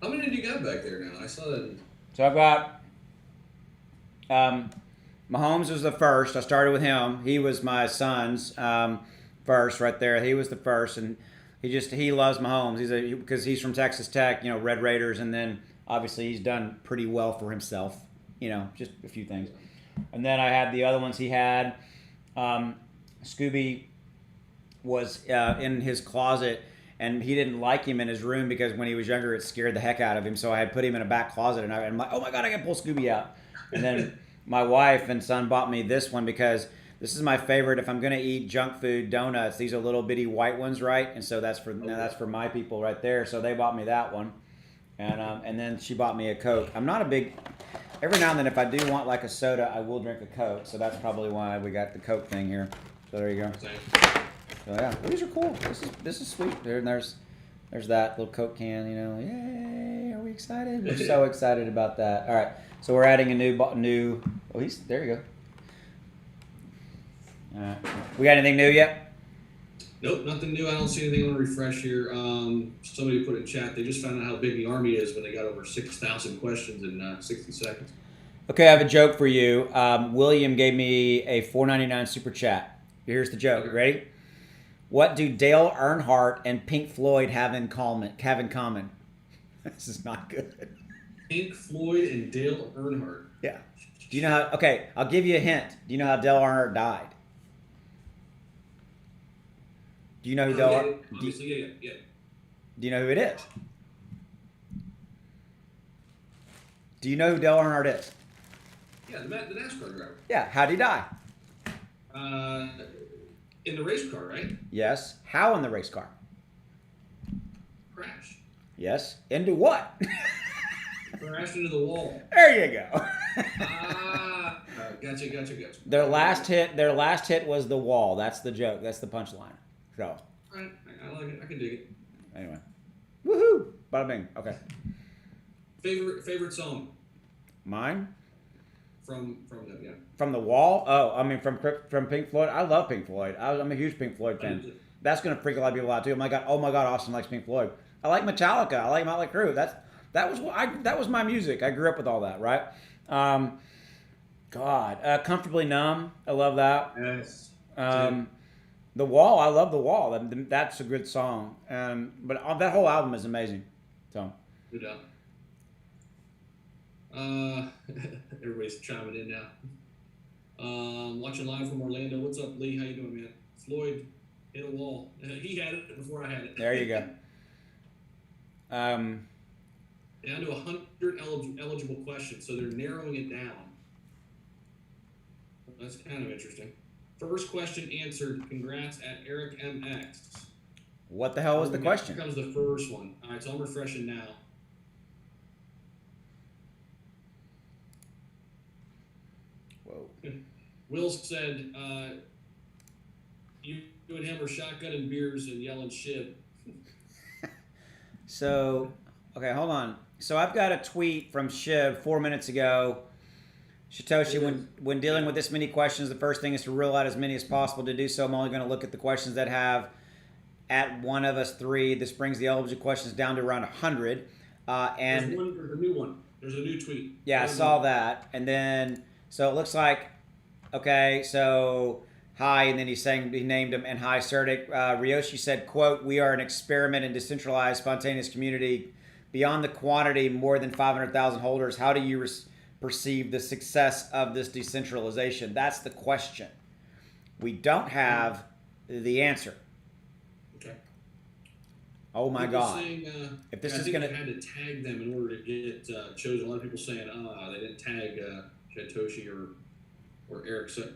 How many do you got back there now? I saw that. So I've got Mahomes was the first. I started with him. He was my son's first right there. He was the first, and he loves Mahomes. Because he's from Texas Tech, Red Raiders, and then obviously he's done pretty well for himself. Just a few things. And then I had the other ones he had. Scooby was in his closet, and he didn't like him in his room because when he was younger, it scared the heck out of him. So I had put him in a back closet, and I'm like, oh my God, I can pull Scooby out. And then my wife and son bought me this one because this is my favorite. If I'm going to eat junk food, donuts, these are little bitty white ones, right? And so that's for my people right there. So they bought me that one. And then she bought me a Coke. I'm not a big... Every now and then, if I do want like a soda, I will drink a Coke. So that's probably why we got the Coke thing here. So there you go. So yeah, these are cool. This is sweet. There's that little Coke can. Yay! Are we excited? We're so excited about that. All right. So we're adding a new. Oh, there you go. All right. We got anything new yet? Nope, nothing new. I don't see anything on refresh here. Somebody put in chat, they just found out how big the Army is when they got over 6,000 questions in 60 seconds. Okay, I have a joke for you. William gave me a $4.99 super chat. Here's the joke. Okay. Ready? What do Dale Earnhardt and Pink Floyd have in common? This is not good. Pink Floyd and Dale Earnhardt. Yeah. Do you know how... Okay, I'll give you a hint. Do you know how Dale Earnhardt died? Do you know who Dale Earnhardt... Obviously, yeah. Do you know who it is? Do you know who Dale Earnhardt is? Yeah, the NASCAR driver. Yeah, how'd he die? In the race car, right? Yes. How in the race car? Crash. Yes. Into what? Crashed into the wall. There you go. Gotcha. Their last hit was the wall. That's the joke. That's the punchline. So. All right, I like it. I can dig it. Anyway. Woohoo! Bada bing. Okay. Favorite song? Mine? From them, yeah. From the wall? Oh, I mean from Pink Floyd. I love Pink Floyd. I'm a huge Pink Floyd fan. That's gonna freak a lot of people out too. Oh my god, Austin likes Pink Floyd. I like Metallica. I like Motley Crue. That was my music. I grew up with all that, right? Comfortably Numb. I love that. Yes. The Wall. I love The Wall. That's a good song. But that whole album is amazing. So. Good job. Everybody's chiming in now. Watching live from Orlando. What's up, Lee? How you doing, man? Floyd hit a wall. He had it before I had it. There you go. Down to 100 eligible questions, so they're narrowing it down. That's kind of interesting. First question answered. Congrats at Eric MX. What the hell was the question? Here comes the first one. All right, so I'm refreshing now. Whoa. Will said, you and him are shotgunning beers and yelling shit. So, okay, hold on. So I've got a tweet from Shiv 4 minutes ago. Satoshi, when dealing with this many questions, the first thing is to rule out as many as possible. To do so, I'm only going to look at the questions that have at one of us three. This brings the eligible questions down to around 100. There's a new one. There's a new tweet. Yeah, I saw that. And then, so it looks like, okay, so hi, and then he named him, and hi, Serdic. Ryoshi said, quote, "We are an experiment in decentralized, spontaneous community. Beyond the quantity, more than 500,000 holders, how do you perceive the success of this decentralization?" That's the question. We don't have the answer. Okay. Oh my people God. Saying, if this I is think going they had to tag them in order to get chosen. A lot of people saying, they didn't tag Satoshi or Eric. So,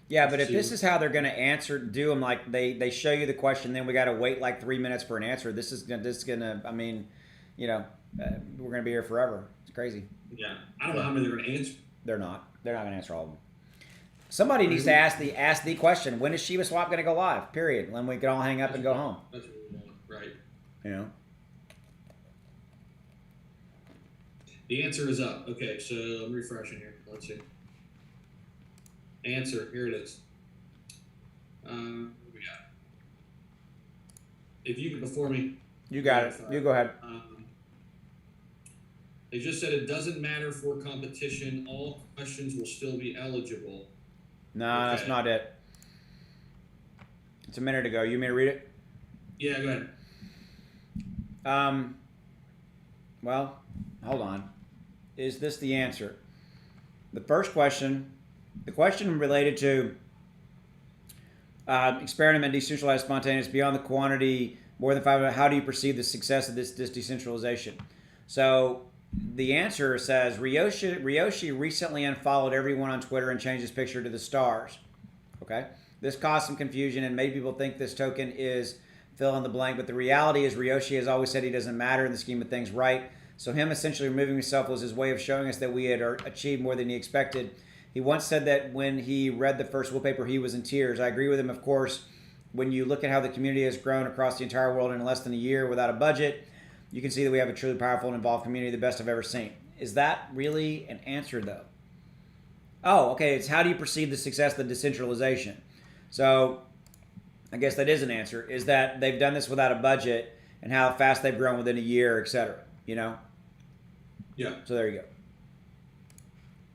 yeah, but if this is how they're going to do them, like they show you the question, then we got to wait like 3 minutes for an answer. This is going to, I mean, we're going to be here forever. It's crazy. Yeah, I don't know how many they're going to answer. They're not going to answer all of them. Somebody needs to ask the question. When is Shiba Swap going to go live? Period. Then we can all hang up and go home. That's what we want, right? You know. The answer is up. Okay, so I'm refreshing here. Let's see. Answer. Here it is. What we got? if you could before me. You got it. You go ahead. They just said it doesn't matter for competition. All questions will still be eligible. No, that's not it. It's a minute ago. You want me to read it? Yeah, go ahead. Well, hold on. Is this the answer? The first question, the question related to experiment decentralized spontaneous beyond the quantity more than 500. How do you perceive the success of this decentralization? So the answer says Ryoshi recently unfollowed everyone on Twitter and changed his picture to the stars. Okay, this caused some confusion and made people think this token is fill in the blank. But the reality is Ryoshi has always said he doesn't matter in the scheme of things, right? So him essentially removing himself was his way of showing us that we had achieved more than he expected. He once said that when he read the first wallpaper, he was in tears. I agree with him, of course. When you look at how the community has grown across the entire world in less than a year without a budget, you can see that we have a truly powerful and involved community, the best I've ever seen. Is that really an answer, though? Oh, okay. It's how do you perceive the success of the decentralization? So I guess that is an answer, is that they've done this without a budget and how fast they've grown within a year, etc. You know? Yeah. So there you go.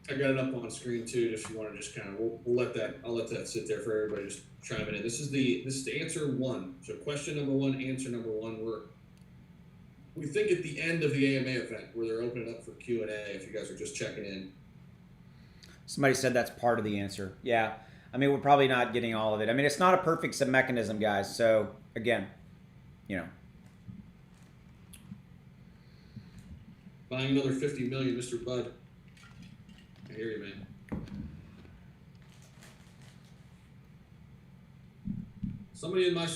I got it up on screen too. If you want to just kind of, I'll let that sit there for everybody just chiming in. This is the answer one. So question number one, answer number one. We think at the end of the AMA event where they're opening up for Q&A. If you guys are just checking in. Somebody said that's part of the answer. Yeah. I mean, we're probably not getting all of it. I mean, it's not a perfect mechanism, guys. So again, you know. Buying another 50 million, Mr. Bud. I hear you, man. Somebody in my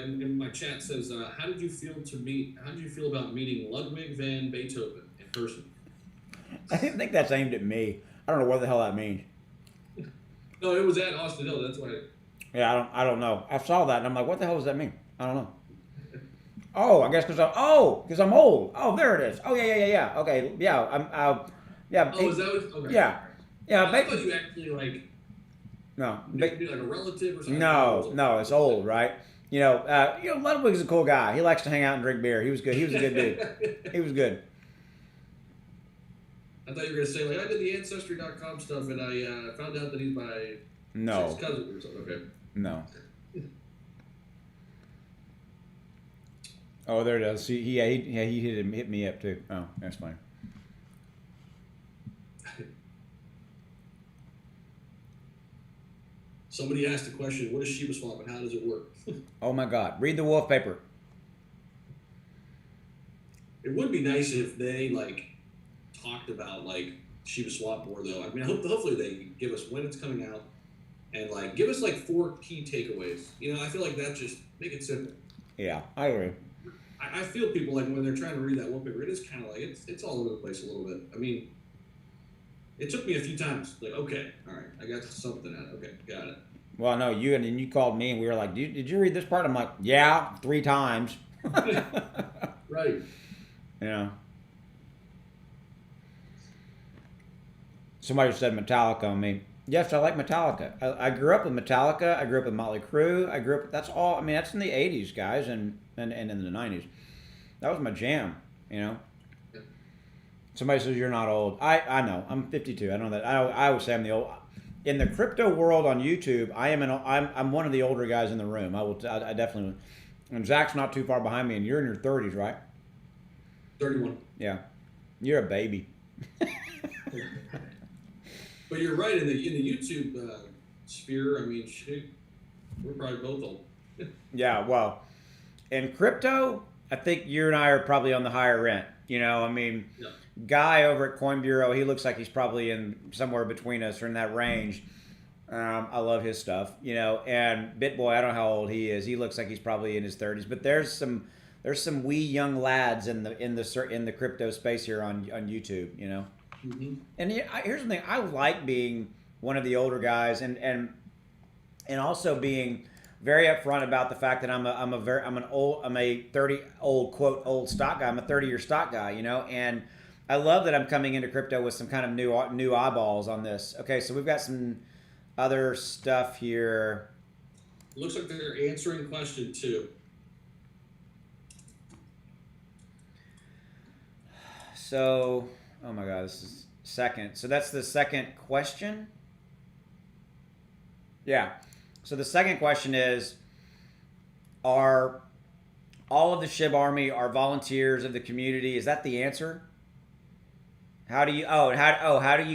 in my chat says, how did you feel about meeting Ludwig van Beethoven in person? I didn't think that's aimed at me. I don't know what the hell that means. No, it was at Austin Hill. That's why. Yeah, I don't know. I saw that and I'm like, what the hell does that mean? I don't know. Oh, I guess because I'm old. Oh, there it is. Oh, yeah. Okay, yeah, yeah. Oh, is that what? Okay. Yeah. I thought you actually No. Be like a relative or something. No, it's old, right? You know, Ludwig's a cool guy. He likes to hang out and drink beer. He was good. He was a good dude. He was good. I thought you were gonna say I did the Ancestry.com stuff and I found out that he's my sixth cousin or something. Okay. No. Oh, there it is. See, he hit me up too. Oh, that's fine. Somebody asked the question, what is Shiba Swap and how does it work? Oh my God. Read the wolf paper. It would be nice if they talked about Shiba Swap more though. I mean, hopefully they give us when it's coming out and give us 4 key takeaways. You know, I feel like that just make it simple. Yeah, I agree. I feel people when they're trying to read that wolf paper, it is kind of it's all over the place a little bit. I mean, it took me a few times. Okay, all right, I got something out. Okay, got it. Well, no, you called me and we were like, did you read this part? I'm like, yeah, 3 times. Right. Yeah. Somebody said Metallica on me. Yes, I like Metallica. I grew up with Metallica. I grew up with Motley Crue. That's all. I mean, that's in the 80s, guys, and in the 90s. That was my jam, you know. Yeah. Somebody says you're not old. I know. I'm 52. I know that. I would say I'm the old. In the crypto world on YouTube, I'm one of the older guys in the room. I definitely. And Zach's not too far behind me, and you're in your 30s, right? 31. Yeah, you're a baby. But you're right in the YouTube sphere. I mean, shit, we're probably both old. Yeah, well, in crypto, I think you and I are probably on the higher end. You know, I mean, Yeah. Guy over at Coin Bureau, he looks like he's probably in somewhere between us or in that range. I love his stuff, you know. And BitBoy, I don't know how old he is. He looks like he's probably in his 30s. But there's some wee young lads in the crypto space here on YouTube, you know. Mm-hmm. And here's the thing: I like being one of the older guys, and also being very upfront about the fact that I'm a 30 old stock guy. I'm a 30-year stock guy, you know, and I love that I'm coming into crypto with some kind of new eyeballs on this. Okay, so we've got some other stuff here. Looks like they're answering question 2. So, oh my God, this is second. So that's the second question. Yeah. So the second question is, are all of the SHIB Army are volunteers of the community? Is that the answer? How do you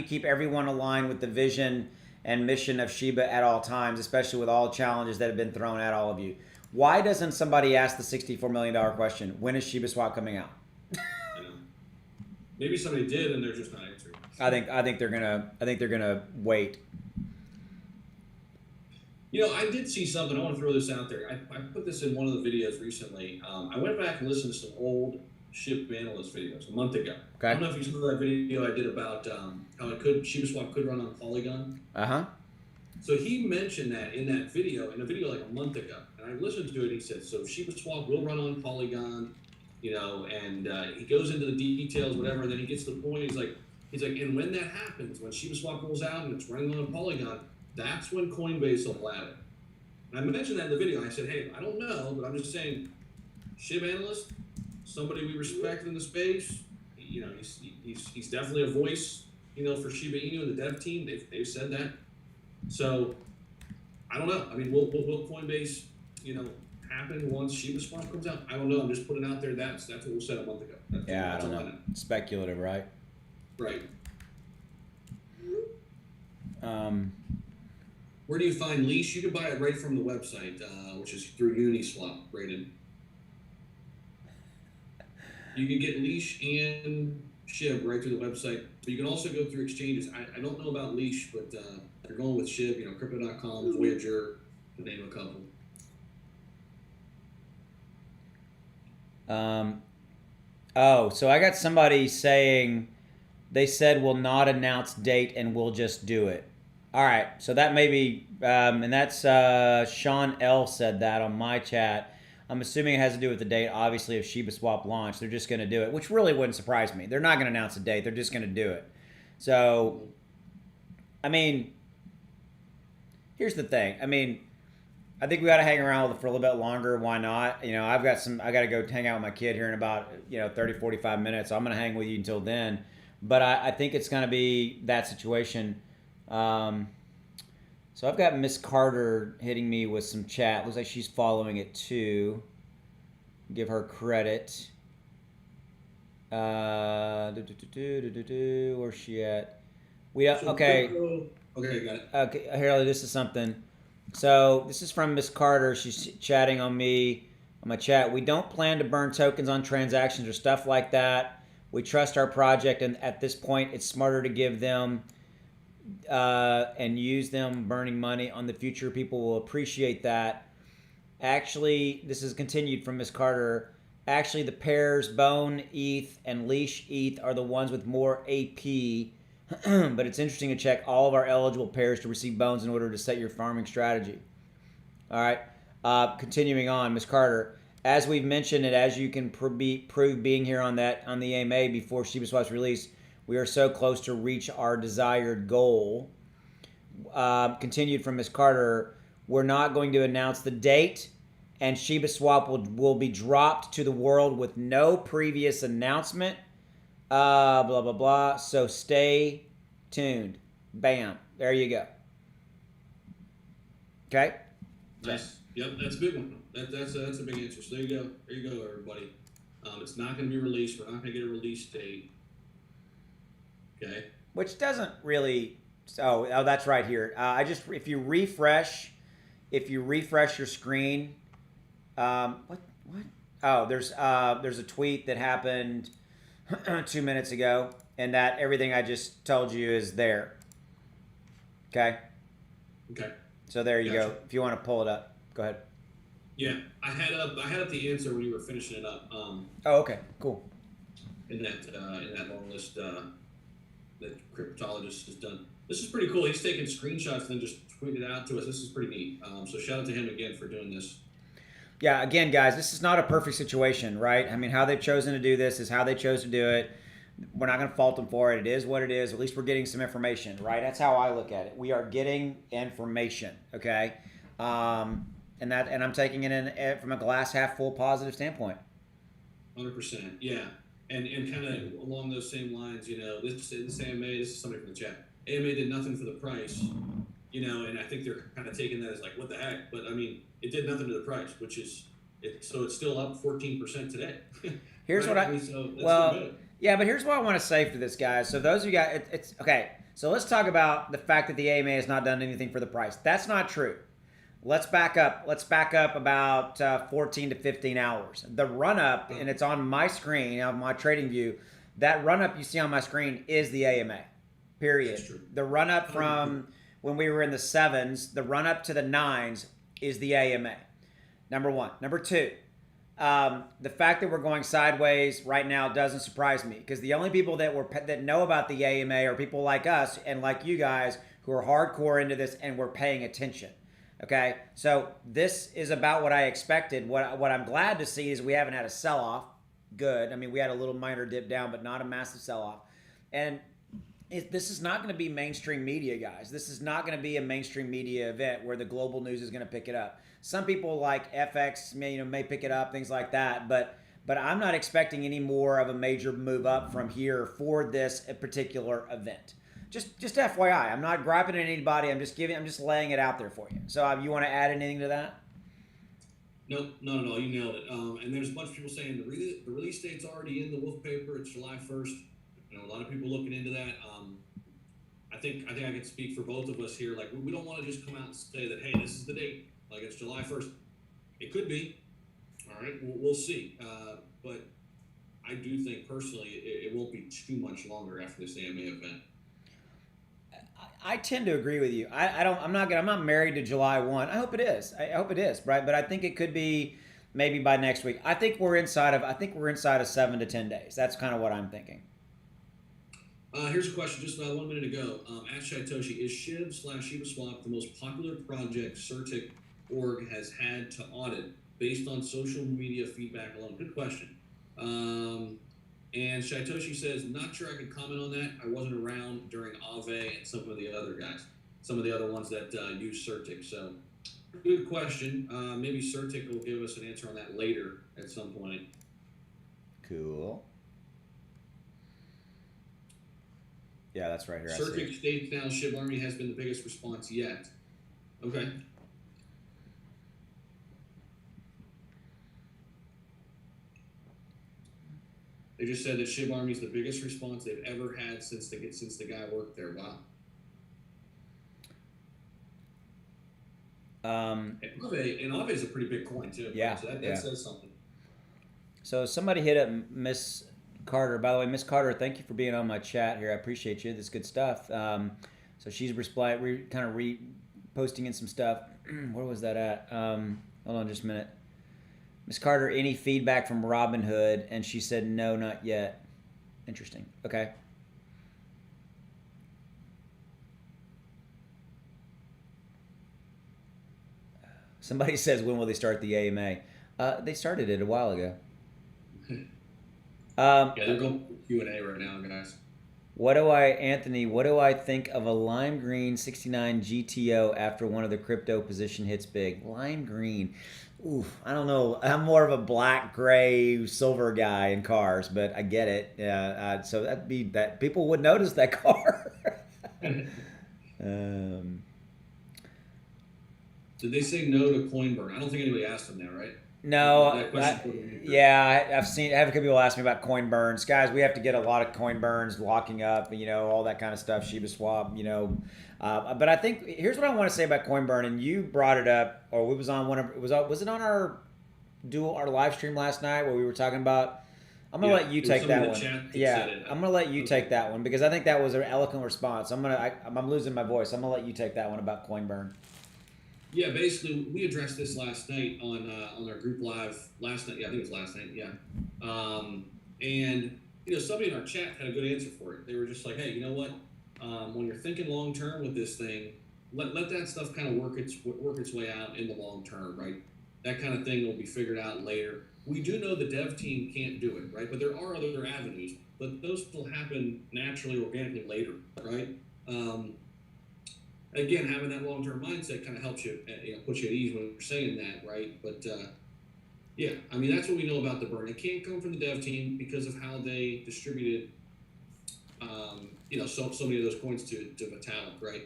keep everyone aligned with the vision and mission of Sheba at all times, especially with all the challenges that have been thrown at all of you? Why doesn't somebody ask the $64 million question? When is Sheba Swap coming out? I know. Maybe somebody did, and they're just not answering. I think they're gonna wait. You know, I did see something. I want to throw this out there. I put this in one of the videos recently. I went back and listened to some old SHIB analyst videos a month ago. Okay. I don't know if you saw that video I did about how Shiba Swap could run on Polygon. So he mentioned that in a video like a month ago, and I listened to it. He said, so Shiba Swap will run on Polygon, you know, and he goes into the details, whatever, and then he gets to the point. He's like, and when that happens, when Shiba Swap rolls out and it's running on a Polygon, that's when Coinbase will allow it. And I mentioned that in the video. I said, hey, I don't know, but I'm just saying, SHIB analyst, somebody we respect in the space. You know, he's definitely a voice, you know, for Shiba Inu and the dev team. They've said that. So I don't know. I mean, will Coinbase, you know, happen once Shiba Swap comes out? I don't know. I'm just putting it out there. That's what we said a month ago. I don't know. Speculative, right? Right. Where do you find Leash? You can buy it right from the website, which is through Uniswap, Braden. You can get Leash and SHIB right through the website. But you can also go through exchanges. I don't know about Leash, but if you're going with SHIB, you know, Crypto.com, Voyager, to name a couple. So I got somebody saying they said we'll not announce date and we'll just do it. All right, so that may be, and that's Sean L said that on my chat. I'm assuming it has to do with the date, obviously, of Shiba Swap launch. They're just going to do it, which really wouldn't surprise me. They're not going to announce a date. They're just going to do it. So, I mean, here's the thing. I mean, I think we got to hang around with it for a little bit longer. Why not? You know, I got to go hang out with my kid here in about, 30, 45 minutes. So I'm going to hang with you until then. But I think it's going to be that situation. So I've got Miss Carter hitting me with some chat. Looks like she's following it too. Give her credit. Where's she at? Okay. Okay, got it. Okay, here, this is something. So this is from Miss Carter. She's chatting on me on my chat. We don't plan to burn tokens on transactions or stuff like that. We trust our project, and at this point, it's smarter to give them and use them burning money on the future. People will appreciate that. Actually, this is continued from Miss Carter. Actually, the pairs Bone ETH and Leash ETH are the ones with more AP. But it's interesting to check all of our eligible pairs to receive bones in order to set your farming strategy. All right. Continuing on, Miss Carter. As we've mentioned, and as you can prove being here on the AMA before Shiba Swap's release, we are so close to reach our desired goal. Continued from Ms. Carter, we're not going to announce the date, and Shiba Swap will be dropped to the world with no previous announcement. Blah, blah, blah. So stay tuned. Bam. There you go. Okay? Nice. Yep, that's a big one. That's a big answer. So there you go. There you go, everybody. It's not going to be released. We're not going to get a release date. Okay. Which doesn't really. Oh, that's right here. If you refresh your screen, what? Oh, there's a tweet that happened 2 minutes ago, and that everything I just told you is there. Okay. Okay. So there you Gotcha. go. If you want to pull it up, go ahead. Yeah, I had up the answer when you were finishing it up. Oh, okay, cool. In that long list that cryptologist has done. This is pretty cool. He's taking screenshots and then just tweeted it out to us. This is pretty neat. So shout out to him again for doing this. Yeah, again, guys, this is not a perfect situation, right? I mean, how they've chosen to do this is how they chose to do it. We're not going to fault them for it. It is what it is. At least we're getting some information, right? That's how I look at it. We are getting information, okay? And I'm taking it in from a glass half full positive standpoint. 100%. Yeah. and kind of along those same lines, this AMA, this is somebody from the chat. AMA did nothing for the price, and I think they're kind of taking that as like, what the heck? But I mean, it did nothing to the price, which is so it's still up 14% today. Here's right? what so well, yeah, but here's what I want to say for this, guys. So those of you guys, it's okay. So let's talk about the fact that the AMA has not done anything for the price. That's not true. Let's back up. Let's back up about 14 to 15 hours. The run up, and it's on my screen, on my trading view. That run up you see on my screen is the AMA. Period. The run up from when we were in the 7s, the run up to the 9s is the AMA. Number one. Number two, the fact that we're going sideways right now doesn't surprise me, because the only people that know about the AMA are people like us and like you guys who are hardcore into this and we're paying attention. Okay, so this is about what I expected. What I'm glad to see is we haven't had a sell-off. Good. I mean, we had a little minor dip down, but not a massive sell-off. And this is not going to be mainstream media, guys. This is not going to be a mainstream media event where the global news is going to pick it up. Some people like FX may pick it up, things like that, but I'm not expecting any more of a major move up from here for this particular event. Just FYI, I'm not griping at anybody. I'm just laying it out there for you. So you want to add anything to that? Nope, not at all. You nailed it. And there's a bunch of people saying the release date's already in the Wolf paper. It's July 1st. A lot of people looking into that. I think I can speak for both of us here. Like, we don't want to just come out and say that, hey, this is the date. Like, it's July 1st. It could be. All right, we'll see. But I do think personally it won't be too much longer after this AMA event. I tend to agree with you. I'm not married to July 1. I hope it is. Right? But I think it could be maybe by next week. I think we're inside of 7 to 10 days. That's kind of what I'm thinking. Here's a question just about 1 minute ago. Ask Shaitoshi, is SHIB/Shiba Swap the most popular project CertiK org has had to audit based on social media feedback alone? Good question. And Shaitoshi says, not sure I could comment on that. I wasn't around during Ave and some of the other guys, some of the other ones that use CertiK. So good question. Maybe CertiK will give us an answer on that later at some point. Cool. Yeah, that's right here. CertiK states now SHIB Army has been the biggest response yet. Okay. They just said that SHIB Army is the biggest response they've ever had since the guy worked there. Wow. And Ave is a pretty big coin too. Yeah. So that says something. So somebody hit up Miss Carter. By the way, Miss Carter, thank you for being on my chat here. I appreciate you. This is good stuff. So she's posting in some stuff. Where was that at? Hold on just a minute. Miss Carter, any feedback from Robinhood? And she said, no, not yet. Interesting. Okay. Somebody says, when will they start the AMA? They started it a while ago. Yeah, they're going Q&A right now, guys. Anthony, what do I think of a lime green 69 GTO after one of the crypto position hits big? Lime green. Oof, I don't know. I'm more of a black, gray, silver guy in cars, but I get it. Yeah, so that'd be that people would notice that car. Did they say no to coin burn? I don't think anybody asked them that, right? No, I have a couple people ask me about coin burns. Guys, we have to get a lot of coin burns, locking up, all that kind of stuff, Shiba Swap, But I think here's what I want to say about coin burn, and you brought it up, or it was on was it on our live stream last night where we were talking about? I'm gonna let you take that one. Yeah, I'm gonna let you take that one because I think that was an eloquent response. I'm losing my voice. I'm gonna let you take that one about coin burn. Yeah, basically, we addressed this last night on our group live last night. Yeah, I think it was last night. Yeah, and somebody in our chat had a good answer for it. They were just like, hey, you know what? When you're thinking long term with this thing, let that stuff kind of work its way out in the long term, right? That kind of thing will be figured out later. We do know the dev team can't do it, right? But there are other avenues, but those will happen naturally, organically later, right? Again, having that long-term mindset kind of helps you, puts you at ease when you're saying that, right? But Yeah, I mean that's what we know about the burn. It can't come from the dev team because of how they distributed, so many of those coins to Vitalik, right?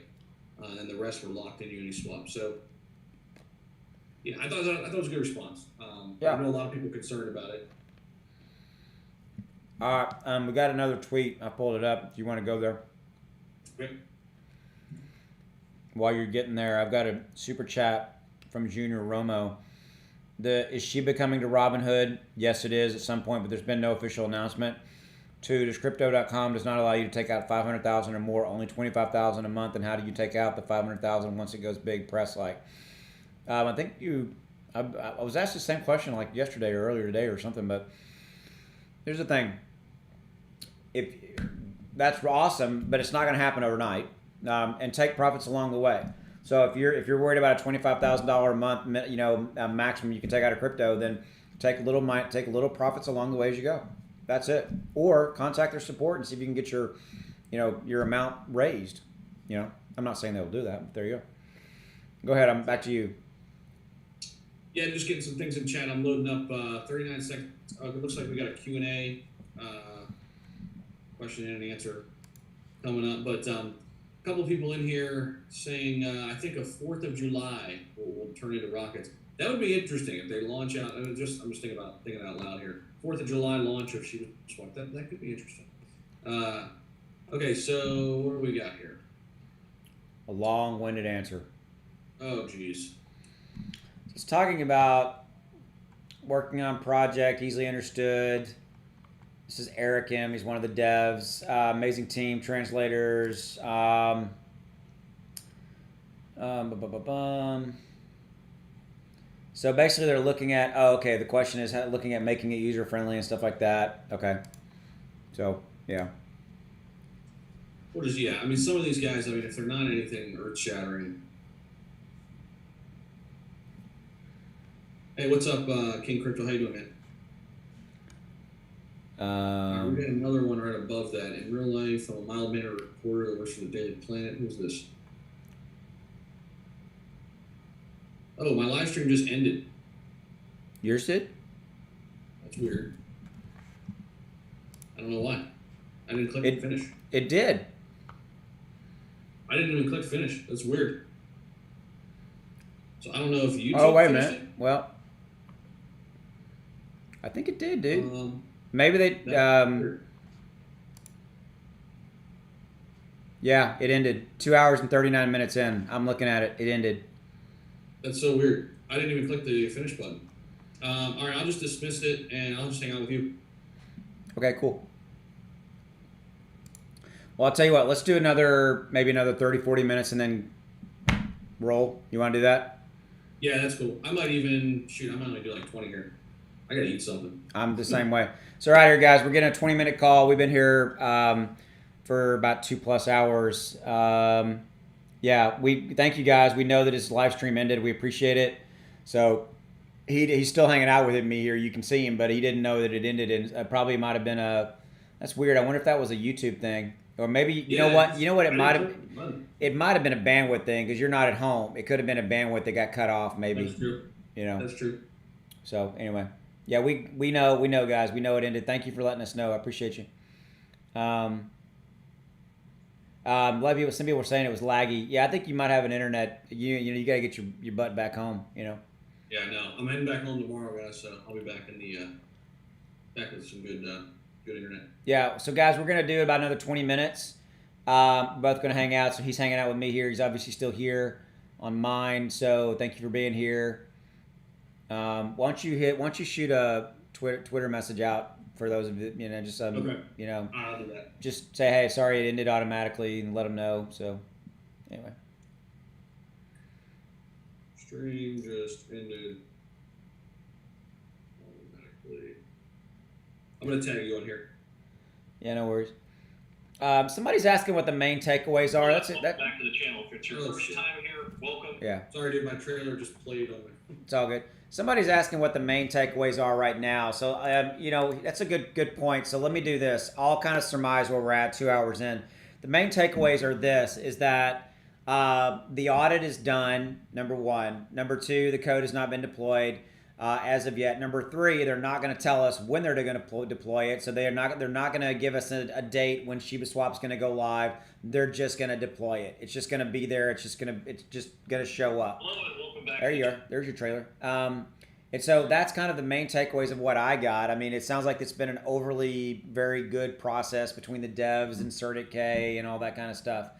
And the rest were locked in Uniswap. So, yeah, I thought it was a good response. Yeah. I know a lot of people are concerned about it. All right, we got another tweet. I pulled it up. Do you want to go there? Okay. While you're getting there, I've got a super chat from Junior Romo. Is Shiba coming to Robinhood? Yes, it is at some point, but there's been no official announcement. 2, does Crypto.com does not allow you to take out $500,000 or more, only $25,000 a month. And how do you take out the $500,000 once it goes big? Press like. I think I was asked the same question like yesterday or earlier today or something. But here's the thing: if that's awesome, but it's not going to happen overnight. And take profits along the way. So if you're worried about a $25,000 a month, maximum you can take out of crypto, then take little profits along the way as you go. That's it. Or contact their support and see if you can get your amount raised. I'm not saying they'll do that, but there you go. Go ahead. I'm back to you. Yeah, just getting some things in chat. I'm loading up 39 seconds. It looks like we got a Q&A, question and answer coming up. But a couple of people in here saying, I think a 4th of July will turn into rockets. That would be interesting if they launch out. I'm just thinking out loud here. 4th of July launch of Shiba Swap. That could be interesting. Okay, so what do we got here? A long-winded answer. Oh, geez. It's talking about working on project, easily understood. This is Eric M. He's one of the devs. Amazing team, translators. So basically they're looking at, the question is looking at making it user-friendly and stuff like that. Okay. So, yeah. I mean, some of these guys, if they're not anything earth-shattering. Hey, what's up, King Crypto? How you doing, man? We got another one right above that. In real life, I'm a mild-mannered reporter that works for the Daily Planet. Who's this? Oh, my live stream just ended. Yours did? That's weird. I don't know why. I didn't click finish. It did. I didn't even click finish. That's weird. So I don't know if YouTube. Oh, wait a minute. Well, I think it did, dude. Maybe they. Yeah, it ended. 2 hours and 39 minutes in. I'm looking at it. It ended. That's so weird. I didn't even click the finish button. All right, I'll just dismiss it and I'll just hang out with you. Okay, cool. Well, I'll tell you what. Let's do maybe another 30, 40 minutes and then roll. You want to do that? Yeah, that's cool. I might only do like 20 here. I gotta eat something. I'm the same way. So right here, guys, we're getting a 20-minute call. We've been here for about 2+ hours. Yeah, we thank you guys. We know that his live stream ended. We appreciate it. So he's still hanging out with me here. You can see him, but he didn't know that it ended. And probably might have been that's weird. I wonder if that was a YouTube thing. Or maybe, you know what? It might have been a bandwidth thing because you're not at home. It could have been a bandwidth that got cut off maybe. That's true. That's true. So anyway, yeah, we know, guys. We know it ended. Thank you for letting us know. I appreciate you. Some people were saying it was laggy. Yeah, I think you might have an internet. You got to get your butt back home. Yeah, no, I'm heading back home tomorrow, guys. So I'll be back in the back with some good internet. Yeah. So guys, we're gonna do about another 20 minutes. Both gonna hang out. So he's hanging out with me here. He's obviously still here on mine. So thank you for being here. Why don't you shoot a Twitter message out for those of you, just okay. I'll do that. Just say, hey, sorry it ended automatically, and let them know. So anyway, stream just ended automatically. I'm gonna tag you on here. Yeah, no worries. Somebody's asking what the main takeaways are. That's it. Back to the channel. If it's your first time here, welcome. Yeah. Sorry, dude. My trailer just played on me. It's all good. Somebody's asking what the main takeaways are right now. So, that's a good point. So let me do this. I'll kind of surmise where we're at 2 hours in. The main takeaways are is that the audit is done, number one. Number two, the code has not been deployed. as of yet. Number 3, they're not going to tell us when they're going to deploy it. So they're not going to give us a date when Shiba Swap's going to go live. They're just going to deploy it. It's just going to be there. It's just going to show up. Hello and welcome back. There you are. There's your trailer. And so that's kind of the main takeaways of what I got. I mean, it sounds like it's been an overly very good process between the devs and CertiK and all that kind of stuff.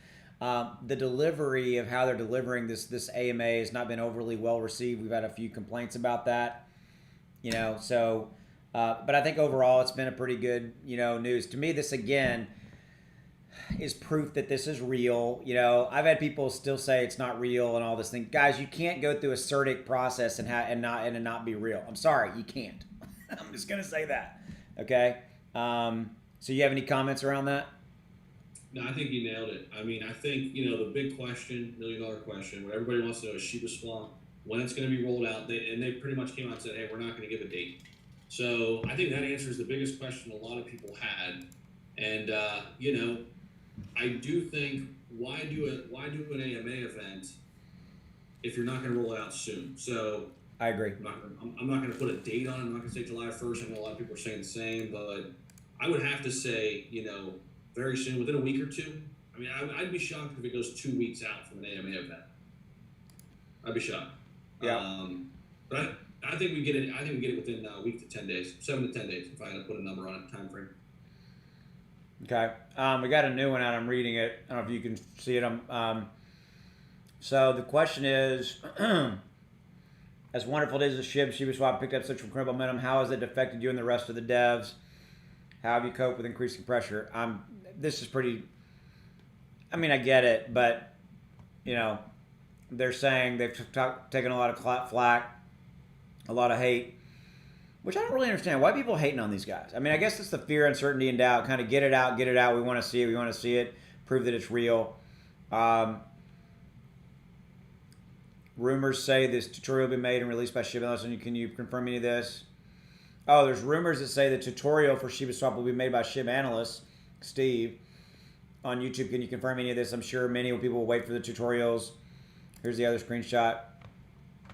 The delivery of how they're delivering this AMA has not been overly well received. We've had a few complaints about that, so, but I think overall it's been a pretty good, news. To me, this again is proof that this is real. I've had people still say it's not real and all this thing. Guys, you can't go through a CertiK process and not be real. I'm sorry, you can't. I'm just gonna say that. Okay. So you have any comments around that? No, I think you nailed it. I mean, I think, the big question, $1 million question, what everybody wants to know is Shiba Swap, when it's going to be rolled out. They pretty much came out and said, hey, we're not going to give a date. So I think that answers the biggest question a lot of people had. And, I do think, why do an AMA event if you're not going to roll it out soon? So I agree. I'm not going to put a date on it. I'm not going to say July 1st. I know a lot of people are saying the same, but I would have to say, very soon, within a week or two. I mean, I'd be shocked if it goes 2 weeks out from an AMA event. I'd be shocked. Yeah. But I think we get it. I think we get it within a week to 10 days, 7 to 10 days, if I had to put a number on it, time frame. Okay. We got a new one out. I'm reading it. I don't know if you can see it. So the question is, as wonderful it is as Shiba Swap picked up such incredible momentum, how has it affected you and the rest of the devs? How have you coped with increasing pressure? This is pretty, I get it, but, they're saying they've taken a lot of flack, a lot of hate, which I don't really understand. Why are people hating on these guys? I guess it's the fear, uncertainty, and doubt. Kind of get it out. We want to see it. Prove that it's real. Rumors say this tutorial will be made and released by Shiba Inu. Can you confirm any of this? Oh, there's rumors that say the tutorial for Shiba Swap will be made by Shiba analyst Steve on YouTube. Can you confirm any of this? I'm sure many people will wait for the tutorials. Here's the other screenshot.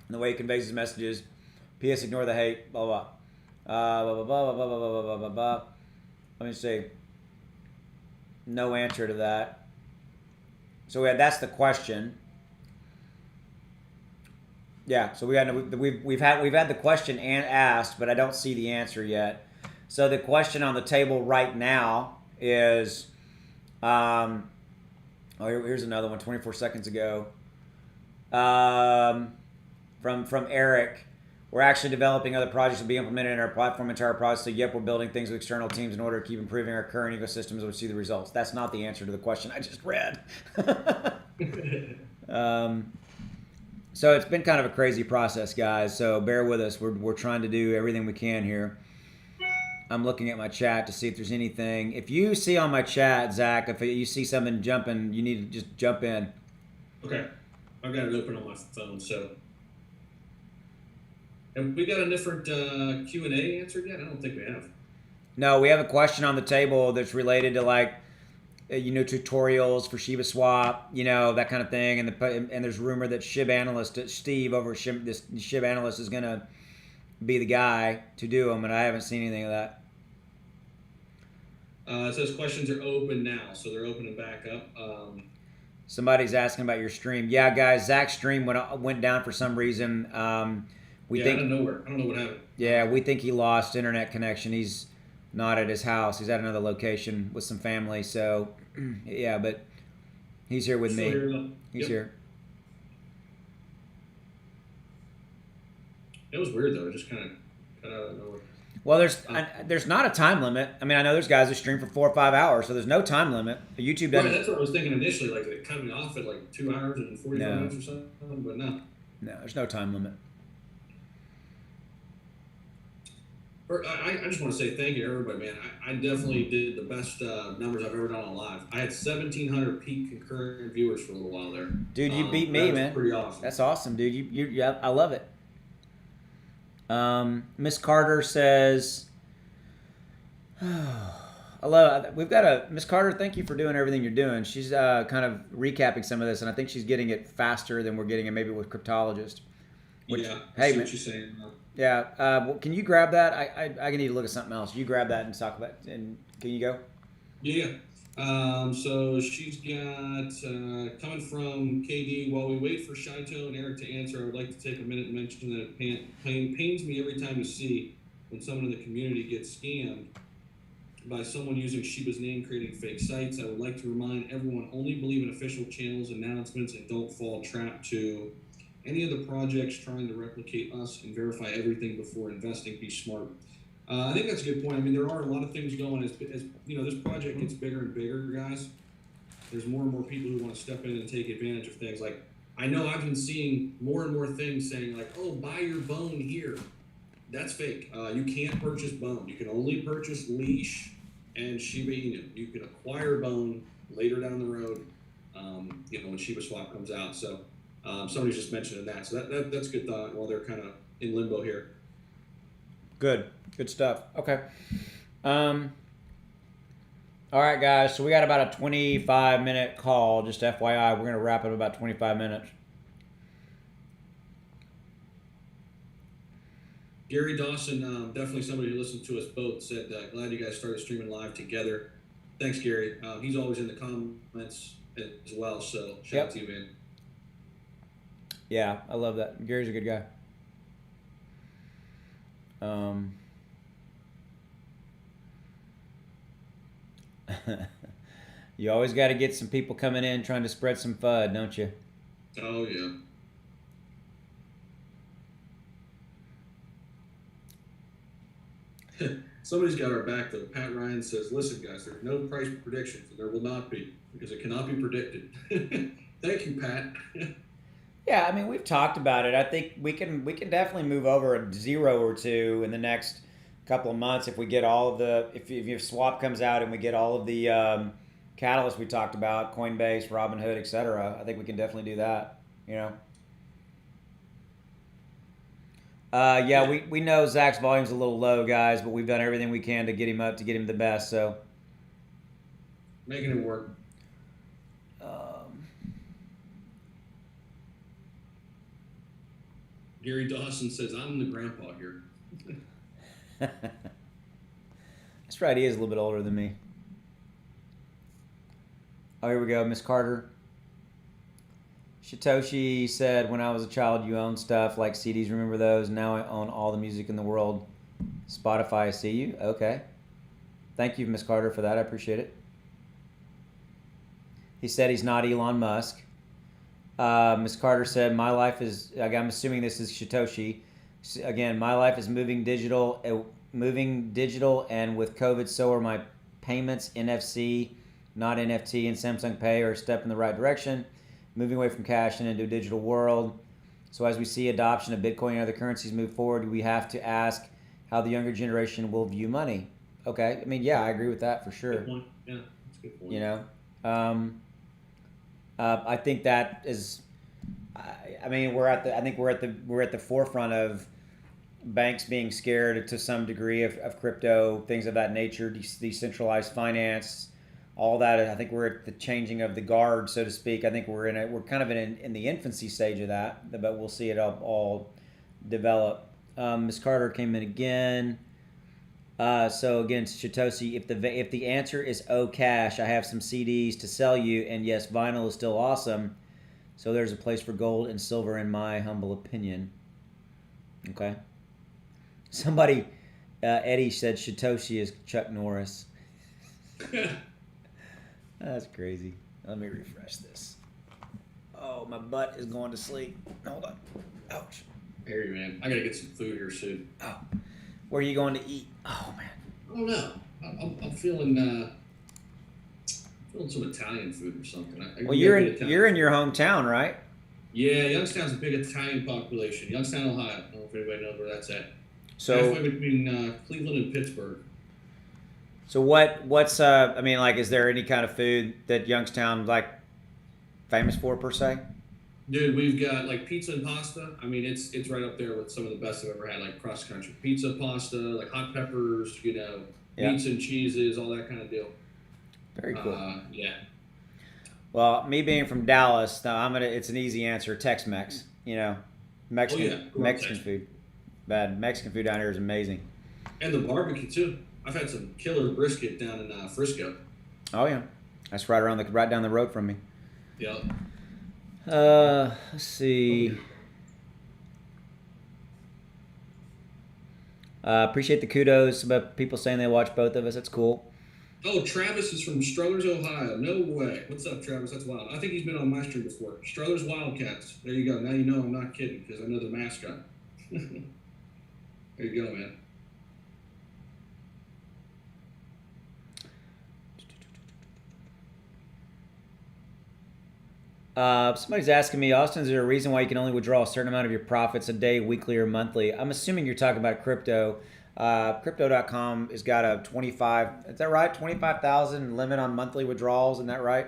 And the way he conveys his messages. P.S. Ignore the hate. Blah, blah. Blah, blah, blah, blah, blah, blah, blah, blah, blah. Let me see. No answer to that. So that's the question. Yeah, so we've had the question asked, but I don't see the answer yet. So the question on the table right now is, here's another one, 24 seconds ago, from Eric. We're actually developing other projects to be implemented in our platform entire process. So yep, we're building things with external teams in order to keep improving our current ecosystem as we see the results. That's not the answer to the question I just read. So it's been kind of a crazy process, guys. So bear with us. We're trying to do everything we can here. I'm looking at my chat to see if there's anything. If you see on my chat, Zach, if you see something jumping, you need to just jump in. Okay. I've got it open on my phone, so. Have we got a different Q&A answered yet? I don't think we have. No, we have a question on the table that's related to tutorials for Shiba Swap, that kind of thing, and there's rumor that Shiba analyst Steve over this Shiba analyst is gonna be the guy to do them, and I haven't seen anything of that. It says questions are open now, so they're opening back up. Somebody's asking about your stream. Yeah, guys, Zach's stream went down for some reason. We think out of nowhere. I don't know what happened. Yeah, we think he lost internet connection. He's not at his house. He's at another location with some family. So, yeah, but he's here with me. He's here. It was weird though. It just kind of cut out of nowhere. Well, there's not a time limit. I know there's guys who stream for 4 or 5 hours, so there's no time limit. YouTube doesn't. Right, that's what I was thinking initially. Like it cut me off at 2 hours and 45 minutes or something, but no. No, there's no time limit. I just want to say thank you to everybody, man. I definitely did the best numbers I've ever done on live. I had 1,700 peak concurrent viewers for a little while there. Dude, you beat me, man. Pretty awesome. That's awesome, dude. Yeah, I love it. Miss Carter says, I love it. We've got Miss Carter, thank you for doing everything you're doing. She's kind of recapping some of this, and I think she's getting it faster than we're getting it maybe with Cryptologist. Which, yeah, I hey, see man. what you're saying. Yeah. Well, can you grab that? I need to look at something else. You grab that and talk about. And can you go? Yeah. So she's got coming from KD. While we wait for Shito and Eric to answer, I would like to take a minute and mention that it pains me every time to see when someone in the community gets scammed by someone using Shiba's name creating fake sites. I would like to remind everyone, only believe in official channels, announcements, and don't fall trap to any of the projects trying to replicate us, and verify everything before investing. Be smart. I think that's a good point. I mean, there are a lot of things going as you know, this project gets bigger and bigger, guys. There's more and more people who want to step in and take advantage of things. Like, I know I've been seeing more and more things saying like, oh, buy your bone here. That's fake. You can't purchase bone. You can only purchase leash and Shiba Inu. You can acquire bone later down the road, you know, when Shiba Swap comes out. So somebody's just mentioning that. So that's good thought while they're kind of in limbo here. Good stuff. Okay. All right, guys. So we got about a 25-minute call. Just FYI, we're gonna wrap it in about 25 minutes. Gary Dawson, definitely somebody who listened to us both, said, glad you guys started streaming live together. Thanks, Gary. He's always in the comments as well, so shout out to you, man. Yeah, I love that. Gary's a good guy. You always got to get some people coming in trying to spread some FUD, don't you? Oh, yeah. Somebody's got our back, though. Pat Ryan says, listen, guys, there's no price predictions, and there will not be, because it cannot be predicted. Thank you, Pat. Yeah, I mean, we've talked about it. I think we can definitely move over a 0 or 2 in the next couple of months if we get all of the, if your swap comes out and we get all of the catalysts we talked about, Coinbase, Robinhood, etc. I think we can definitely do that, you know. Yeah, we know Zach's volume's a little low, guys, but we've done everything we can to get him up, to get him the best. So making it work. Gary Dawson says, I'm the grandpa here. That's right, he is a little bit older than me. Oh, here we go, Miss Carter. Shitoshi said, when I was a child, you owned stuff like CDs. Remember those? Now I own all the music in the world. Spotify, I see you. Okay. Thank you, Miss Carter, for that. I appreciate it. He said he's not Elon Musk. Miss Carter said, my life is, I'm assuming this is Shitoshi. Again, my life is moving digital, and with COVID, so are my payments. NFC, not NFT, and Samsung Pay are a step in the right direction. Moving away from cash and into a digital world. So as we see adoption of Bitcoin and other currencies move forward, we have to ask how the younger generation will view money. Okay, I mean, yeah, I agree with that for sure. Good point. Yeah, that's a good point. You know, I think that is. I mean, we're at the forefront of banks being scared to some degree of crypto, things of that nature, decentralized finance. All that, I think we're at the changing of the guard, so to speak. I think we're kind of in the infancy stage of that, but we'll see it all develop. Ms. Carter came in again. So again, Shitoshi, if the answer is cash, I have some CDs to sell you, and yes, vinyl is still awesome. So there's a place for gold and silver, in my humble opinion. Okay. Somebody, Eddie said Shitoshi is Chuck Norris. That's crazy. Let me refresh this. Oh, my butt is going to sleep. Hold on. Ouch. Hey, man. I got to get some food here soon. Oh. Where are you going to eat? Oh, man. I don't know. I'm feeling some Italian food or something. Well, you're in your hometown, right? Yeah, Youngstown's a big Italian population. Youngstown, Ohio. I don't know if anybody knows where that's at. So halfway between Cleveland and Pittsburgh. So what's I mean, like, is there any kind of food that Youngstown like famous for per se? Dude, we've got like pizza and pasta. I mean, it's right up there with some of the best I've ever had, like cross country pizza, pasta, like hot peppers, you know, meats and cheeses, all that kind of deal. Very cool. Yeah. Well, me being from Dallas, it's an easy answer, Tex-Mex. You know. Mexican food. Bad Mexican food down here is amazing. And the barbecue too. I've had some killer brisket down in Frisco. Oh yeah, that's right down the road from me. Yeah. Let's see. Appreciate the kudos about people saying they watch both of us. That's cool. Oh, Travis is from Struthers, Ohio. No way. What's up, Travis? That's wild. I think he's been on my stream before. Struthers Wildcats. There you go. Now you know I'm not kidding because I know the mascot. There you go, man. Somebody's asking me, Austin, is there a reason why you can only withdraw a certain amount of your profits a day, weekly, or monthly? I'm assuming you're talking about crypto. Crypto.com has got a 25, is that right? 25,000 limit on monthly withdrawals, isn't that right?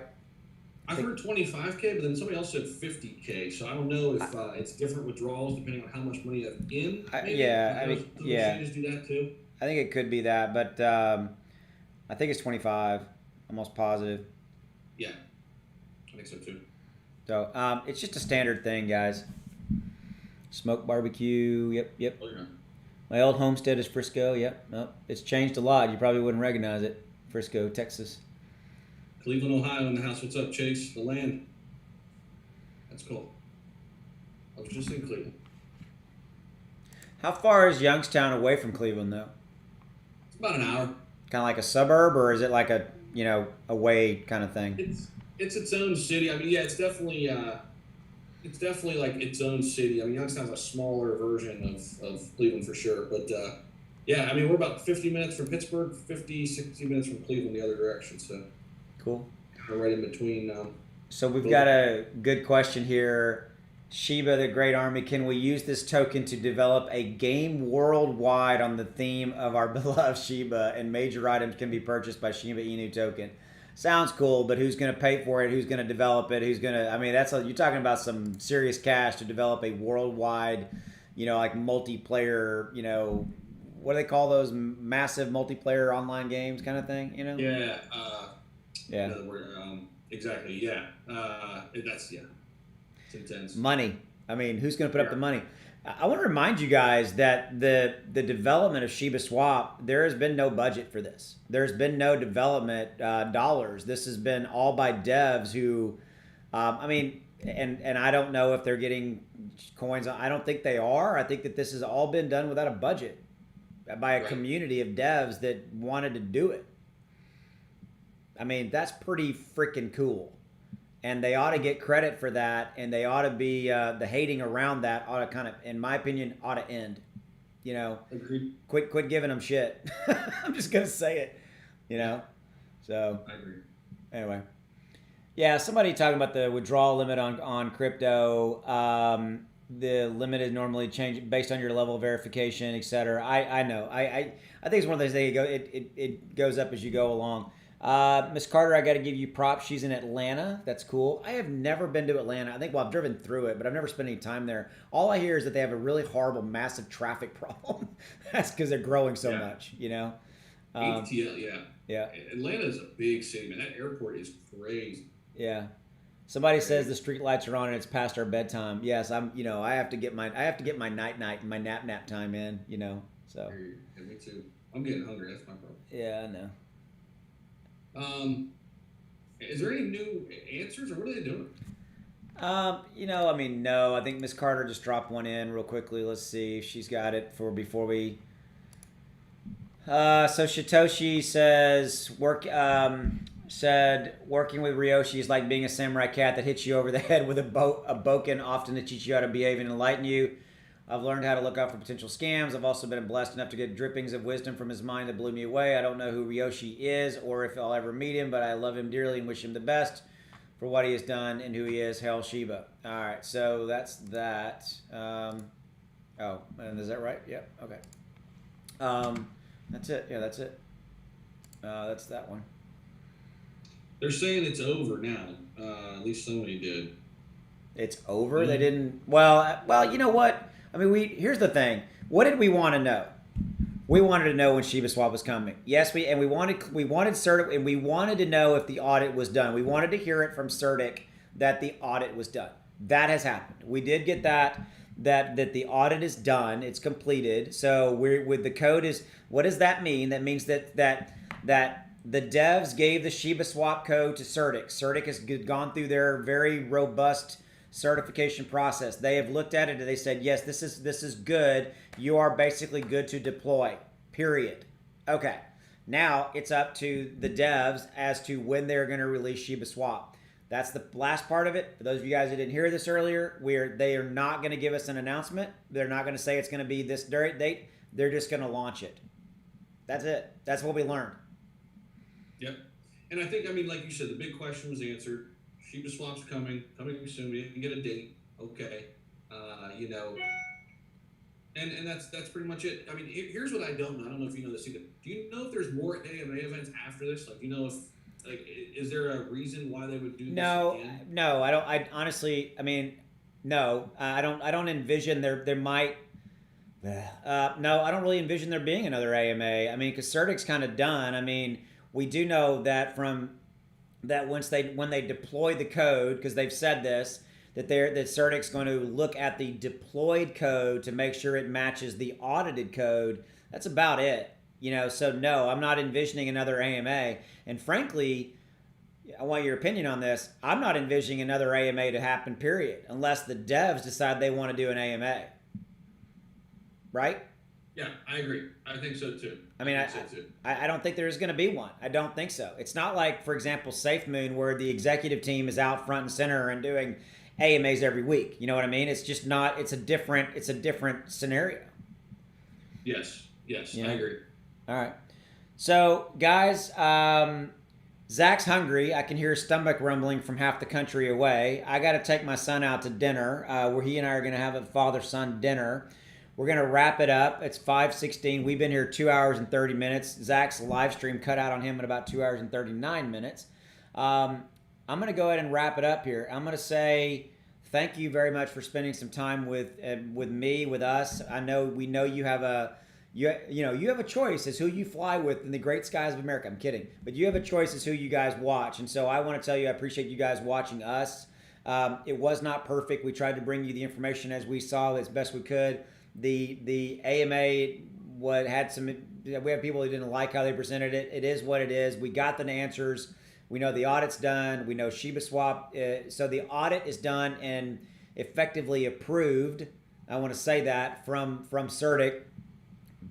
I've heard 25K, but then somebody else said 50K. So I don't know if it's different withdrawals depending on how much money you have in. Exchanges do that too. I think it could be that, but I think it's 25. Almost positive. Yeah, I think so too. So it's just a standard thing, guys. Smoke barbecue. Yep. Oh, yeah. My old homestead is Frisco. Yep. Nope. It's changed a lot. You probably wouldn't recognize it. Frisco, Texas. Cleveland, Ohio in the house. What's up, Chase? The land. That's cool. I was just in Cleveland. How far is Youngstown away from Cleveland, though? It's about an hour. Kind of like a suburb, or is it like a, away kind of thing? It's its own city. I mean, yeah, it's definitely like its own city. I mean, Youngstown's a smaller version of Cleveland for sure. But, yeah, I mean, we're about 50 minutes from Pittsburgh, 60 minutes from Cleveland the other direction. So cool. Kind of right in between. So we've got a good question here. Sheba, the Great Army, can we use this token to develop a game worldwide on the theme of our beloved Sheba, and major items can be purchased by Shiba Inu token? Sounds cool, but who's going to pay for it? Who's going to develop it? You're talking about some serious cash to develop a worldwide, like multiplayer, what do they call those massive multiplayer online games kind of thing, Yeah. Yeah. Another word, exactly. Yeah. It's intense. Money. I mean, who's going to put up the money? I want to remind you guys that the development of Shiba Swap, there has been no budget for this. There's been no development dollars. This has been all by devs who, and I don't know if they're getting coins. I don't think they are. I think that this has all been done without a budget by a community of devs that wanted to do it. I mean, that's pretty freaking cool. And they ought to get credit for that, and they ought to be the hating around that ought to kind of, in my opinion, ought to end. Agreed. Quit giving them shit. I'm just gonna say it. So. I agree. Anyway, yeah. Somebody talking about the withdrawal limit on crypto. The limit is normally changed based on your level of verification, etc. I know. I think it's one of those things. It goes up as you go along. Miss Carter, I got to give you props. She's in Atlanta. That's cool. I have never been to Atlanta. I've driven through it, but I've never spent any time there. All I hear is that they have a really horrible, massive traffic problem. That's because they're growing so much, ATL, yeah. Atlanta is a big city, man. That airport is crazy. Yeah. Somebody says the street lights are on and it's past our bedtime. Yes, I have to get my night and my nap time in, so. Yeah, me too. I'm getting hungry. That's my problem. Yeah, I know. Is there any new answers, or what are they doing? No. I think Miss Carter just dropped one in real quickly. Let's see if she's got it before we. So Shitoshi says working with Ryoshi is like being a samurai cat that hits you over the head with a boken, often to teach you how to behave and enlighten you. I've learned how to look out for potential scams. I've also been blessed enough to get drippings of wisdom from his mind that blew me away. I don't know who Ryoshi is or if I'll ever meet him, but I love him dearly and wish him the best for what he has done and who he is. Hail Sheba. All right, so that's that. And is that right? Yep. Okay. That's it. Yeah, that's it. That's that one. They're saying it's over now. At least somebody did. It's over? Mm-hmm. They didn't. Well, you know what? I mean, here's the thing. What did we want to know? We wanted to know when Shiba Swap was coming. Yes, we wanted Certic, and we wanted to know if the audit was done. We wanted to hear it from Certic that the audit was done. That has happened. We did get that. that the audit is done, it's completed. So we're with the code is, what does that mean? That means that the devs gave the Shiba swap code to Certic. Certic has gone through their very robust certification process. They have looked at it and they said, yes, this is good. You are basically good to deploy. Period. Okay. Now it's up to the devs as to when they're going to release Shiba Swap. That's the last part of it. For those of you guys who didn't hear this earlier, they are not going to give us an announcement. They're not going to say it's going to be this date. They're just going to launch it. That's it. That's what we learned. Yep. And I think, I mean, like you said, the big question was answered. Shiba Swap's coming soon. We didn't get a date. Okay. You know, and that's pretty much it. I mean, here's what I don't know. I don't know if you know this either. Do you know if there's more AMA events after this? Like, you know, if like, is there a reason why they would do this again? No, I don't. I honestly, I mean, no, I don't envision there might. No, I don't really envision there being another AMA. I mean, because Certic's kind of done. I mean, we do know that when they deploy the code, because they've said this, that Certic's going to look at the deployed code to make sure it matches the audited code. That's about it. You know, so no, I'm not envisioning another AMA. And frankly, I want your opinion on this. I'm not envisioning another AMA to happen, period, unless the devs decide they want to do an AMA. Right? Yeah, I agree. I think so too. I mean, I don't think there's going to be one. I don't think so. It's not like, for example, SafeMoon, where the executive team is out front and center and doing AMAs every week. You know what I mean? It's just not. It's a different scenario. Yes. You know? I agree. All right. So, guys, Zach's hungry. I can hear his stomach rumbling from half the country away. I got to take my son out to dinner, where he and I are going to have a father-son dinner. We're going to wrap it up. It's 5:16. We've been here 2 hours and 30 minutes. Zach's live stream cut out on him at about 2 hours and 39 minutes. I'm going to go ahead and wrap it up here. I'm going to say thank you very much for spending some time with me, with us. We know you have you have a choice as who you fly with in the great skies of America. I'm kidding. But you have a choice as who you guys watch. And so I want to tell you I appreciate you guys watching us. It was not perfect. We tried to bring you the information as we saw as best we could. The AMA had some. We have people who didn't like how they presented it. It is what it is. We got the answers. We know the audit's done. We know Shiba Swap. So the audit is done and effectively approved. I want to say that from Certic.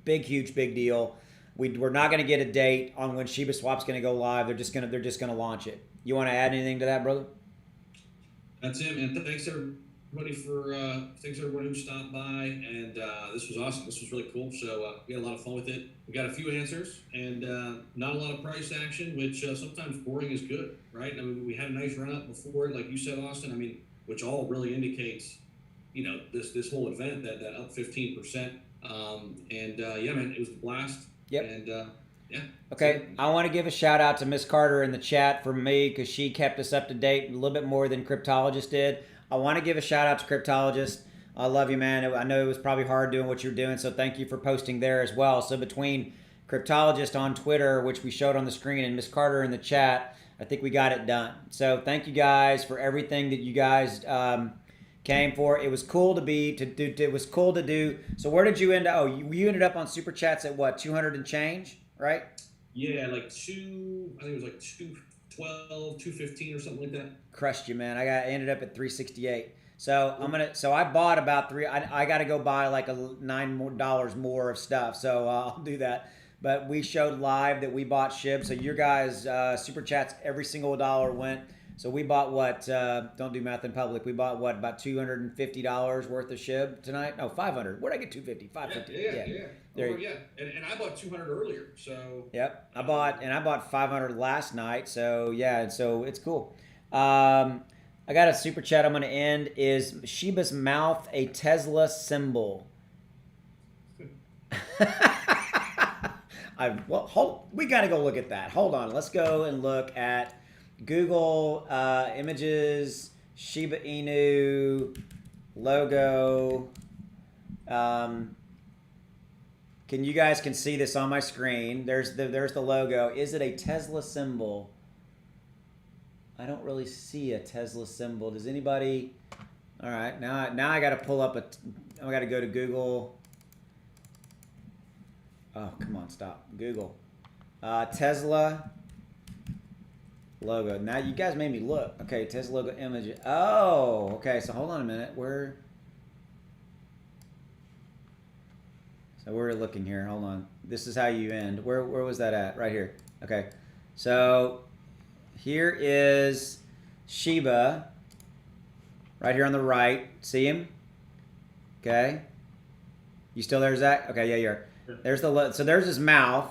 Huge deal. We're not going to get a date on when Shiba Swap's going to go live. They're just going to launch it. You want to add anything to that, brother? That's it, man. Thanks everybody who stopped by, and this was awesome. This was really cool. So we had a lot of fun with it. We got a few answers, and not a lot of price action, which sometimes boring is good, right? I mean, we had a nice run up before, like you said, Austin. I mean, which all really indicates, you know, this whole event that up 15%. Yeah, man, it was a blast. Yep. And yeah. Okay, I want to give a shout out to Miss Carter in the chat for me because she kept us up to date a little bit more than Cryptologist did. I want to give a shout out to Cryptologist. I love you, man. I know it was probably hard doing what you're doing, so thank you for posting there as well. So between Cryptologist on Twitter, which we showed on the screen, and Miss Carter in the chat, I think we got it done. So thank you guys for everything that you guys came for. It was cool It was cool to do. So where did you end up? Oh, you ended up on Super Chats at what, 200 and change, right? Yeah, like I think it was like 212, 215 or something like that. Crushed you, man. I ended up at 368. So I bought about I got to go buy like $9 more of stuff. So I'll do that. But we showed live that we bought SHIB. So your guys Super Chats, every single dollar went. So we bought what? Don't do math in public. We bought what? About $250 worth of SHIB tonight? No, 500. Where'd I get 250? 550. Yeah. Yeah. And I bought 200 earlier. So. Yep. I bought 500 last night. So yeah. So it's cool. I got a super chat I'm going to end. Is Sheba's mouth a Tesla symbol? We got to go look at that. Hold on. Let's go and look at Google images, Shiba Inu logo. Can you guys can see this on my screen? There's the logo. Is it a Tesla symbol? I don't really see a Tesla symbol. Does anybody? All right, now I got to pull up I got to go to Google. Oh, come on, stop. Google. Tesla logo. Now you guys made me look. Okay, Tesla logo image. Oh, okay. So hold on a minute. So we're looking here. Hold on. This is how you end. Where was that at? Right here. Okay. So here is Sheba. Right here on the right. See him? Okay. You still there, Zach? Okay, yeah, you're. There's so there's his mouth,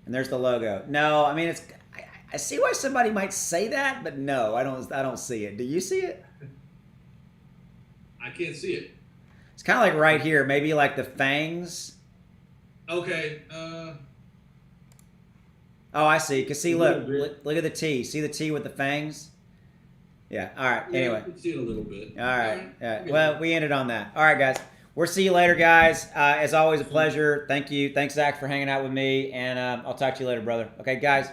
and there's the logo. No, I mean I see why somebody might say that, but no, I don't see it. Do you see it? I can't see it. It's kind of like right here, maybe like the fangs. Okay. Oh, I see. Cause see, look at the T. See the T with the fangs? Yeah. All right. Yeah, anyway. I can see it a little bit. All right. Yeah. Well, we ended on that. All right, guys. We'll see you later, guys. As always, a pleasure. Thank you. Thanks, Zach, for hanging out with me, and I'll talk to you later, brother. Okay, guys.